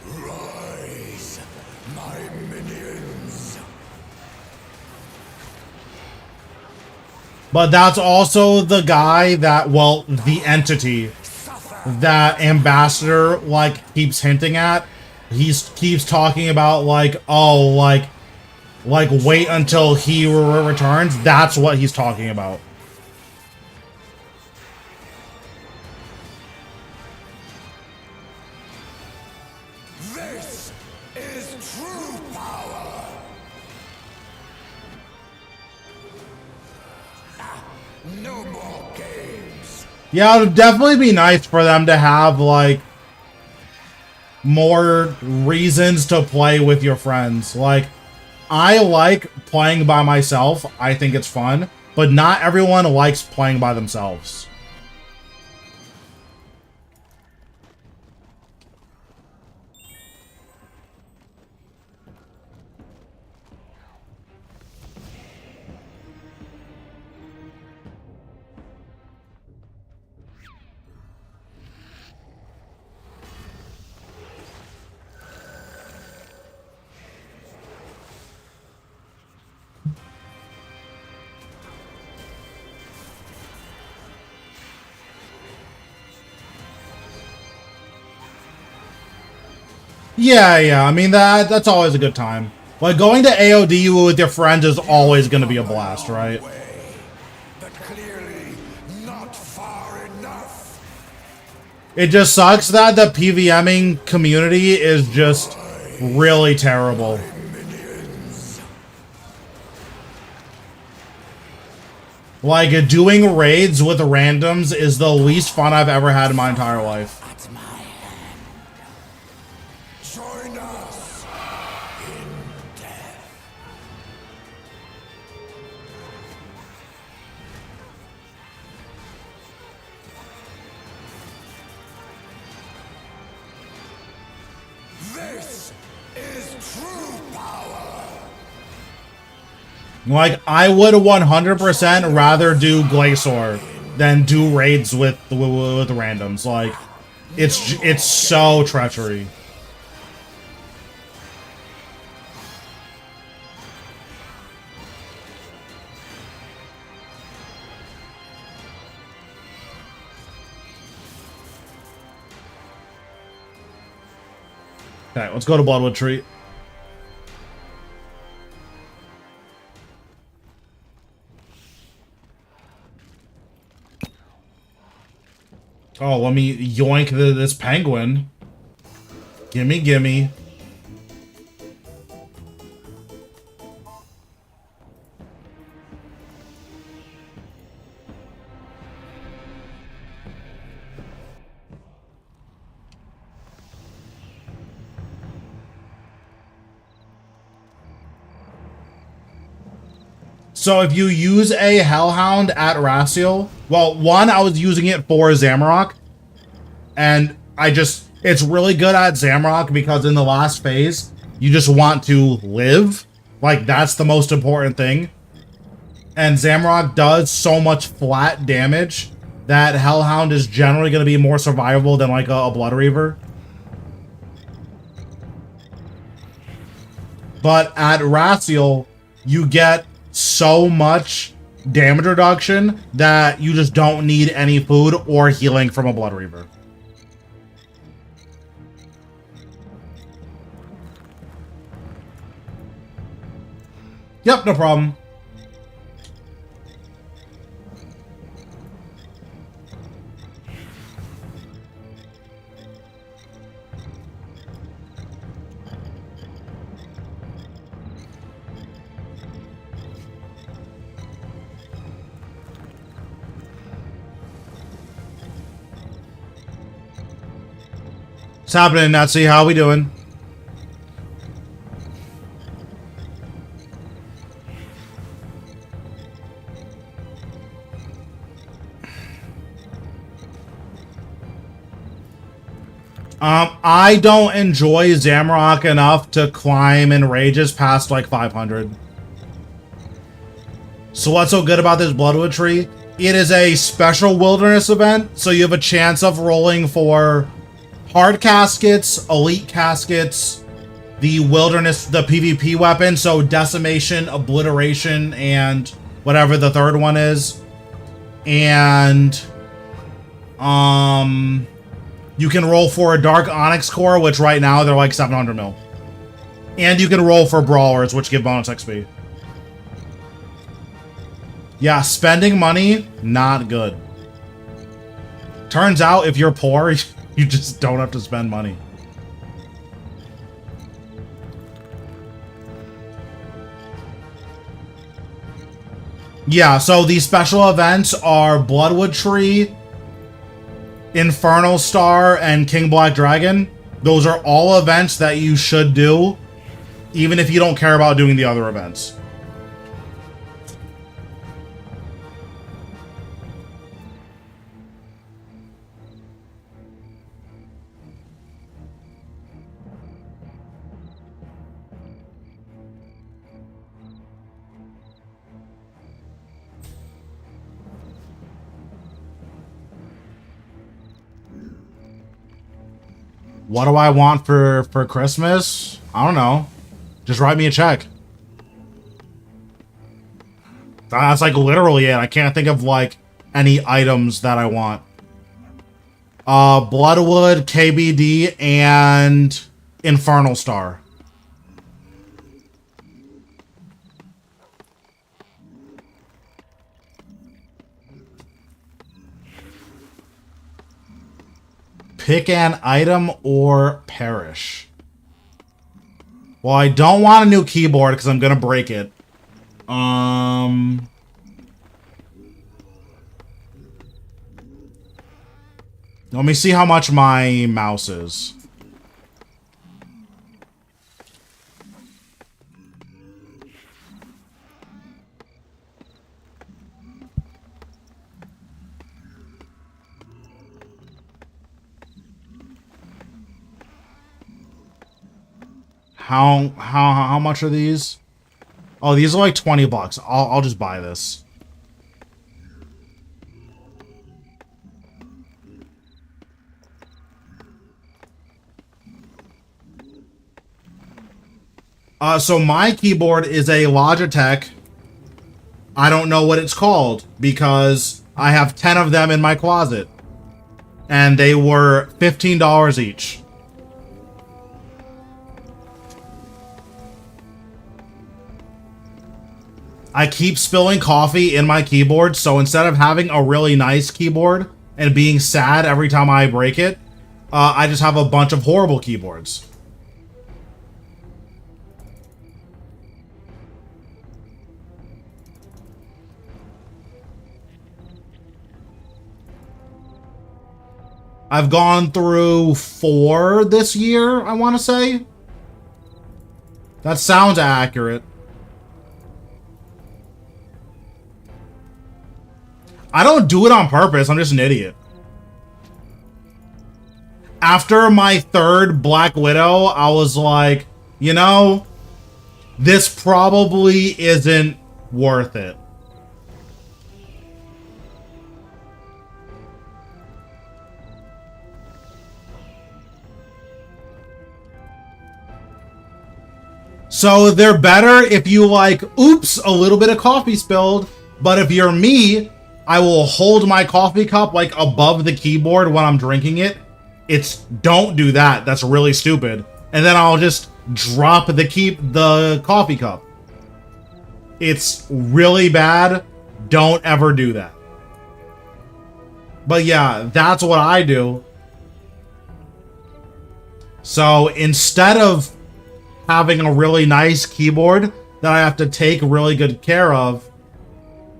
Rise, my minions. But that's also the guy that, well, the entity that Ambassador, like, keeps hinting at. He keeps talking about, like, oh, like, wait until he returns. That's what he's talking about. This is true power. No more games. Yeah, it would definitely be nice for them to have, like, more reasons to play with your friends. Like, I like playing by myself. I think it's fun, but not everyone likes playing by themselves. Yeah, I mean, that's always a good time. Like, going to AOD with your friends is always going to be a blast, right? But clearly not far enough. It just sucks that the PVMing community is just really terrible. Like, doing raids with randoms is the least fun I've ever had in my entire life. Join us in death. Like, I would 100% rather do Glacier than do raids with randoms. Like, it's so treachery. Okay, let's go to Bloodwood Tree. Oh, let me yoink this penguin. Gimme, gimme. So if you use a Hellhound at Raciel, well, one, I was using it for Zamorak, and it's really good at Zamorak because in the last phase, you just want to live. Like, that's the most important thing. And Zamorak does so much flat damage that Hellhound is generally going to be more survivable than, like, a Blood Reaver. But at Raciel, you get so much damage reduction that you just don't need any food or healing from a Blood Reaver. Yep, no problem. What's happening, Nazi? How we doing? I don't enjoy Zamorak enough to climb in rages past like 500. So what's so good about this Bloodwood Tree? It is a special wilderness event, so you have a chance of rolling for hard caskets, elite caskets, the wilderness, the PvP weapon, so decimation, obliteration, and whatever the third one is. And you can roll for a Dark Onyx core, which right now they're like 700 mil. And you can roll for brawlers, which give bonus XP. Yeah, spending money, not good. Turns out if you're poor, you just don't have to spend money. Yeah, so the special events are Bloodwood Tree, Infernal Star, and King Black Dragon. Those are all events that you should do, even if you don't care about doing the other events. What do I want for Christmas? I don't know. Just write me a check. That's like literally it. I can't think of like any items that I want. Bloodwood, KBD, and Infernal Star. Pick an item or perish. Well, I don't want a new keyboard because I'm going to break it. Let me see how much my mouse is. How much are these? Oh, these are like 20 bucks. I'll just buy this. So my keyboard is a Logitech. I don't know what it's called because I have 10 of them in my closet. And they were $15 each. I keep spilling coffee in my keyboard, so instead of having a really nice keyboard and being sad every time I break it, I just have a bunch of horrible keyboards. I've gone through 4 this year, I want to say. That sounds accurate. I don't do it on purpose, I'm just an idiot. After my 3rd Black Widow, I was like, you know, this probably isn't worth it. So they're better if you like, oops, a little bit of coffee spilled. But if you're me, I will hold my coffee cup like above the keyboard when I'm drinking it. Don't do that. That's really stupid. And then I'll just drop the coffee cup. It's really bad. Don't ever do that. But yeah, that's what I do. So instead of having a really nice keyboard that I have to take really good care of,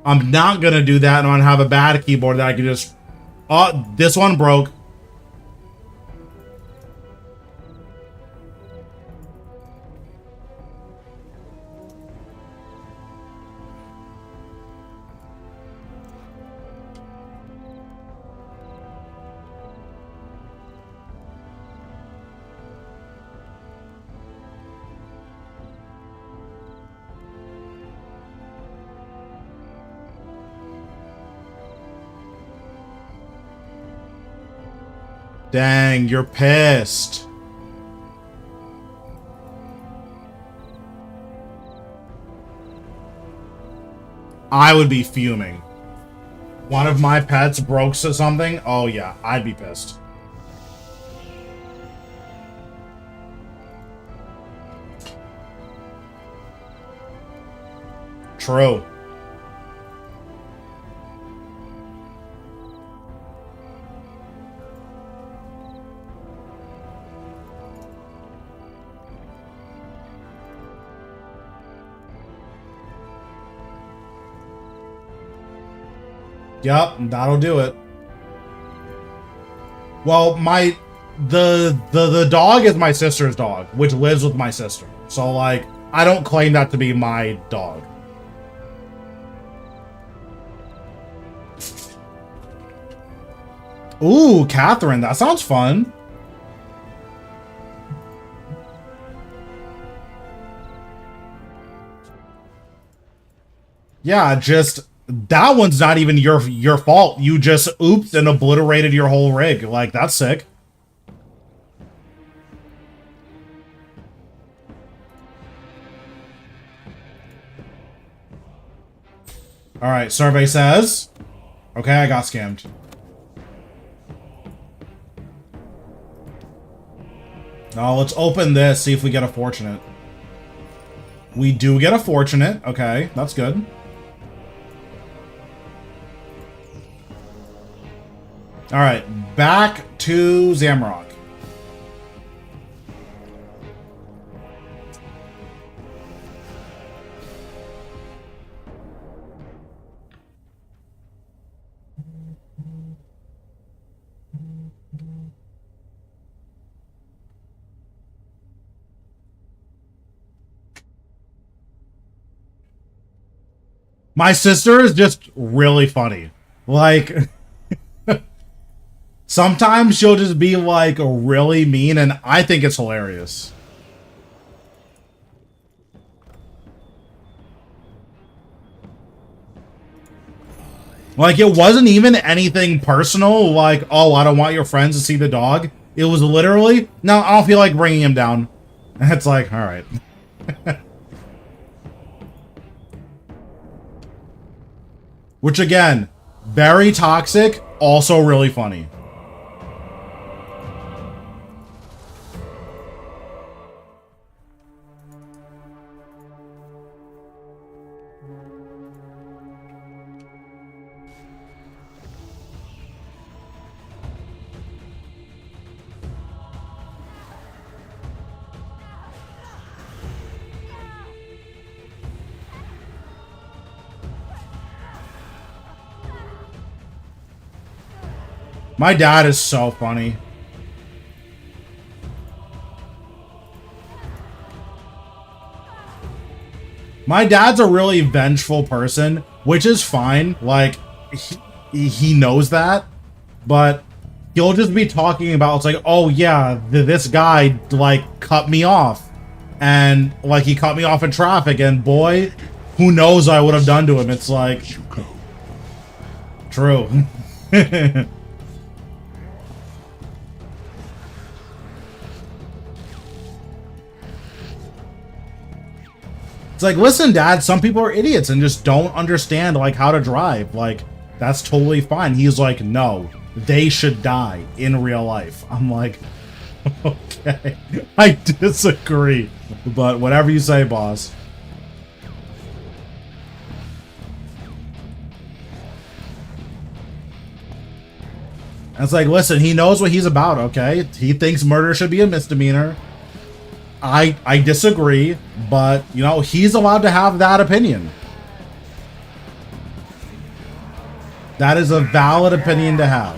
I'm not gonna do that, and I'm gonna have a bad keyboard that I can just... Oh, this one broke. Dang, you're pissed. I would be fuming. One of my pets broke something. Oh yeah, I'd be pissed. True. Yep, that'll do it. Well, the dog is my sister's dog, which lives with my sister. So, like, I don't claim that to be my dog. Ooh, Catherine, that sounds fun. Yeah, just... That one's not even your fault. You just ooped and obliterated your whole rig. Like, that's sick. Alright, survey says... Okay, I got scammed. Now, let's open this, see if we get a fortunate. We do get a fortunate. Okay, that's good. Alright, back to Zamrock. My sister is just really funny. Like... Sometimes she'll just be like really mean, and I think it's hilarious. Like, it wasn't even anything personal, like, oh, I don't want your friends to see the dog. It was literally, no, I don't feel like bringing him down. And it's like, all right. Which, again, very toxic, also really funny. My dad is so funny. My dad's a really vengeful person, which is fine. Like, he knows that, but he'll just be talking about, it's like, oh yeah, this guy, like, cut me off. And, like, he cut me off in traffic, and boy, who knows what I would have done to him. It's like, true. It's like, listen, Dad, some people are idiots and just don't understand, like, how to drive. Like, that's totally fine. He's like, no, they should die in real life. I'm like, okay, I disagree. But whatever you say, boss. And it's like, listen, he knows what he's about, okay? He thinks murder should be a misdemeanor. I disagree, but, you know, he's allowed to have that opinion. That is a valid opinion to have.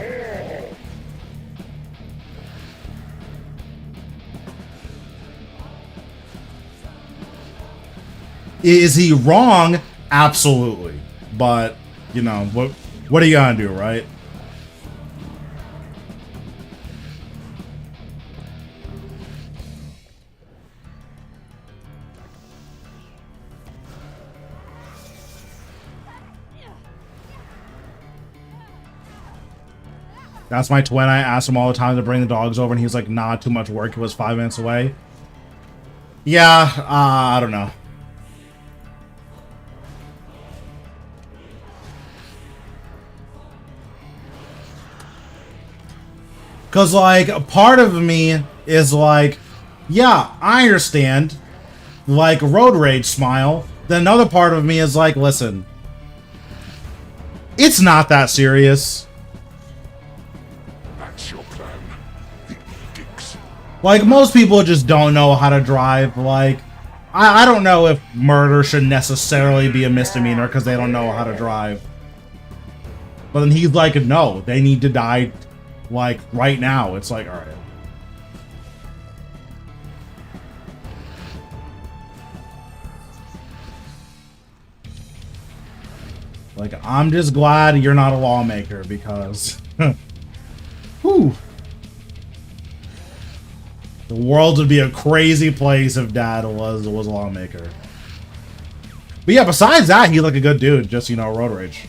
Is he wrong? Absolutely. But, you know, what are you gonna do, right? That's my twin. I asked him all the time to bring the dogs over, and he was like, nah, too much work. It was 5 minutes away. Yeah, I don't know. Because, like, part of me is like, yeah, I understand. Like, road rage smile. Then another part of me is like, listen, it's not that serious. Like, most people just don't know how to drive. Like, I don't know if murder should necessarily be a misdemeanor because they don't know how to drive. But then he's like, no, they need to die, like, right now. It's like, alright. Like, I'm just glad you're not a lawmaker because... whew. The world would be a crazy place if Dad was a lawmaker. But yeah, besides that, he's like a good dude. Just, you know, road rage.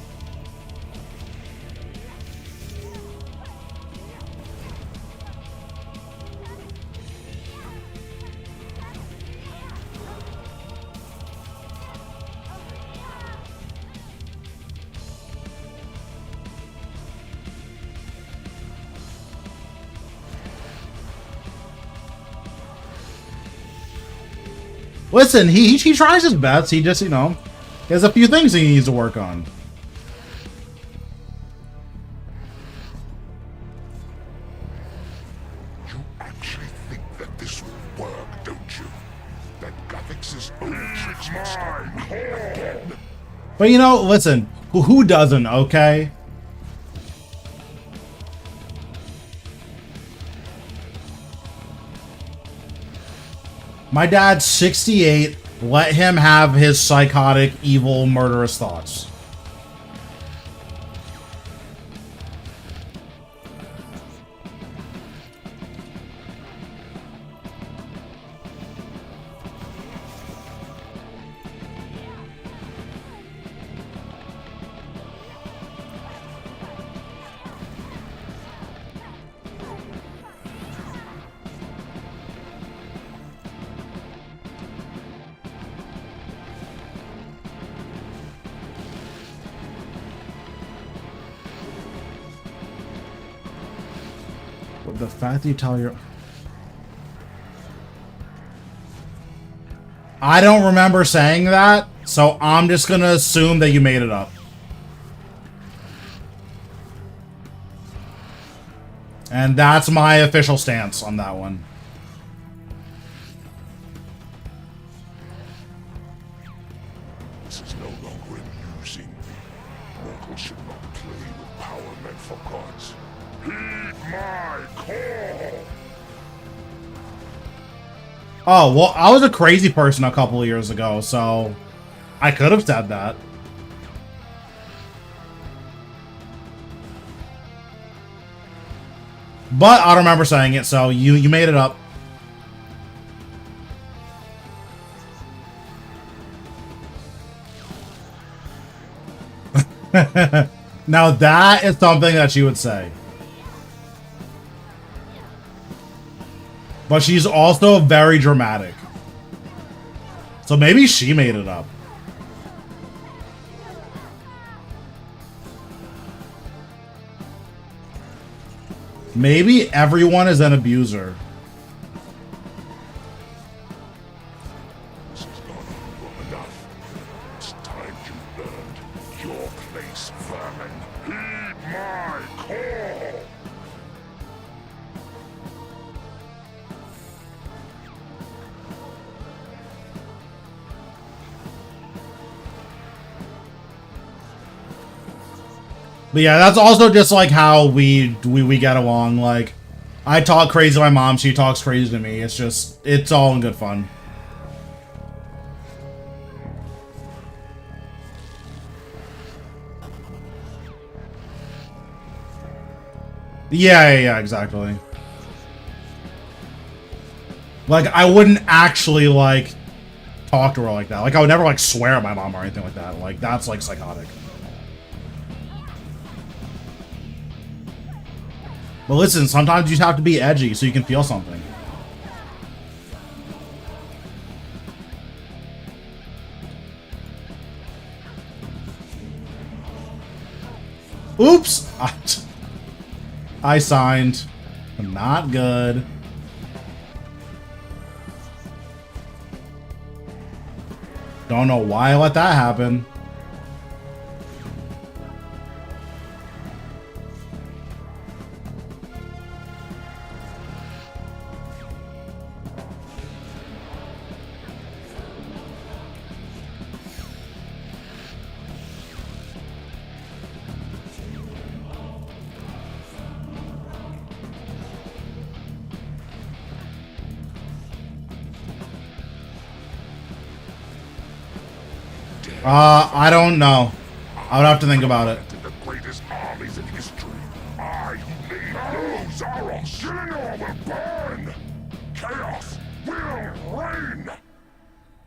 Listen, he tries his best. He just, you know, has a few things he needs to work on. You actually think that this will work, don't you? That Guffix's old tricks will start again. But, you know, listen, who doesn't, okay? My dad's 68. Let him have his psychotic, evil, murderous thoughts. But the fact that you tell your... I don't remember saying that, so I'm just gonna assume that you made it up. And that's my official stance on that one. This is no longer amusing. Mortals should not play with power meant for gods. Heed my call! Oh, well, I was a crazy person a couple of years ago, so I could have said that. But I don't remember saying it, so you made it up. Now that is something that she would say. But she's also very dramatic. So maybe she made it up. Maybe everyone is an abuser. This is not long enough. It's time you learned your place, vermin. Heed my call! But yeah, that's also just like how we get along. Like, I talk crazy to my mom, she talks crazy to me. It's just, it's all in good fun. Yeah, exactly. Like, I wouldn't actually, like, talk to her like that. Like, I would never, like, swear at my mom or anything like that. Like, that's, like, psychotic. But listen, sometimes you just have to be edgy so you can feel something. Oops! I signed. Not good. Don't know why I let that happen. I don't know. I would have to think about it. The greatest armies in history. I lead no Zaros. Gillinor will burn. Chaos will reign.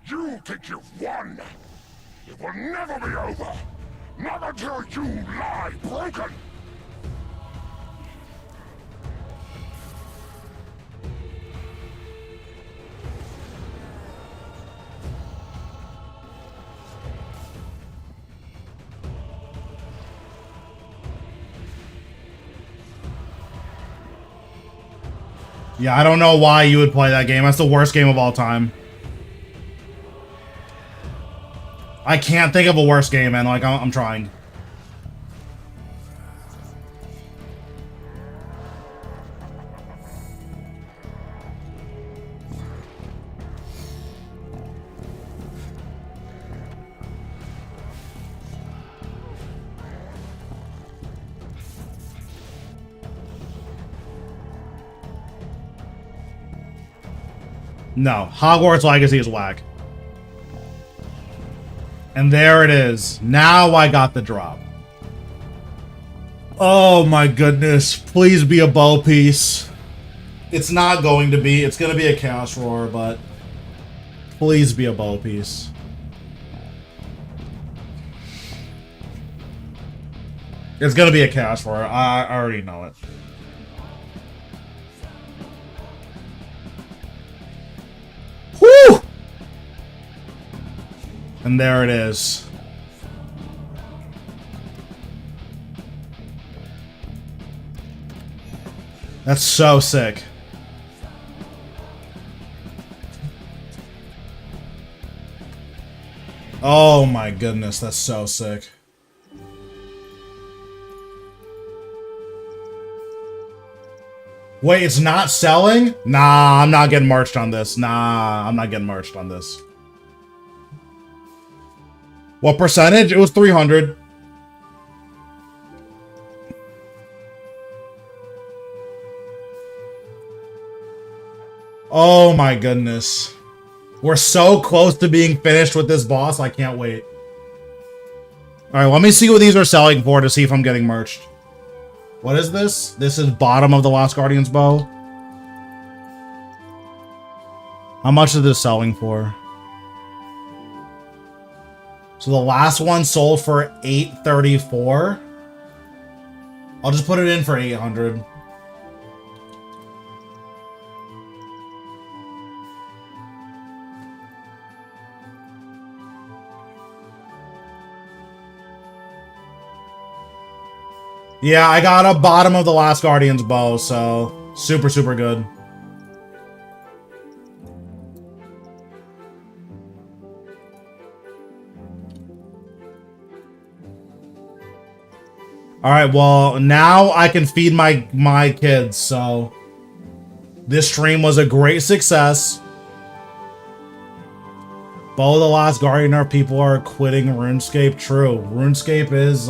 You think you've won. It will never be over. Not until you lie broken. Yeah, I don't know why you would play that game. That's the worst game of all time. I can't think of a worse game, man. Like, I'm trying. No, Hogwarts Legacy is whack. And there it is. Now I got the drop. Oh my goodness. Please be a bow piece. It's not going to be. It's going to be a Chaos Roar, but please be a bow piece. It's going to be a Chaos Roar. I already know it. Woo! And there it is. That's so sick. Oh my goodness, that's so sick. Wait, it's not selling? Nah, I'm not getting marched on this. Nah, I'm not getting marched on this. What percentage? It was 300. Oh my goodness. We're so close to being finished with this boss, I can't wait. Alright, let me see what these are selling for to see if I'm getting merched. What is this? This is bottom of the Last Guardian's bow. How much is this selling for? So the last one sold for $834. I'll just put it in for 800. Yeah, I got a bottom of the Last Guardian's bow, so super, super good. Alright, well, now I can feed my kids, so this stream was a great success. Bow of the Last Guardian, people are quitting RuneScape. True. RuneScape is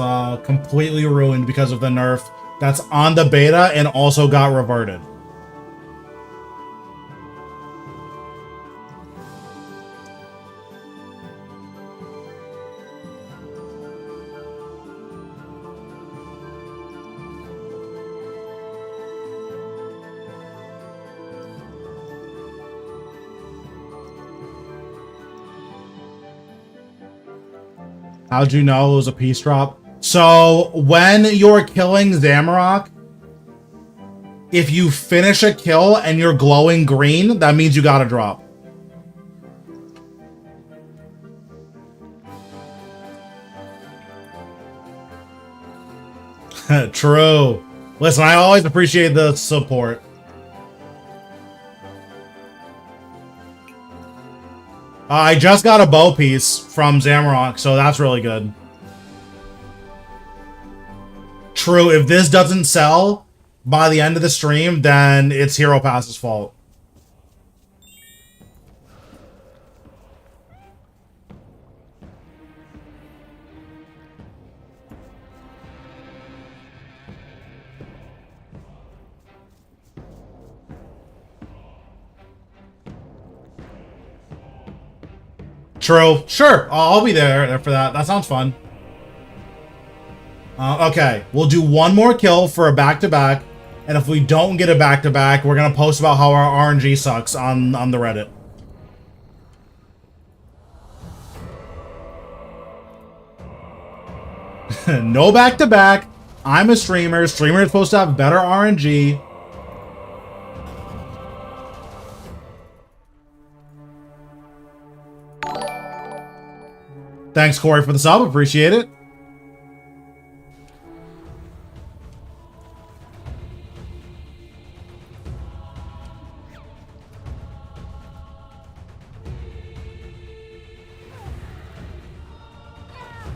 completely ruined because of the nerf that's on the beta and also got reverted. How'd you know it was a peace drop? So, when you're killing Zamorak, if you finish a kill and you're glowing green, that means you got a drop. True. Listen, I always appreciate the support. I just got a bow piece from Zamorak, so that's really good. True, if this doesn't sell by the end of the stream, then it's Hero Pass's fault. True. Sure. I'll be there for that. That sounds fun. Okay. We'll do one more kill for a back-to-back. And if we don't get a back-to-back, we're going to post about how our RNG sucks on the Reddit. No back-to-back. I'm a streamer. Streamer is supposed to have better RNG. Thanks, Corey, for the sub. Appreciate it.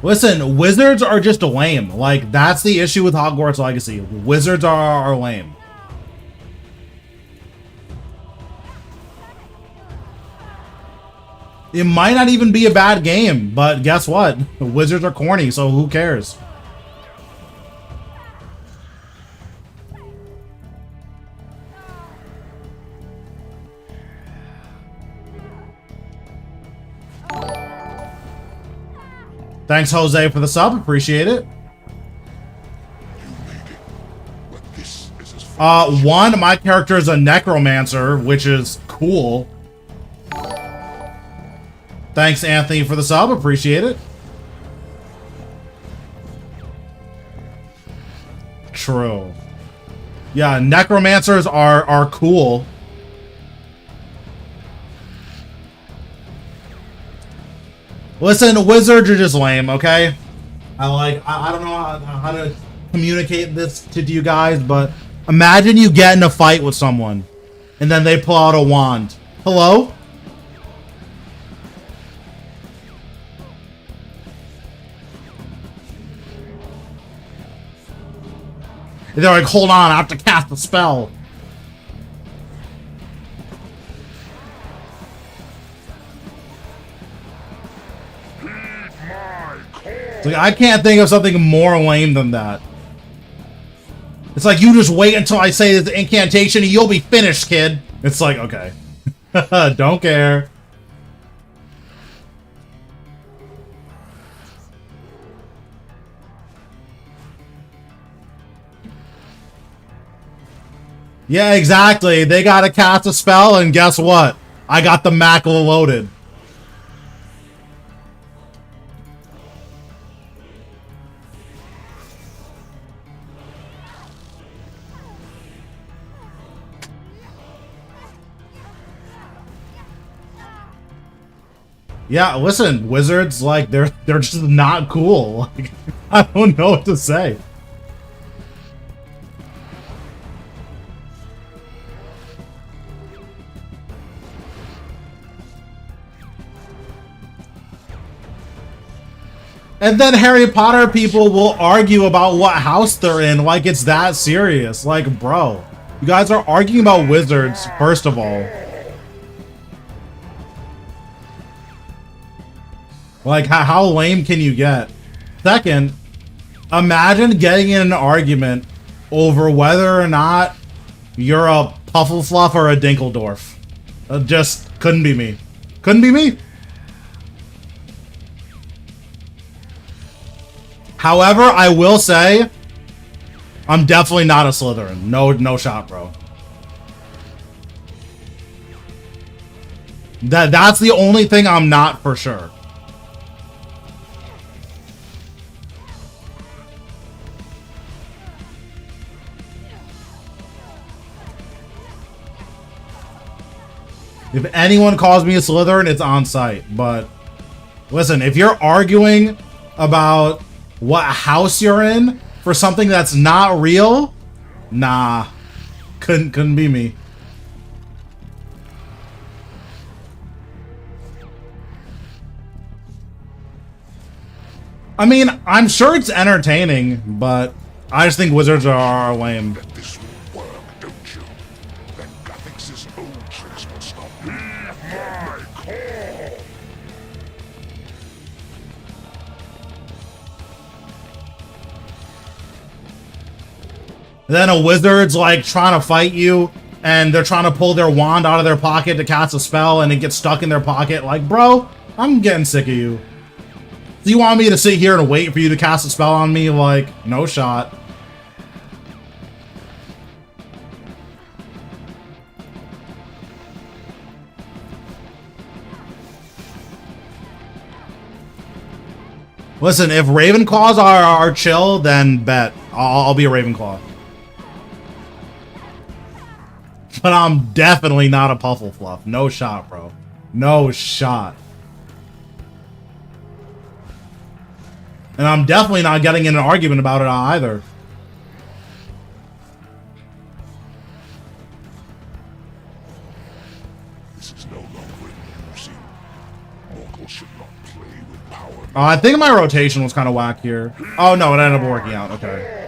Listen, wizards are just lame. Like, that's the issue with Hogwarts Legacy. Wizards are lame. It might not even be a bad game, but guess what? The wizards are corny, so who cares? Thanks, Jose, for the sub. Appreciate it. One, my character is a necromancer, which is cool. Thanks, Anthony, for the sub. Appreciate it. True. Yeah, necromancers are cool. Listen, wizards are just lame, okay? I don't know how to communicate this to you guys, but Imagine you get in a fight with someone, and then they pull out a wand. Hello? And they're like, hold on, I have to cast a spell. It's like, I can't think of something more lame than that. It's like, you just wait until I say the incantation and you'll be finished, kid. It's like, okay. Don't care. Yeah, exactly. They gotta cast a spell, and guess what? I got the Mackle loaded. Yeah, listen, wizards, like, they're just not cool. Like, I don't know what to say. And then Harry Potter people will argue about what house they're in like it's that serious. Like, bro, you guys are arguing about wizards, first of all. Like, how lame can you get? Second, imagine getting in an argument over whether or not you're a Pufflefluff or a Dinkeldorf. Just couldn't be me. Couldn't be me. However, I will say, I'm definitely not a Slytherin. No shot, bro. That's the only thing I'm not for sure. If anyone calls me a Slytherin, it's on site. But listen, if you're arguing about what house you're in for something that's not real, nah, couldn't be me. I mean, I'm sure it's entertaining, but I just think wizards are lame. That this will work, don't you? Then Gathix's old tricks will stop. Heed my call! Then a wizard's like trying to fight you, and they're trying to pull their wand out of their pocket to cast a spell, and it gets stuck in their pocket. Like, bro, I'm getting sick of you. Do you want me to sit here and wait for you to cast a spell on me? Like, no shot. Listen, if Ravenclaws are chill, then bet. I'll be a Ravenclaw. But I'm definitely not a Pufflefluff. No shot, bro. No shot. And I'm definitely not getting in an argument about it either. This is no longer amusing. Mortals should not play with power. I think my rotation was kind of whack here. Oh, no, it ended up working out. Okay.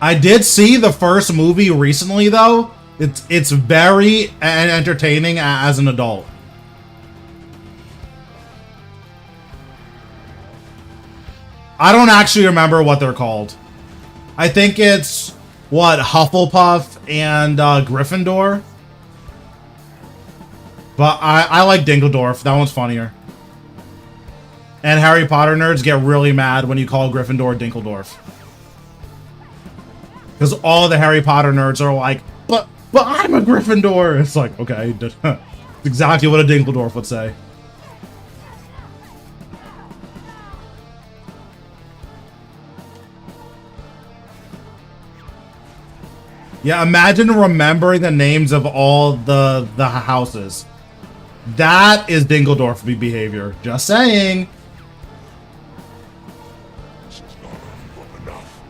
I did see the first movie recently, though. It's very entertaining as an adult. I don't actually remember what they're called. I think it's, what, Hufflepuff and Gryffindor? But I like Dinkeldorf. That one's funnier. And Harry Potter nerds get really mad when you call Gryffindor Dinkeldorf. Because all the Harry Potter nerds are like, but I'm a Gryffindor. It's like, okay, it's exactly what a Dinkeldorf would say. Yeah, imagine remembering the names of all the houses. That is Dingeldorf behavior. Just saying. This is not over enough.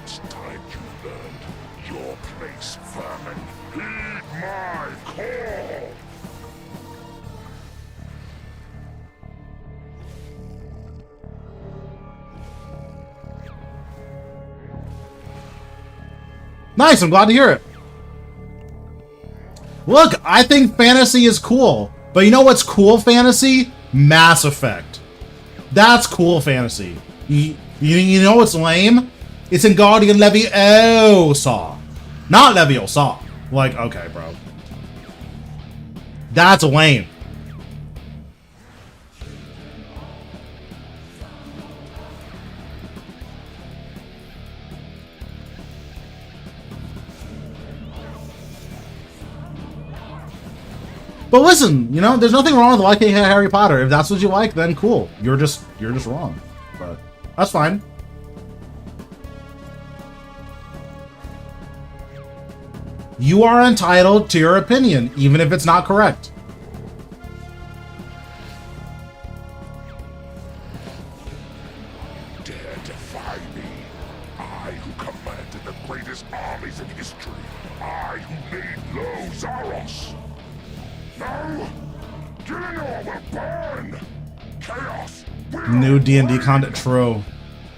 It's time you learned your place, vermin. Heed my call. Nice, I'm glad to hear it. Look, I think fantasy is cool. But you know what's cool fantasy? Mass Effect. That's cool fantasy. You know what's lame? It's in Guardian Leviosa. Not Leviosa. Like, okay, bro. That's lame. But listen, you know, there's nothing wrong with liking Harry Potter. If that's what you like, then cool. You're just wrong. But that's fine. You are entitled to your opinion, even if it's not correct. Dare defy me. I who commanded the greatest armies in history. I who laid low Zaros. No! Gillinor will burn! Chaos will New D&D reign. content, true.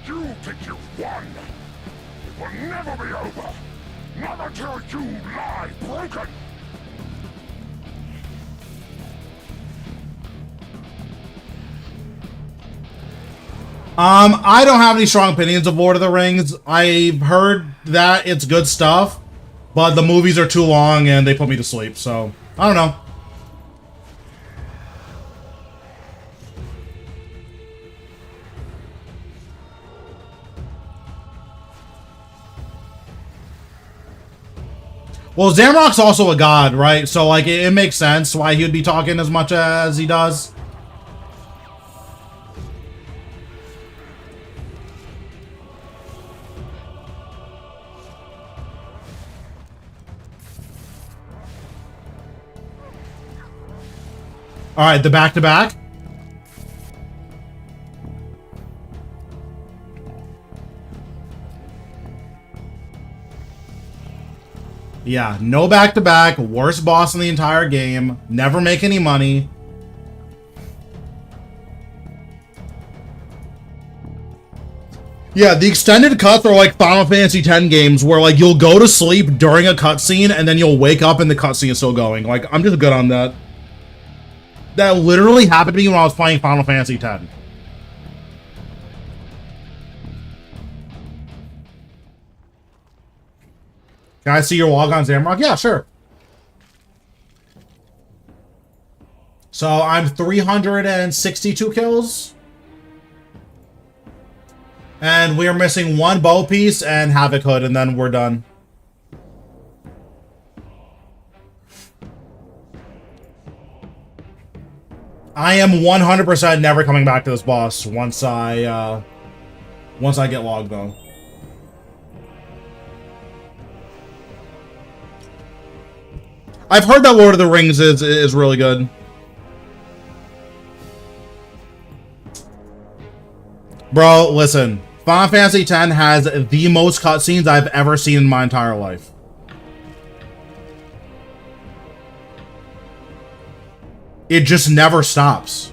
You think you've won. It will never be over. Not until you lie broken. I don't have any strong opinions of Lord of the Rings. I've heard that it's good stuff, but the movies are too long and they put me to sleep, so I don't know. Well, Zamrock's also a god, right? So, like, it makes sense why he would be talking as much as he does. All right, the back-to-back. Yeah, no back-to-back, worst boss in the entire game, never make any money. Yeah, the extended cuts are like Final Fantasy X games where like you'll go to sleep during a cutscene and then you'll wake up and the cutscene is still going. Like, I'm just good on that. That literally happened to me when I was playing Final Fantasy X. Can I see your log on Zamrock? Yeah, sure. So I'm 362 kills. And we're missing one bow piece and Havoc Hood, and then we're done. I am 100% never coming back to this boss once I get logged though. I've heard that Lord of the Rings is really good. Bro, listen. Final Fantasy X has the most cutscenes I've ever seen in my entire life. It just never stops.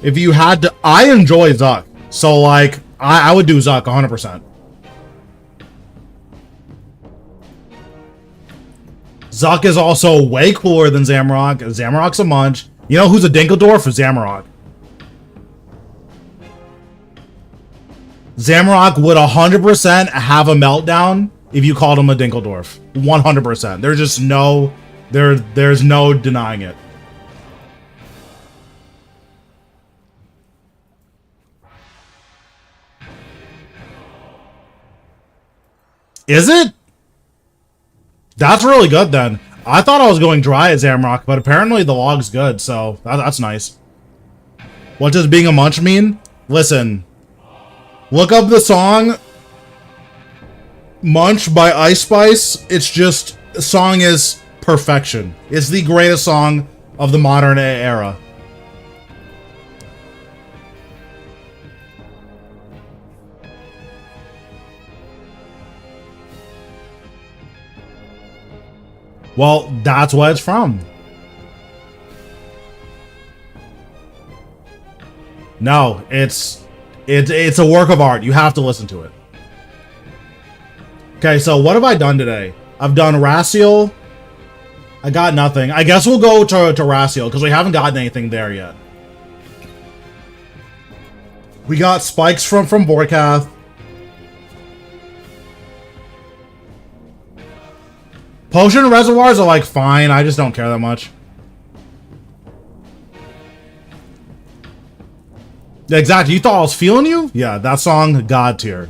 If you had to, I enjoy Zuk. So like, I would do Zuk 100%. Zuk is also way cooler than Zamrock. Zamrock's a munch. You know who's a Dinkeldorf? Zamrock. Zamrock would 100% have a meltdown if you called him a Dinkeldorf. 100%. There's just no, there's no denying it. Is it? That's really good then. I thought I was going dry at Zamrock, but apparently the log's good, so that's nice. What does being a munch mean? Listen. Look up the song Munch by Ice Spice. It's just, the song is perfection. It's the greatest song of the modern era. Well, that's what it's from. No, it's a work of art. You have to listen to it. Okay, so what have I done today? I've done Racial. I got nothing. I guess we'll go to Racial because we haven't gotten anything there yet. We got spikes from Vorkath. Potion reservoirs are like fine. I just don't care that much. Exactly. You thought I was feeling you? Yeah, that song, God tier.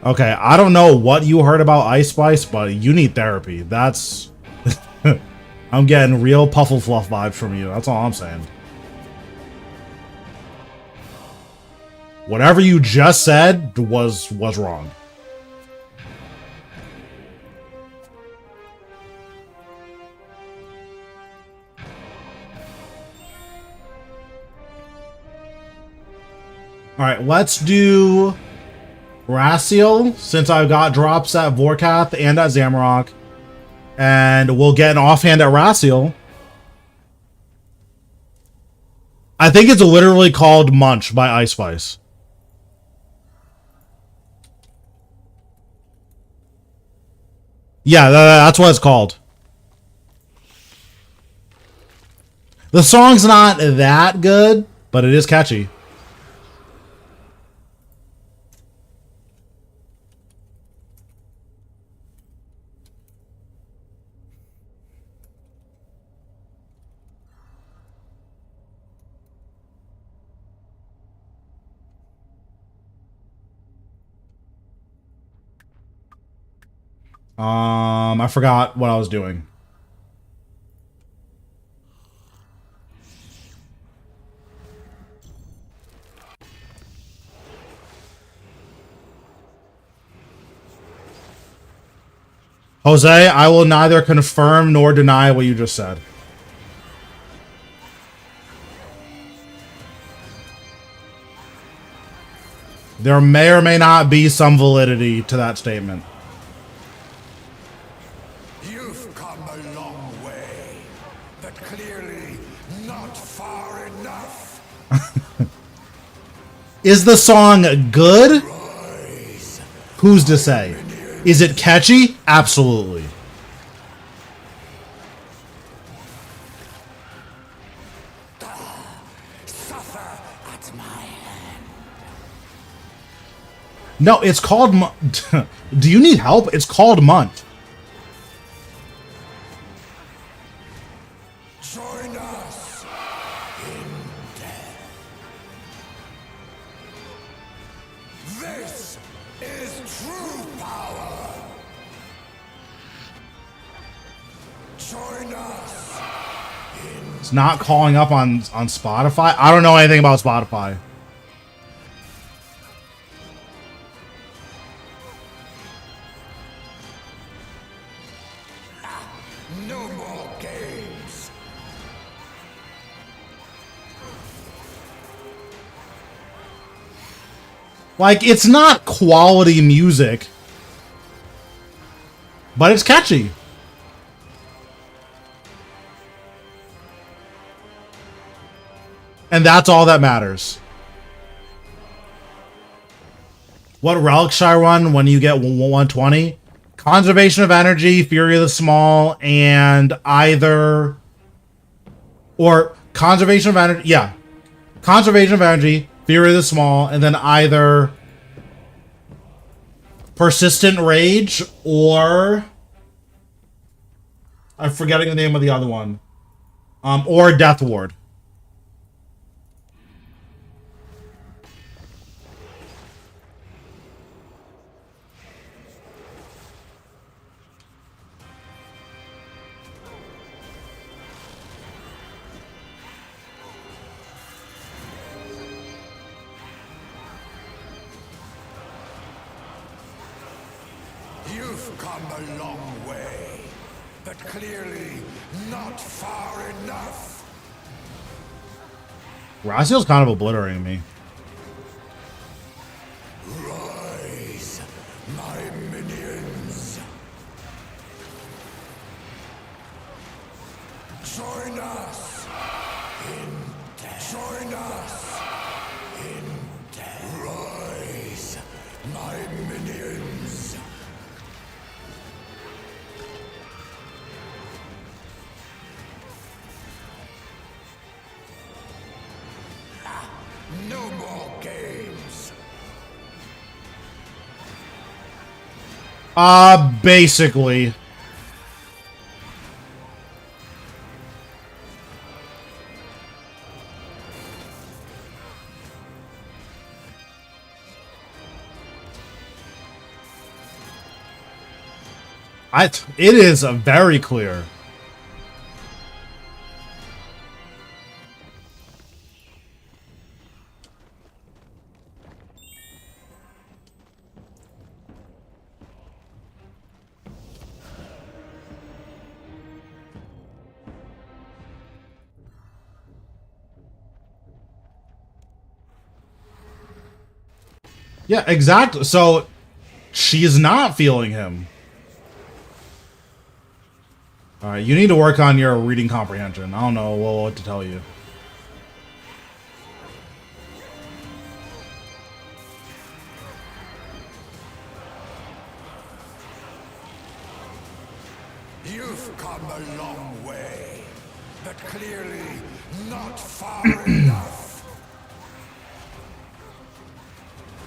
Okay, I don't know what you heard about Ice Spice, but you need therapy. That's... I'm getting real Pufflefluff vibes from you. That's all I'm saying. Whatever you just said was wrong. Alright, let's do Racial, since I've got drops at Vorkath and at Zamorak. And we'll get an offhand at Racial. I think it's literally called Munch by Ice Spice. Yeah, that's what it's called. The song's not that good, but it is catchy. I forgot what I was doing. Jose, I will neither confirm nor deny what you just said. There may or may not be some validity to that statement. You've come a long way, but clearly not far enough. Is the song good? Rise. Who's to say? Is it catchy? Absolutely. Suffer at my hand. No, it's called... Do you need help? It's called Munt. Join us in death. This is true power. Join us. It's not calling up on Spotify. I don't know anything about Spotify. No more games. Like, it's not quality music, but it's catchy. And that's all that matters. What relic should I run when you get 120? Conservation of Energy, Fury of the Small, and either... Or Conservation of Energy... Yeah. Conservation of Energy, Fury of the Small, and then either... Persistent Rage, or... I'm forgetting the name of the other one. Or Death Ward. You've come a long way, but clearly not far enough. Raziel's kind of obliterating me. Rise, my minions. Join us in death. Join us in death. Rise, my minions. No more games. Basically. It is very clear. Yeah, exactly. So she's not feeling him. All right, you need to work on your reading comprehension. I don't know what to tell you. You've come a long way, but clearly not far enough.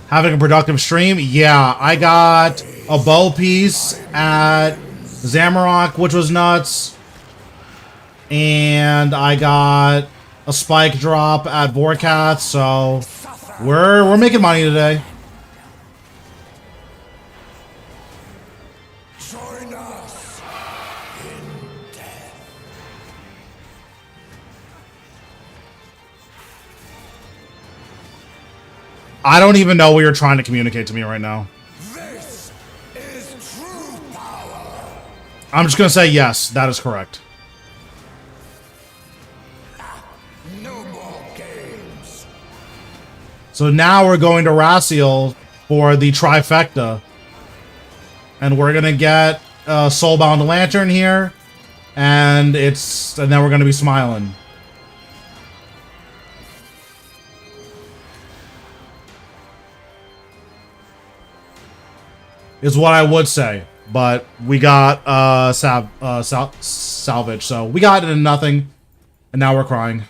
Having a productive stream? Yeah, I got a bow piece at Zamorak, which was nuts. And I got a spike drop at Vorkath, so we're making money today. Join us in death. I don't even know what you're trying to communicate to me right now. This is true power. I'm just gonna say yes, that is correct. No more games. So now we're going to Raziel for the trifecta. And we're gonna get a Soulbound Lantern here. And then we're gonna be smiling. Is what I would say. But we got salvage, so we got it in nothing. And now we're crying.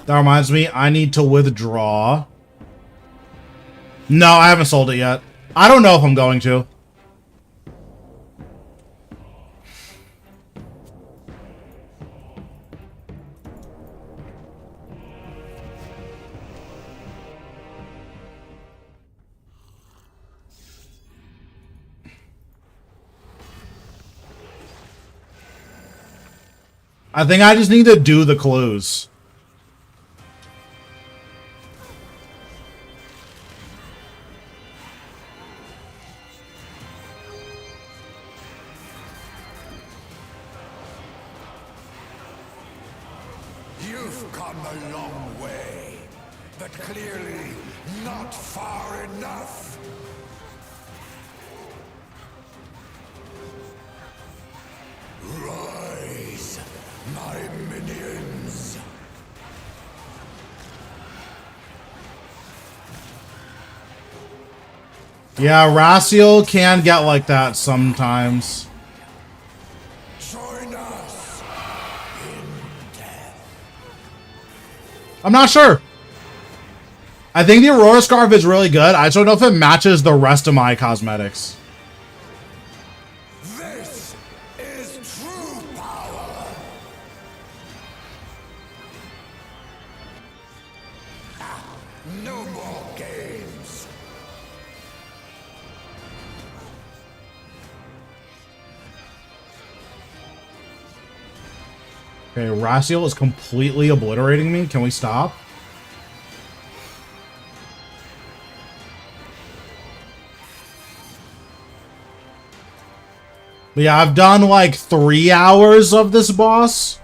That reminds me, I need to withdraw. No, I haven't sold it yet. I don't know if I'm going to. I think I just need to do the clues. You've come a long way, but clearly not far enough. Rise, my minions. Yeah, Raziel can get like that sometimes. Join us in death. I'm not sure. I think the Aurora Scarf is really good. I just don't know if it matches the rest of my cosmetics. This is true power. No more games. Okay, Raziel is completely obliterating me. Can we stop? But yeah, I've done like 3 hours of this boss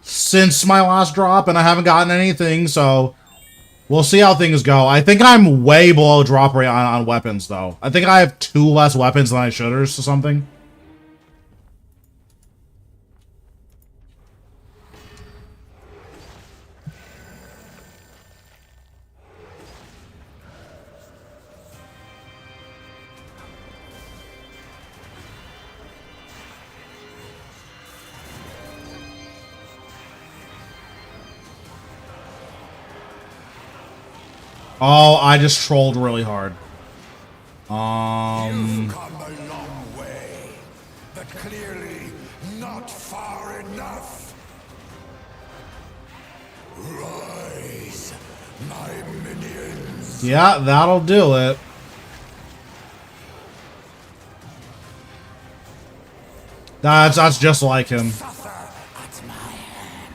since my last drop, and I haven't gotten anything, so we'll see how things go. I think I'm way below drop rate on weapons, though. I think I have 2 less weapons than I should or something. Oh, I just trolled really hard. You've come a long way, but clearly not far enough. Rise, my minions. Yeah, that'll do it. That's just like him. Suffer at my hand.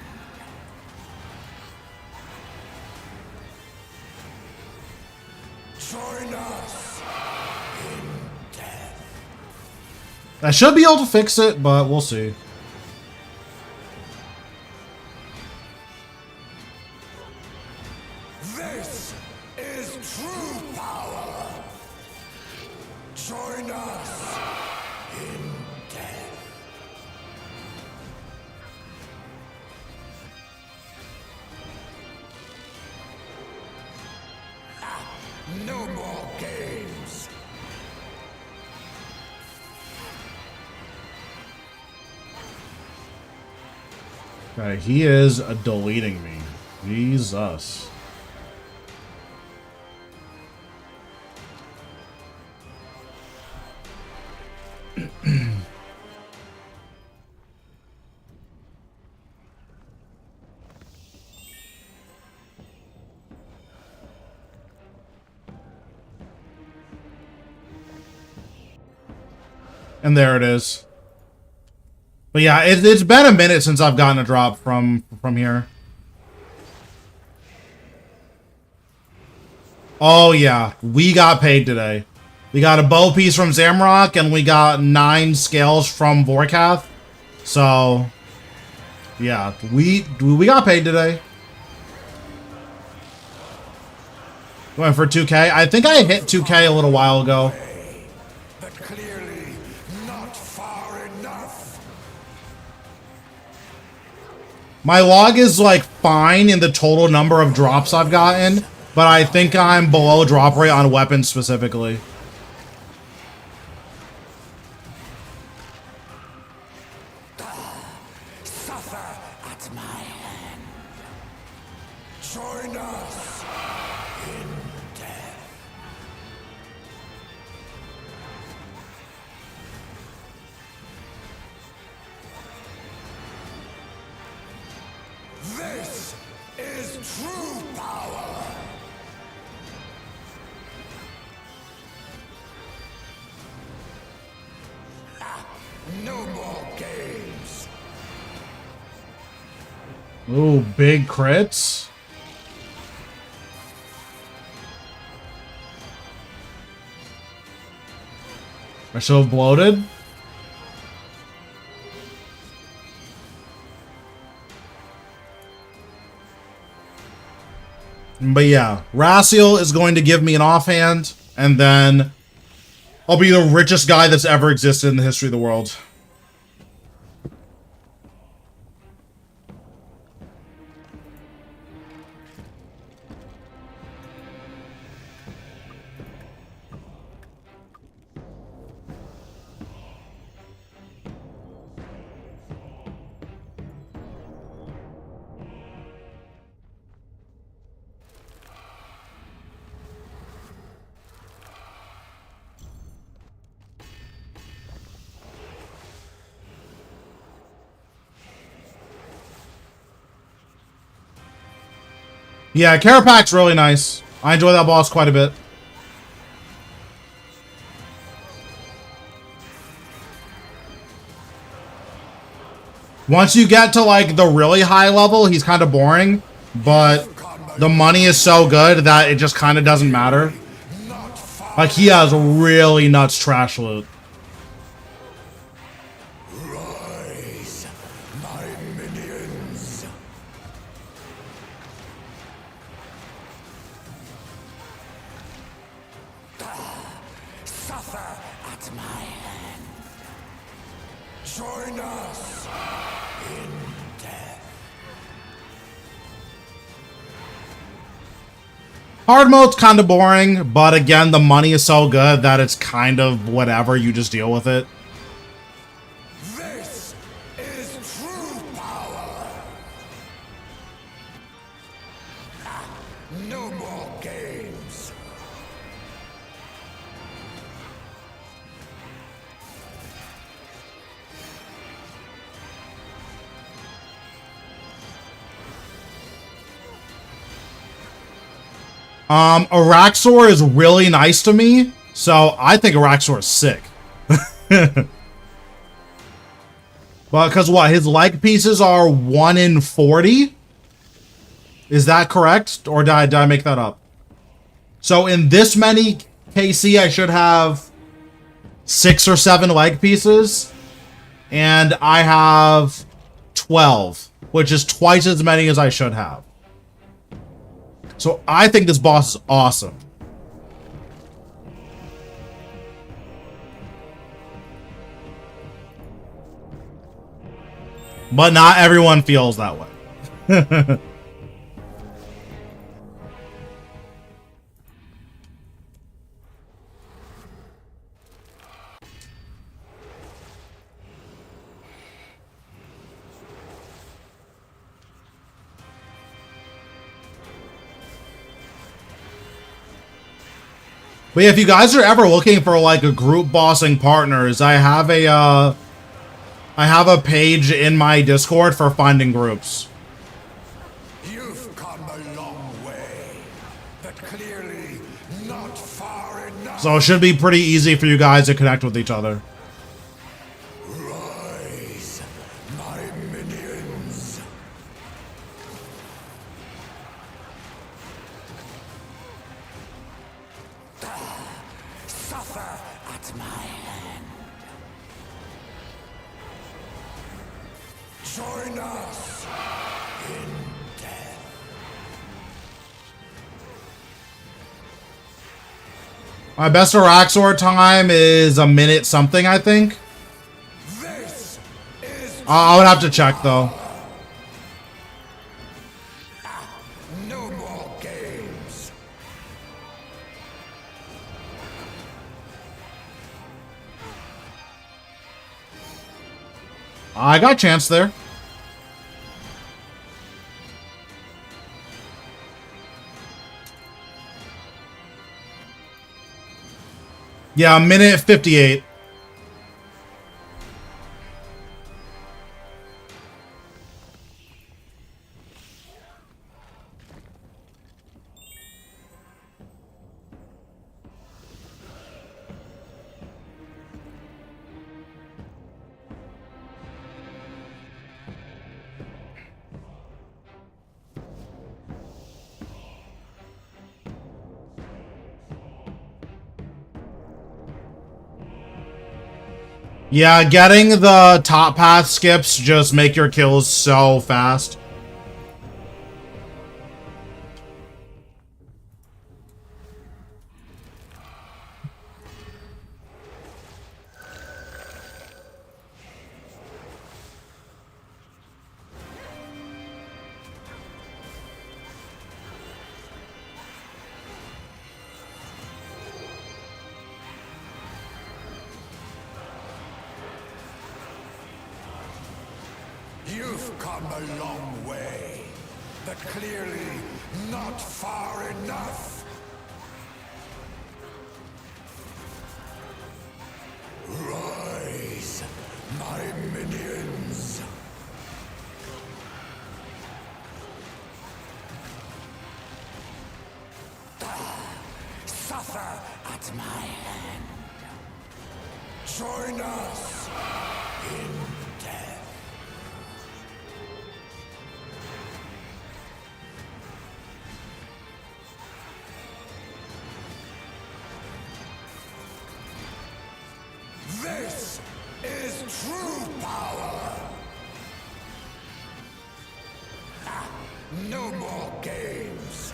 Join us in death. I should be able to fix it, but we'll see. This is true power. Join us in death. No more games. Okay, he is deleting me. Jesus. And there it is. But yeah, it's been a minute since I've gotten a drop from here. Oh yeah, we got paid today. We got a bow piece from Zamrock, and we got 9 scales from Vorkath. So yeah, we got paid today. Going for 2K. I think I hit 2K a little while ago. But clearly not far enough. My log is like fine in the total number of drops I've gotten, but I think I'm below drop rate on weapons specifically. Suffer at my hand. Join us in death. This is true power. No more games. Ooh, big crits. I should have bloated. But yeah, Raciel is going to give me an offhand, and then I'll be the richest guy that's ever existed in the history of the world. Yeah, Karapak's really nice. I enjoy that boss quite a bit. Once you get to, like, the really high level, he's kind of boring, but the money is so good that it just kind of doesn't matter. Like, he has really nuts trash loot. Suffer at my hand. Join us in death. Hard mode's kind of boring, but again, the money is so good that it's kind of whatever. You just deal with it. This is true power. No more games. Araxor is really nice to me, so I think Araxor is sick. Well, because what? His leg pieces are 1 in 40? Is that correct? Or did I make that up? So in this many KC, I should have 6 or 7 leg pieces. And I have 12, which is twice as many as I should have. So I think this boss is awesome. But not everyone feels that way. But yeah, if you guys are ever looking for like a group bossing partners, I have a page in my Discord for finding groups. You've come a long way, but clearly not far enough. So it should be pretty easy for you guys to connect with each other. Rise, my minions. Suffer at my hand. Join us in death. My best Araxor time is a minute something, I think. This is I would have to check though. no more games. I got a chance there. Yeah, a minute 58. Yeah, getting the top path skips just make your kills so fast. You've come a long way, but clearly not far enough. Rise, my minions. Suffer at my hand. Join us in death. This is true power. No more games.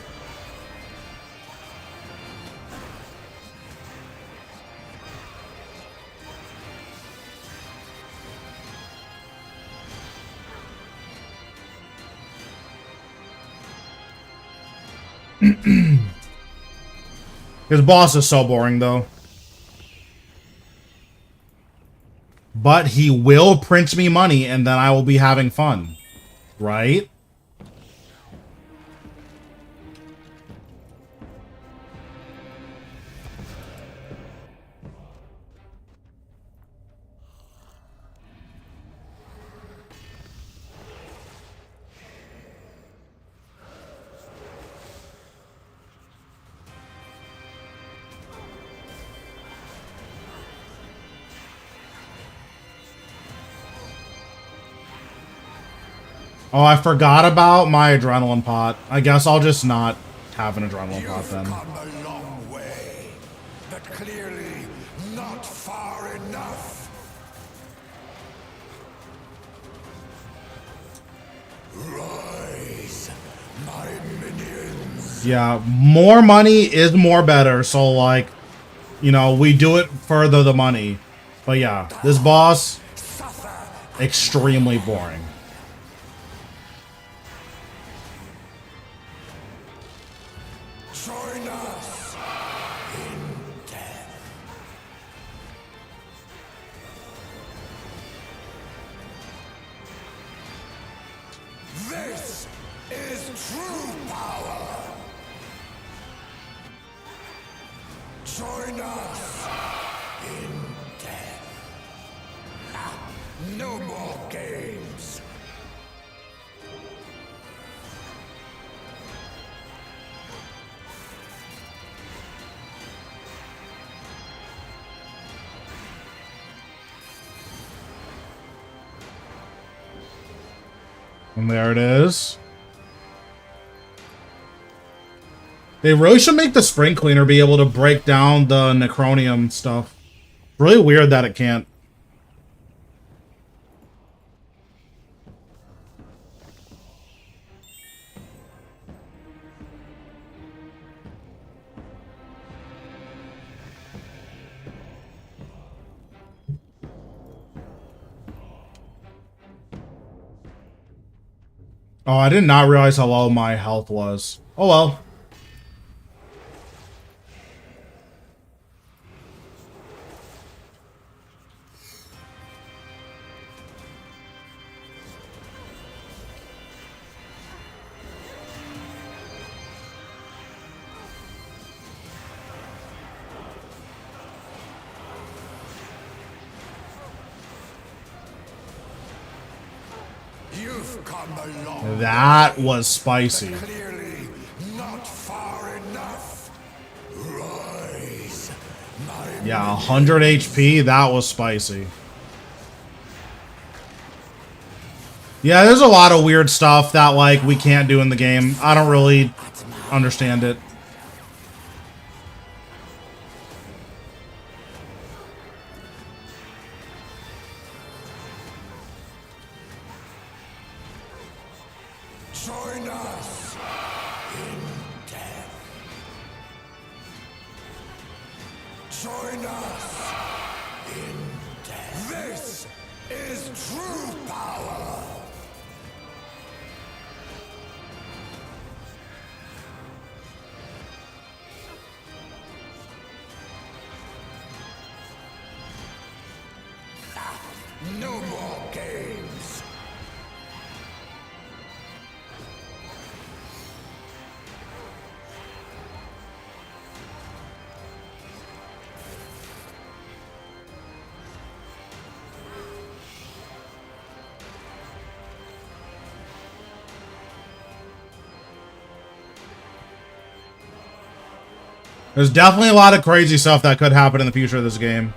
His boss is so boring, though. But he will print me money, and then I will be having fun. Right? Oh, I forgot about my adrenaline pot. I guess I'll just not have an adrenaline pot then. You've come a long way, but clearly not far enough. Rise, my minions. Yeah, more money is more better. So, like, you know, we do it for the money. But yeah, this boss, extremely boring. Join us in death. This is true power. Join us in death. No more games. And there it is. They really should make the spring cleaner be able to break down the necronium stuff. Really weird that it can't. Oh, I did not realize how low my health was. Oh well. You've come a long That was spicy. clearly not far enough. Rise, my Yeah, 100 HP, that was spicy. Yeah, there's a lot of weird stuff that, like, we can't do in the game. I don't really understand it. Join us in death. Join us in death. This is true power. No more games. There's definitely a lot of crazy stuff that could happen in the future of this game.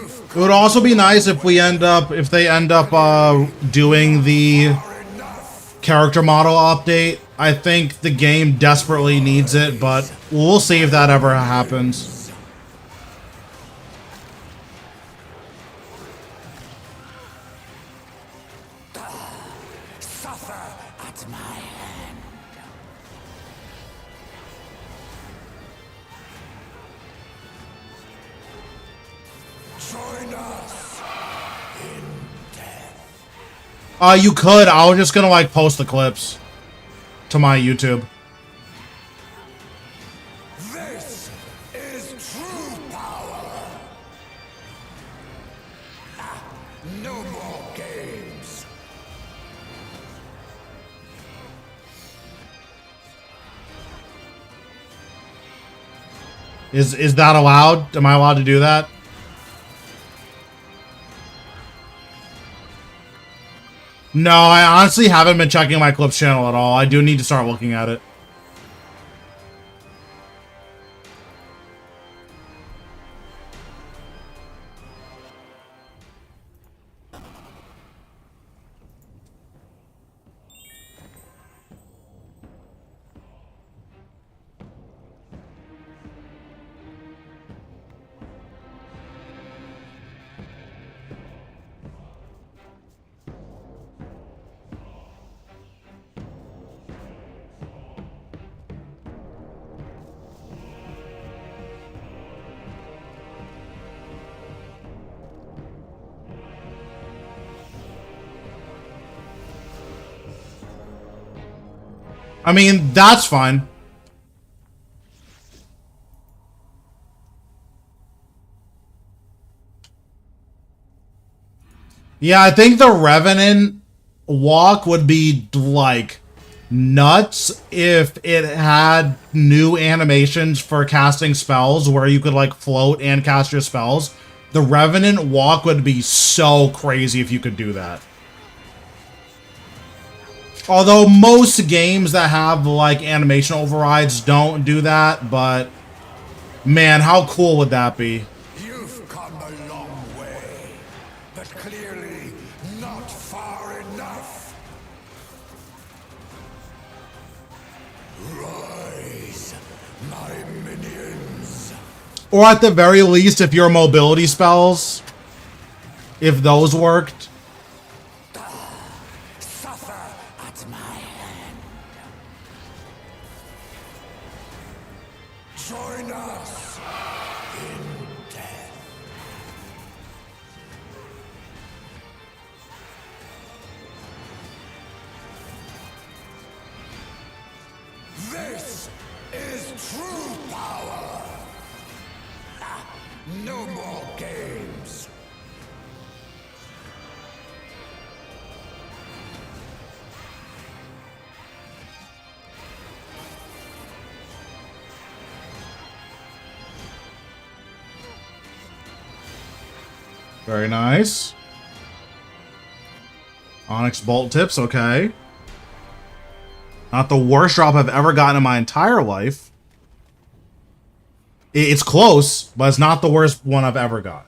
It would also be nice if we end up, if they end up doing the character model update. I think the game desperately needs it, but we'll see if that ever happens. You could. I was just gonna like post the clips to my YouTube. This is true power. No more games. Is that allowed? Am I allowed to do that? No, I honestly haven't been checking my clips channel at all. I do need to start looking at it. I mean, that's fine. Yeah, I think the Revenant walk would be, like, nuts if it had new animations for casting spells where you could, like, float and cast your spells. The Revenant walk would be so crazy if you could do that. Although most games that have, like, animation overrides don't do that, but man, how cool would that be? You've come a long way, but clearly not far enough. Rise, my minions. Or at the very least, if your mobility spells, if those worked. Join us in death. This is true power. No more games. Very nice. Onyx Bolt Tips, okay. Not the worst drop I've ever gotten in my entire life. It's close, but it's not the worst one I've ever gotten.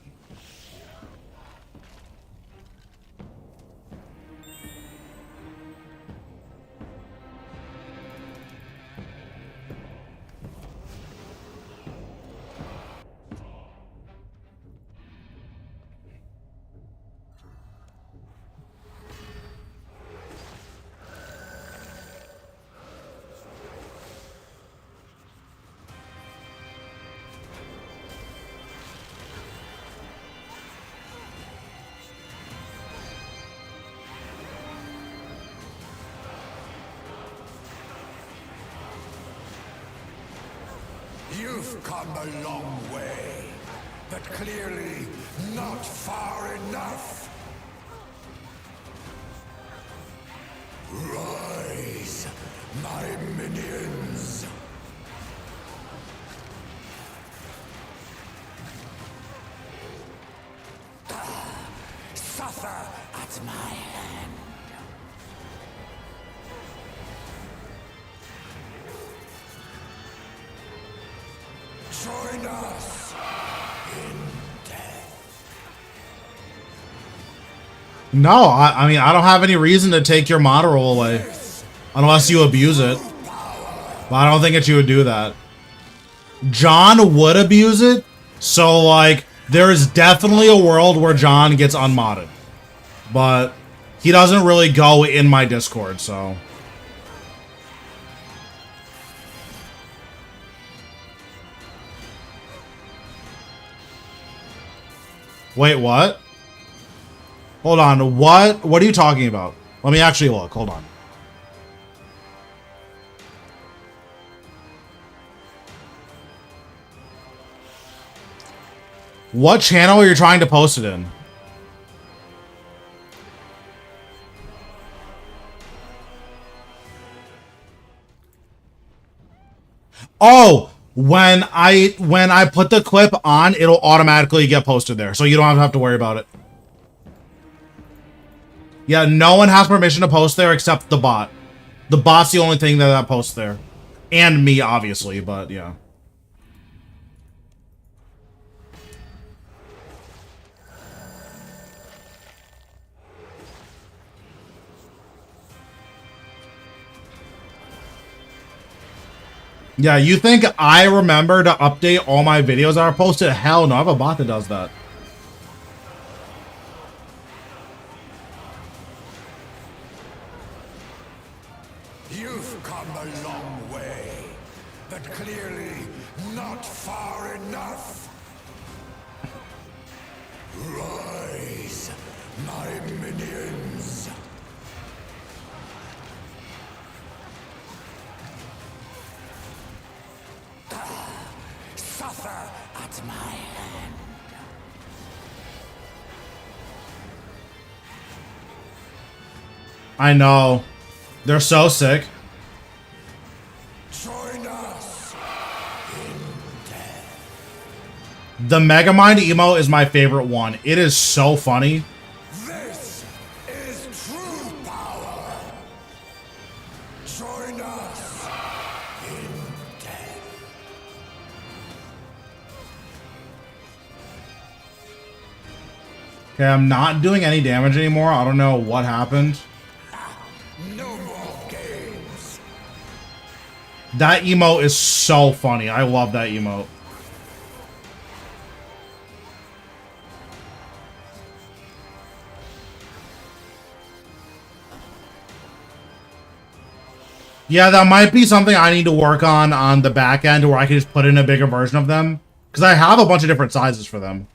You've come a long way, but clearly not far enough. Rise, my minions. Suffer at my hand. Join us in death. No, I mean, I don't have any reason to take your mod roll away. Unless you abuse it. But I don't think that you would do that. John would abuse it. So, like, there is definitely a world where John gets unmodded. But he doesn't really go in my Discord, so... Wait, what? Hold on, what are you talking about? Let me actually look, hold on. What channel are you trying to post it in? Oh, when I put the clip on, it'll automatically get posted there, so you don't have to worry about it. Yeah, no one has permission to post there except the bot. The bot's the only thing that posts there. And me, obviously, but yeah. Yeah, you think I remember to update all my videos that are posted? Hell no, I have a bot that does that. You've come a long way, but clearly not far enough. Rise, my minions. Suffer at my hand. I know. They're so sick. Join us in death. The Megamind emo is my favorite one. It is so funny. This is true power. Join us in death. Okay, I'm not doing any damage anymore. I don't know what happened. No more games. That emote is so funny. I love that emote. Yeah, that might be something I need to work on the back end where I can just put in a bigger version of them. Because I have a bunch of different sizes for them.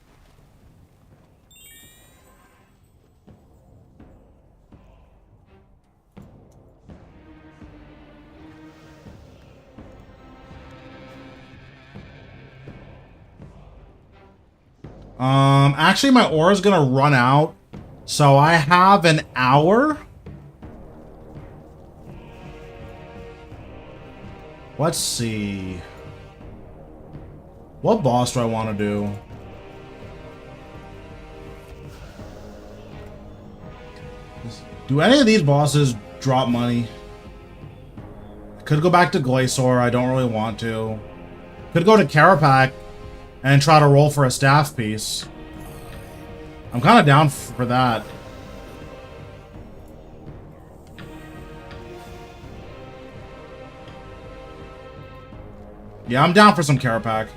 Actually, my aura is gonna run out, so I have an hour. Let's see. What boss do I want to do? Do any of these bosses drop money? Could go back to Glacier. I don't really want to. Could go to Carapac and try to roll for a staff piece. I'm kind of down for that. Yeah, I'm down for some Carapac.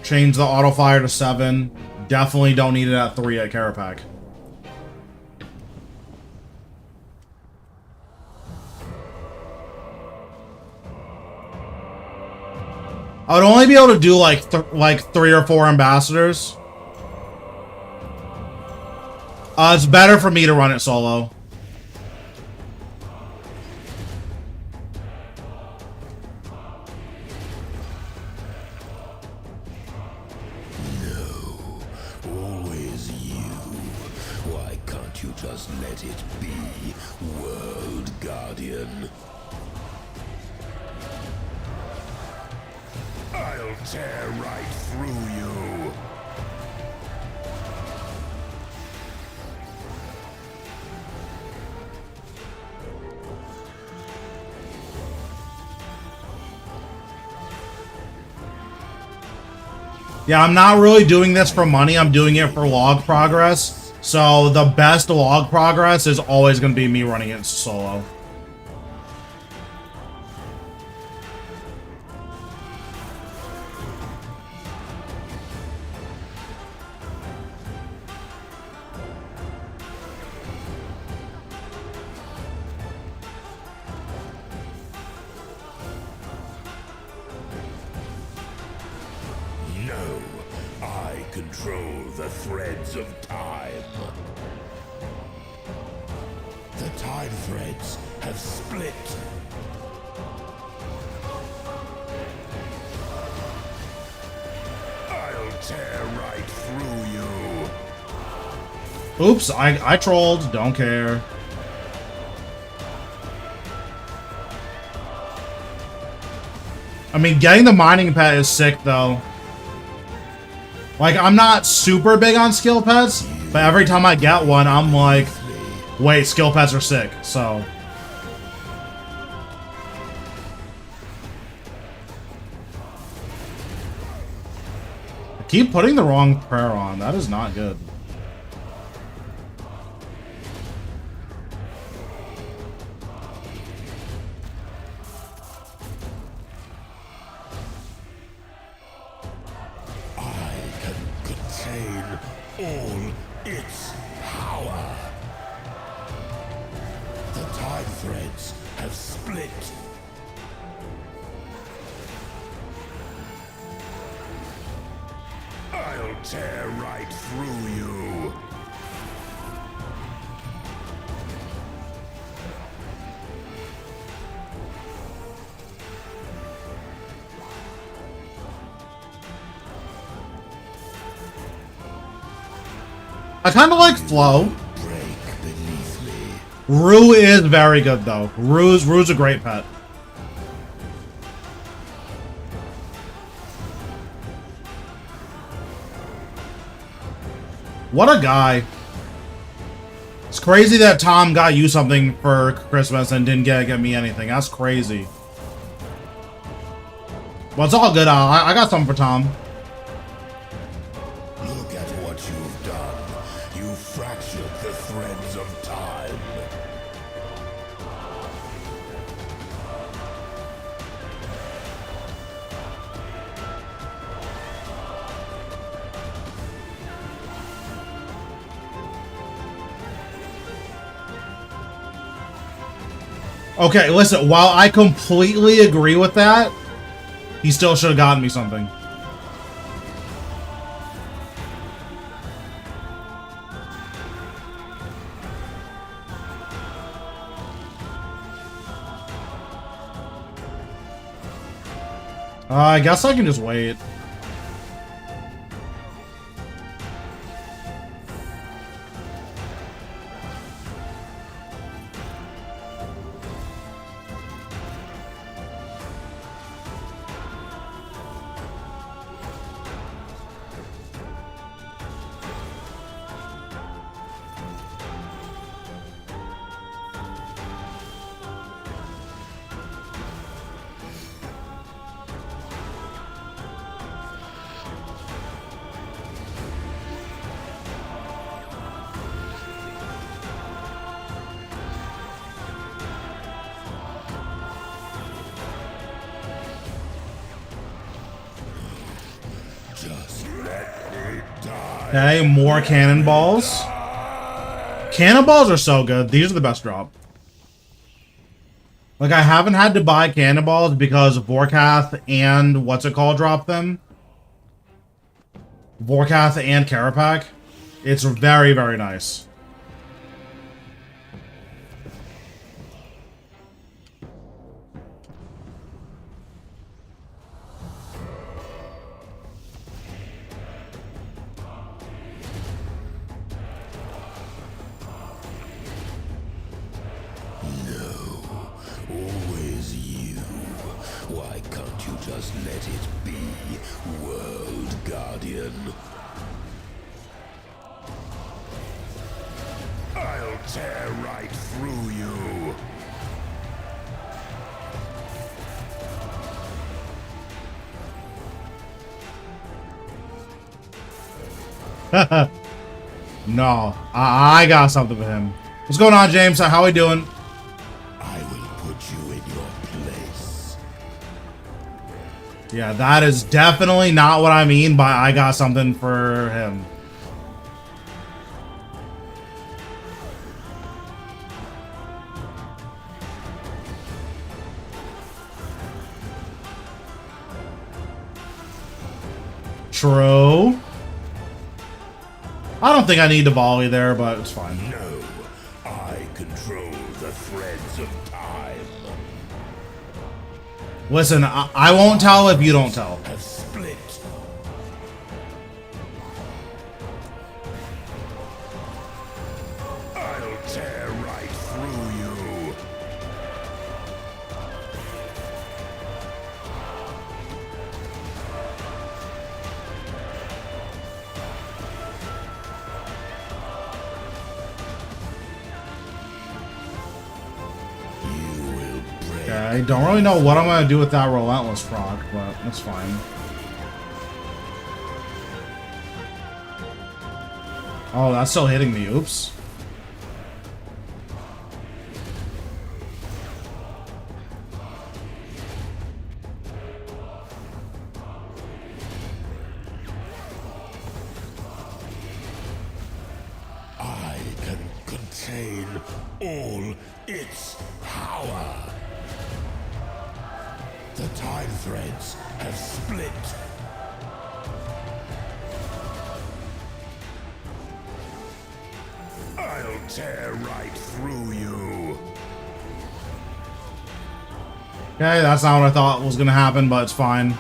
Change the auto fire to 7. Definitely don't need it at 3 at Carapac. I would only be able to do like 3 or 4 ambassadors. It's better for me to run it solo. No, always you. Why can't you just let it be, World Guardian? I'll tear right through you. Yeah, I'm not really doing this for money. I'm doing it for log progress. So the best log progress is always going to be me running it solo. Control the threads of time. The time threads have split. I'll tear right through you. Oops, I trolled. Don't care. I mean, getting the mining pet is sick, though. Like, I'm not super big on skill pets, but every time I get one, I'm like, wait, skill pets are sick, so. I keep putting the wrong prayer on. That is not good. All its power. The time threads have split. I'll tear right through you. I kind of like Flow. Rue is very good, though. Rue's a great pet. What a guy. It's crazy that Tom got you something for Christmas and didn't get me anything. That's crazy. Well, it's all good. I got something for Tom. Look at what you've done. You fractured the threads of time. Okay, listen, while I completely agree with that, he still should have gotten me something. I guess I can just wait. Okay, more cannonballs. Cannonballs are so good. These are the best drop. Like, I haven't had to buy cannonballs because Vorkath and what's it called drop them. Vorkath and Karapak. It's very, very nice. Just let it be, World Guardian. I'll tear right through you. No, I got something for him. What's going on, James? How we doing? I will put you in your place. Yeah, that is definitely not what I mean by I got something for him. True. I don't think I need to volley there, but it's fine. No, I control the threads of time. Listen, I won't tell if you don't tell. Have split. I'll tear right through you. Okay, I don't really know what I'm gonna do with that relentless proc, but that's fine. Oh, that's still hitting me. Oops. I can contain all its power. The time threads have split. I'll tear right through you. Okay, that's not what I thought was gonna happen, but it's fine.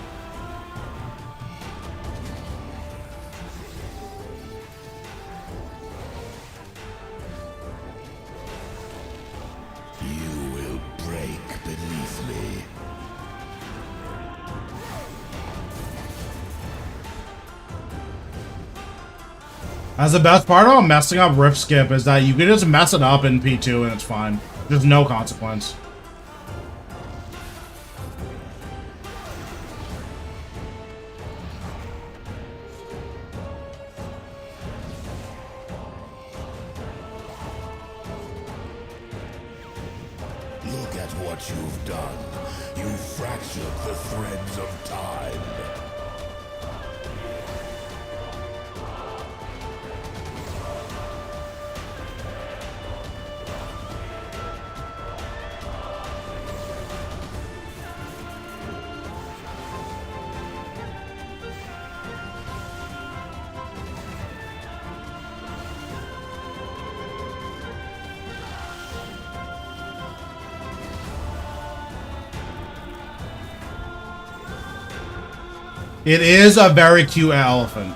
You will break beneath me. As the best part about messing up Rift Skip is that you can just mess it up in P2 and it's fine. There's no consequence. Look at what you've done. You fractured the threads of time. It is a very cute elephant.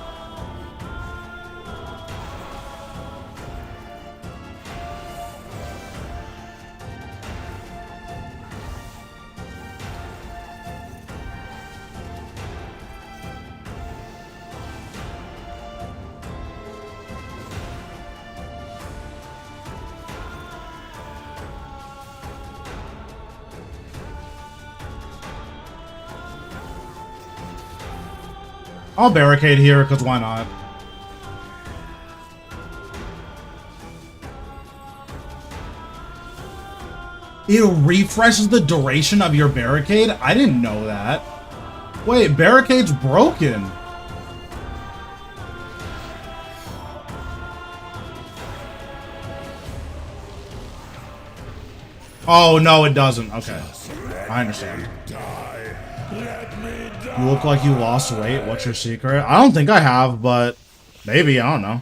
I'll barricade here, because why not? It refreshes the duration of your barricade? I didn't know that. Wait, barricade's broken. Oh, no, it doesn't. Okay. I understand. You look like you lost weight. What's your secret? I don't think I have, but maybe. I don't know.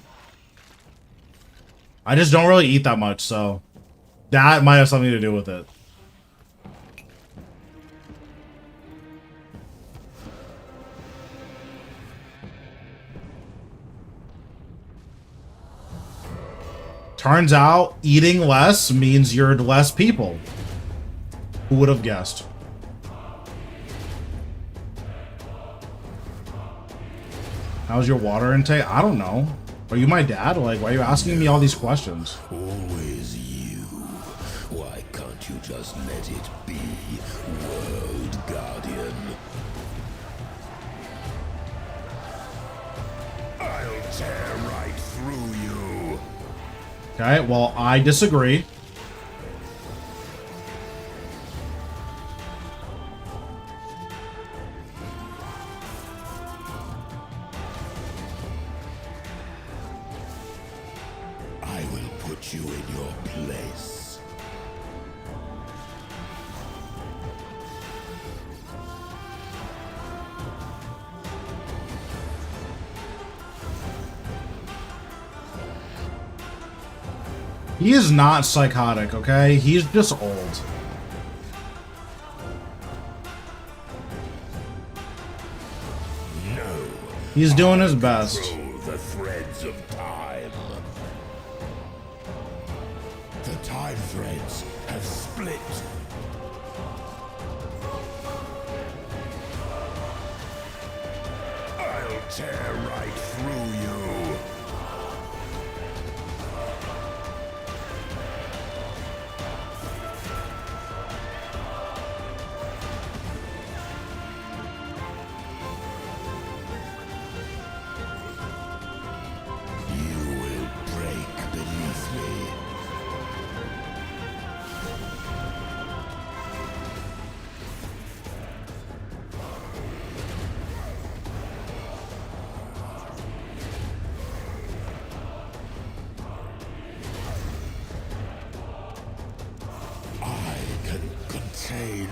I just don't really eat that much, so that might have something to do with it. Turns out eating less means you're less people. Who would have guessed? How's your water intake? I don't know. Are you my dad? Like, why are you asking me all these questions? Always you. Why can't you just let it be, World Guardian? I'll tear Okay, well, I disagree. I will put you in your place. He is not psychotic, okay? He's just old. No. He's doing his best. Control the threads of time. The time threads have split. I'll tear right through you. You will break beneath me. I can contain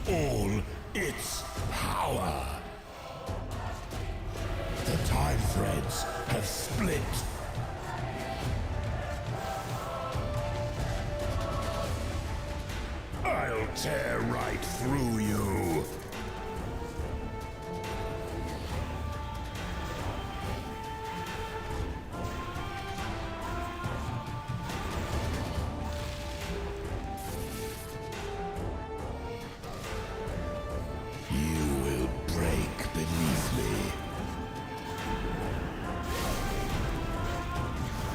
all its power. The time threads have split. I'll tear right through you. You will break beneath me.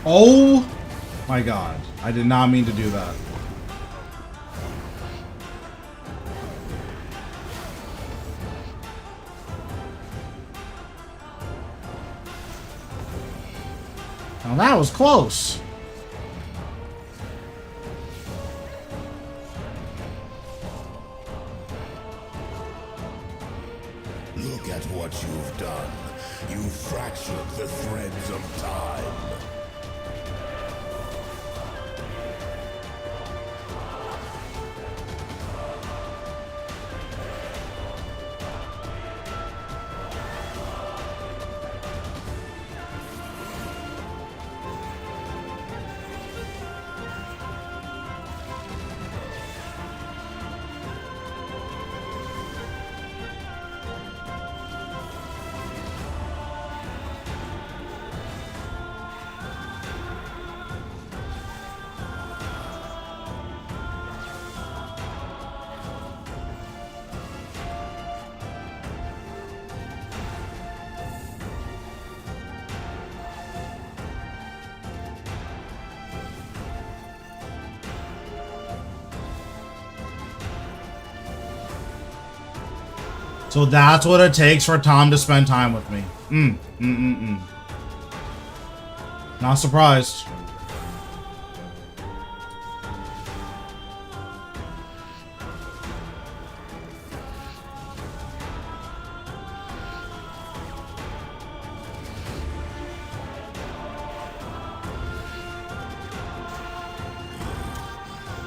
Oh my god. I did not mean to do that. Now that was close. Look at what you've done. You fractured the threads of time. So that's what it takes for Tom to spend time with me. Not surprised.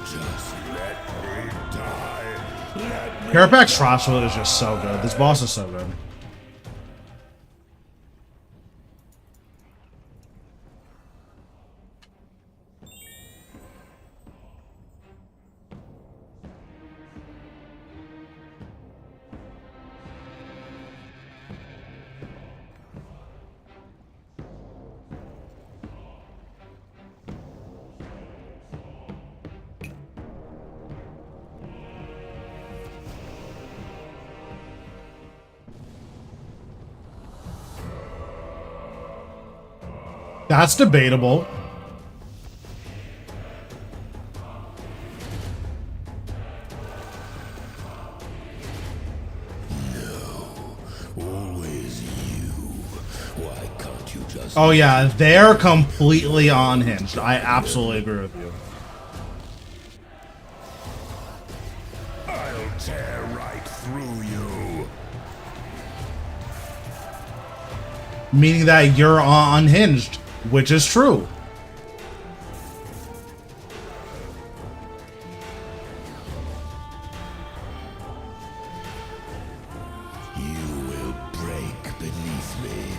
Just let me die. Let me Carapax Frostwood is just so good. This boss is so good. That's debatable. Always you. Why can't what you just... Oh yeah, they're completely unhinged. I absolutely agree with you. I'll tear right through you. Meaning that you're unhinged, which is true. You will break beneath me.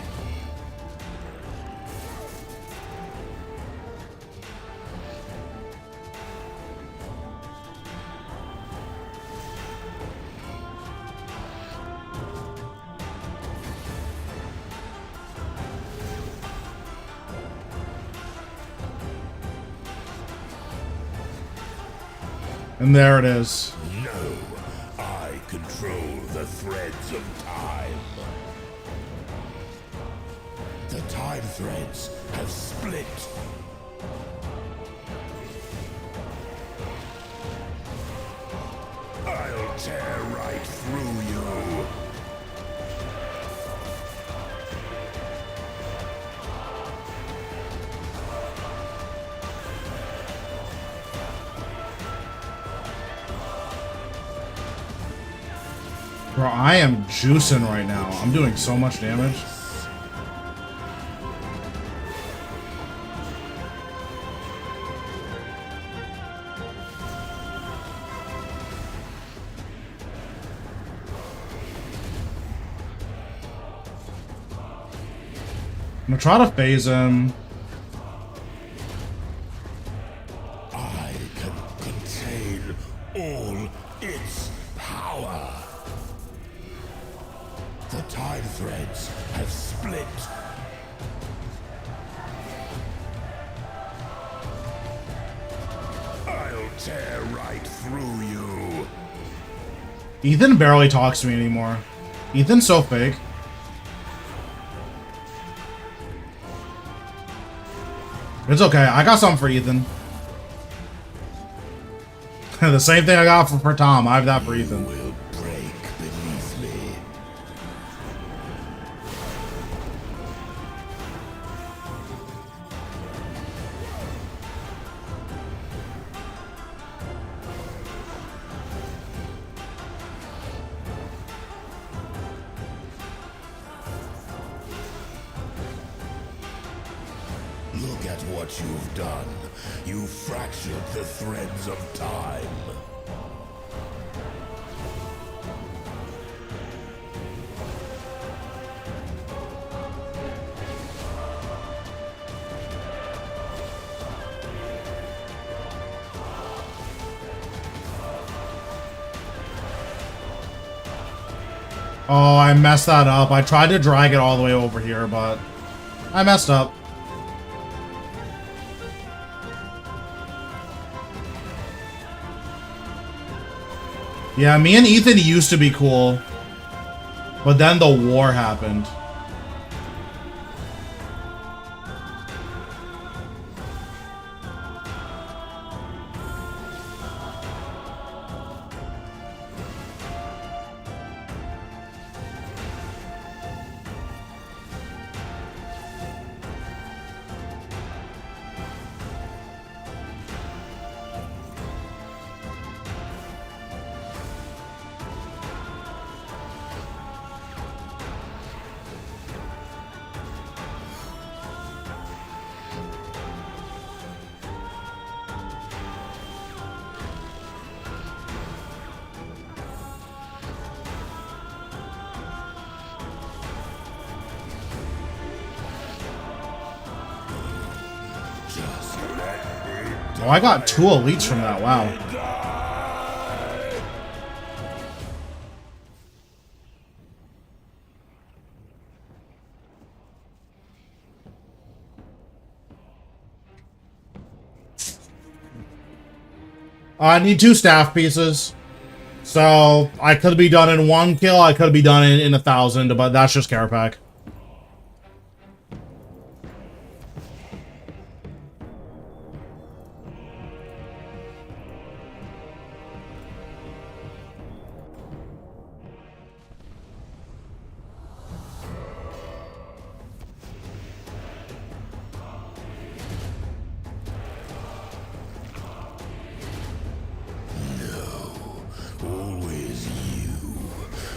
And there it is. No, I control the threads of time. The time threads have split. I'll tear right through you. Bro, I am juicing right now. I'm doing so much damage. I'm gonna try to phase him. I can contain all its power. The time threads have split. I'll tear right through you. Ethan barely talks to me anymore. Ethan's so fake. It's okay. I got something for Ethan. The same thing I got for Tom. I have that for Ethan. You will break beneath me. Look at what you've done. You fractured the threads of time. Oh, I messed that up. I tried to drag it all the way over here, but I messed up. Yeah, me and Ethan used to be cool, but then the war happened. Just let me Oh, I got 2 elites from that. Wow. die. I need 2 staff pieces. So, I could be done in 1 kill, I could be done in 1,000, but that's just Carapac.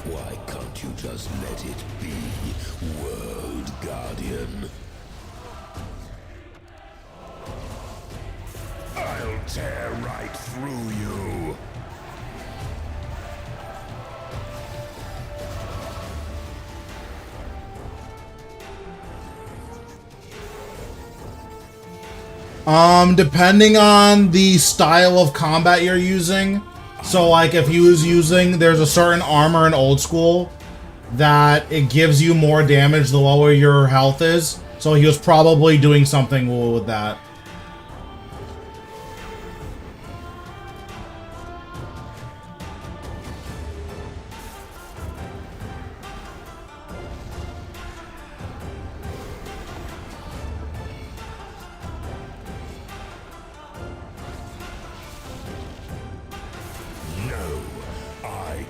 Why can't you just let it be, World Guardian? I'll tear right through you. Depending on the style of combat you're using. So, like, if he was using, there's a certain armor in old school that it gives you more damage the lower your health is. So he was probably doing something with that.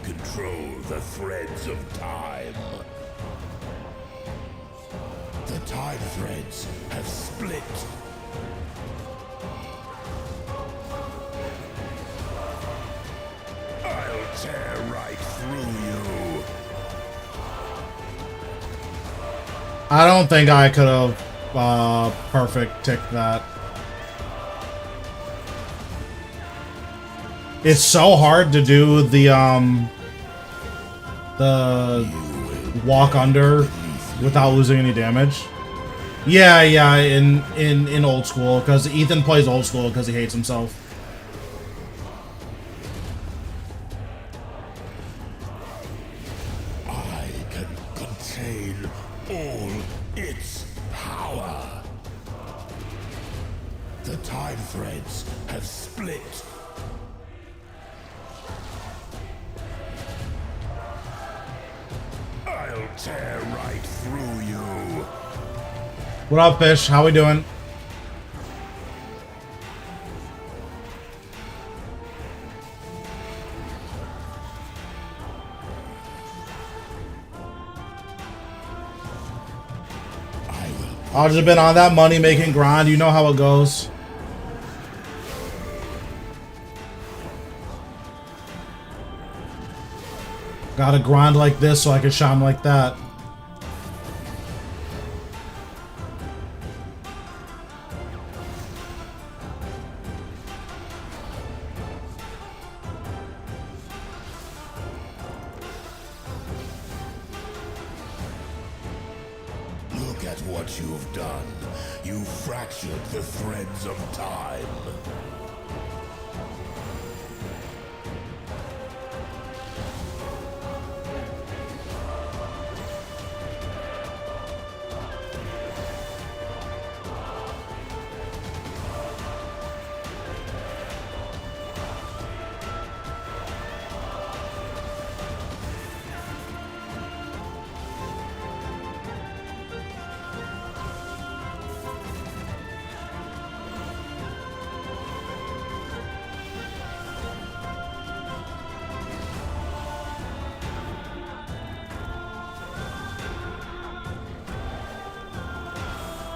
Control the threads of time. The time threads have split. I'll tear right through you. I don't think I could have perfect ticked that. It's so hard to do the walk under without losing any damage. Yeah, in old school, because Ethan plays old school because he hates himself. I can contain all its power. The time threads have split. I'll tear right through you. What up, Fish? How we doing? I've just been on that money making grind. You know how it goes. Gotta grind like this so I can shine like that. Look at what you've done. You fractured the threads of time.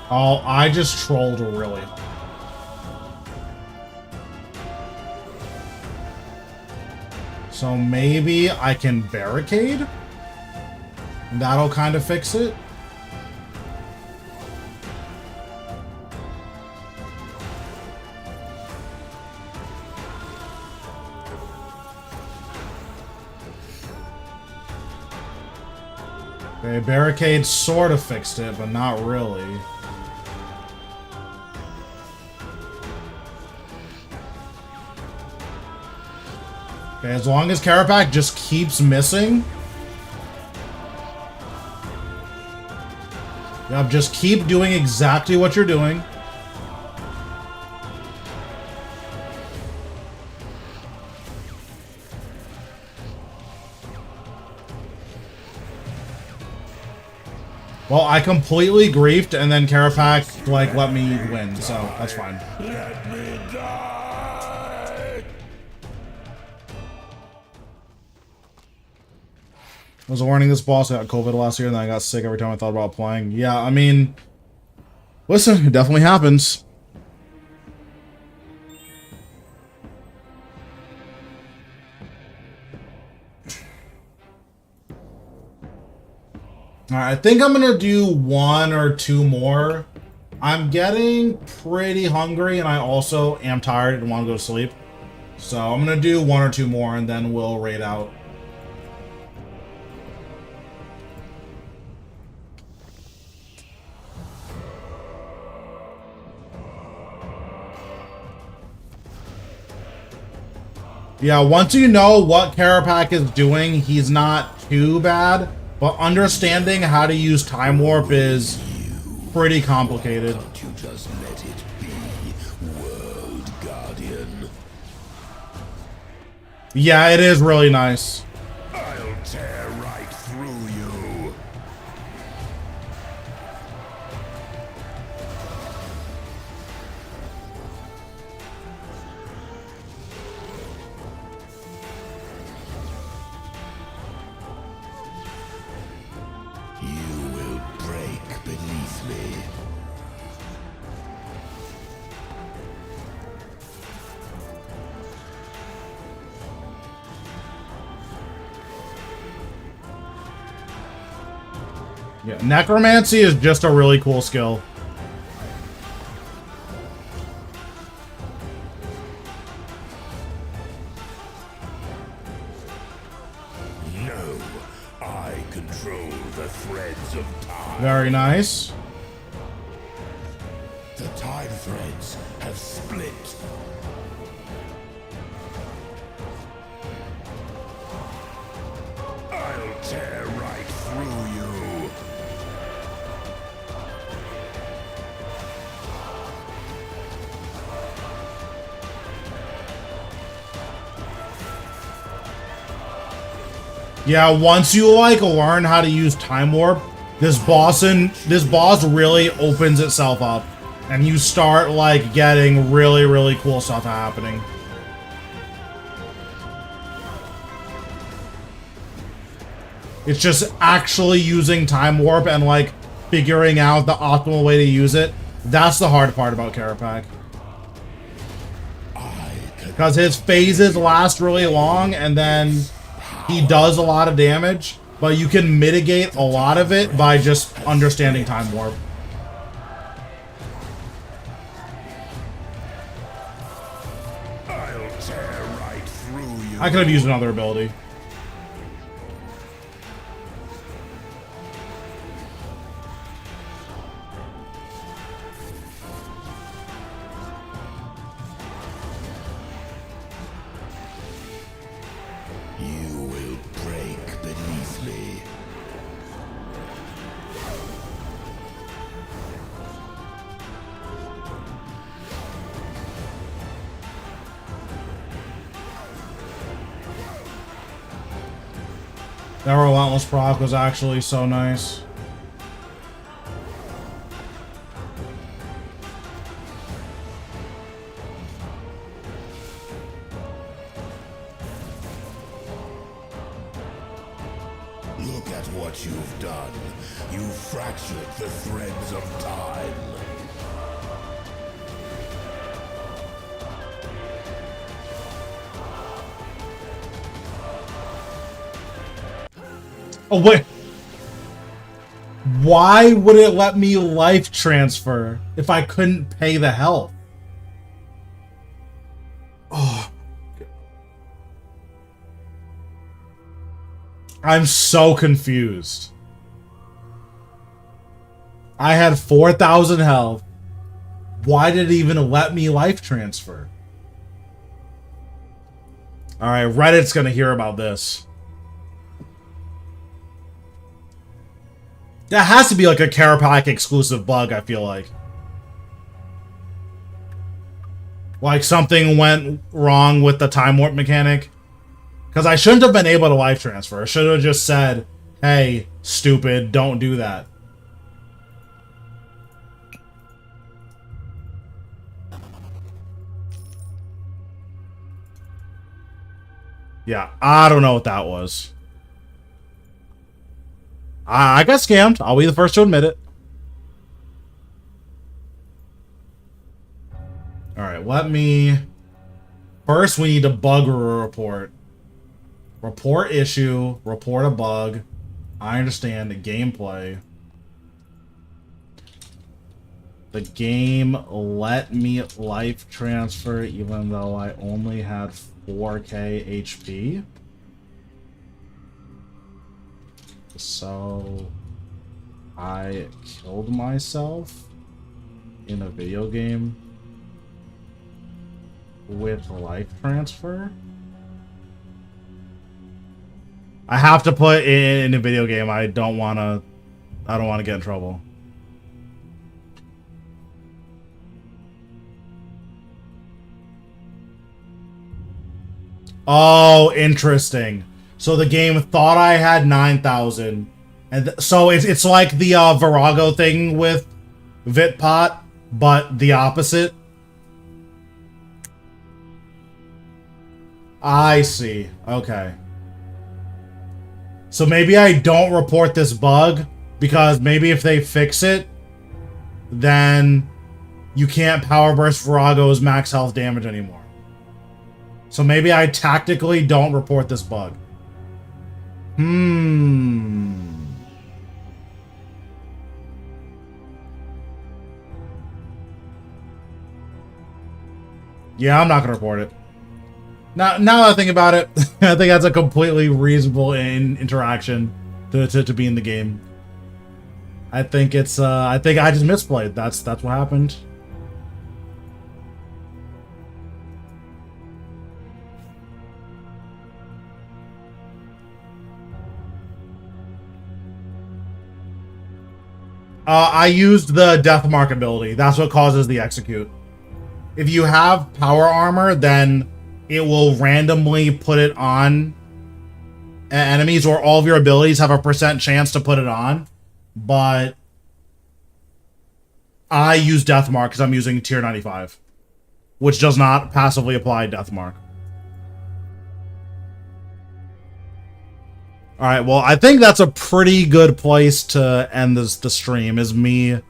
Oh, I just trolled really. So maybe I can barricade? That'll kind of fix it. Okay, barricade sort of fixed it, but not really. Okay, as long as Carapac just keeps missing. Yep, just keep doing exactly what you're doing. Well, I completely griefed, and then Carapac, like, let me win, so that's fine. Let me die. I was warning this boss. I got COVID last year, and then I got sick every time I thought about playing. Yeah, I mean, listen, it definitely happens. Alright, I think I'm gonna do 1 or 2 more. I'm getting pretty hungry, and I also am tired and want to go to sleep. So I'm gonna do 1 or 2 more, and then we'll raid out. Yeah, once you know what Carapac is doing, he's not too bad. But understanding how to use Time Warp is pretty complicated. Can't you just let it be, World Guardian? Yeah, it is really nice. I'll tear right through you. You will break beneath me. Yeah, Necromancy is just a really cool skill. No, I control the threads of time. Very nice. The time threads have split. I'll tear right through you. Yeah, once you like learn how to use Time Warp, this boss really opens itself up, and you start like getting really cool stuff happening. It's just actually using Time Warp and like figuring out the optimal way to use it. That's the hard part about Carapac. Because his phases last really long, and then he does a lot of damage, but you can mitigate a lot of it by just understanding Time Warp. I'll tear right through you. I could have used another ability. You will break beneath me. That Relentless proc was actually so nice. Look at what you've done. You've fractured the threads of time. Oh, wait. Why would it let me life transfer if I couldn't pay the health? Oh. I'm so confused. I had 4,000 health. Why did it even let me life transfer? Alright, Reddit's gonna hear about this. That has to be like a Carapac exclusive bug, I feel like. Like something went wrong with the Time Warp mechanic. Because I shouldn't have been able to life transfer. I should have just said, hey, stupid, don't do that. Yeah, I don't know what that was. I got scammed. I'll be the first to admit it. Alright, let me... First, we need to bug report. Report issue, report a bug. I understand the gameplay. The game let me life transfer even though I only had 4k HP. So I killed myself in a video game with life transfer. I have to put in a video game. I don't want to get in trouble. Oh, interesting. So the game thought I had 9,000, and so it's like the Virago thing with Vitpot, but the opposite. I see. Okay. So maybe I don't report this bug, because maybe if they fix it, then you can't power burst Virago's max health damage anymore. So maybe I tactically don't report this bug. Yeah, I'm not gonna report it. Now that I think about it, I think that's a completely reasonable interaction to be in the game. I think it's I think I just misplayed. That's what happened. I used the death mark ability. That's what causes the execute. If you have power armor, then it will randomly put it on enemies, or all of your abilities have a % chance to put it on. But I use death mark because I'm using tier 95, which does not passively apply death mark. All right, well, I think that's a pretty good place to end the stream, is me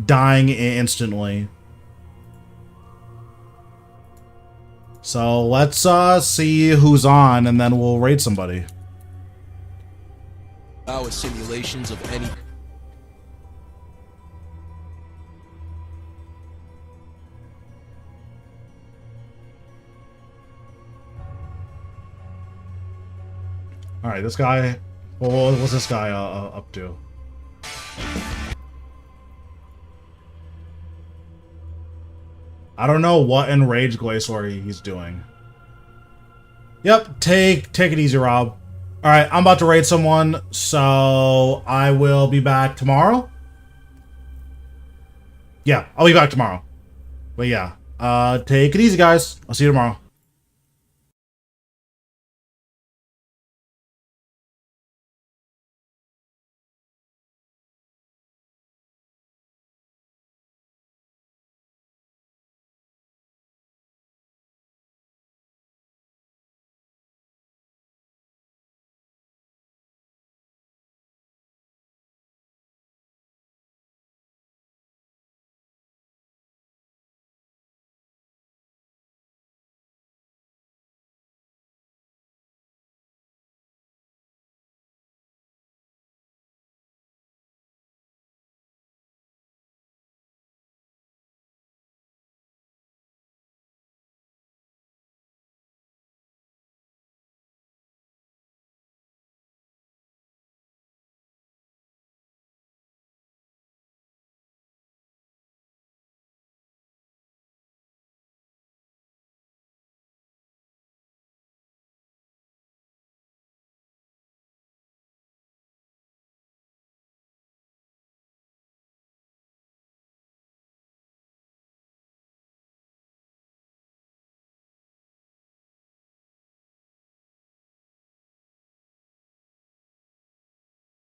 dying instantly. So let's see who's on, and then we'll raid somebody. Our simulations of any... Alright, this guy... Well, what's this guy up to? I don't know what Enraged Glacier he's doing. Yep, take it easy, Rob. Alright, I'm about to raid someone, so I will be back tomorrow. Yeah, I'll be back tomorrow. But yeah, take it easy, guys. I'll see you tomorrow.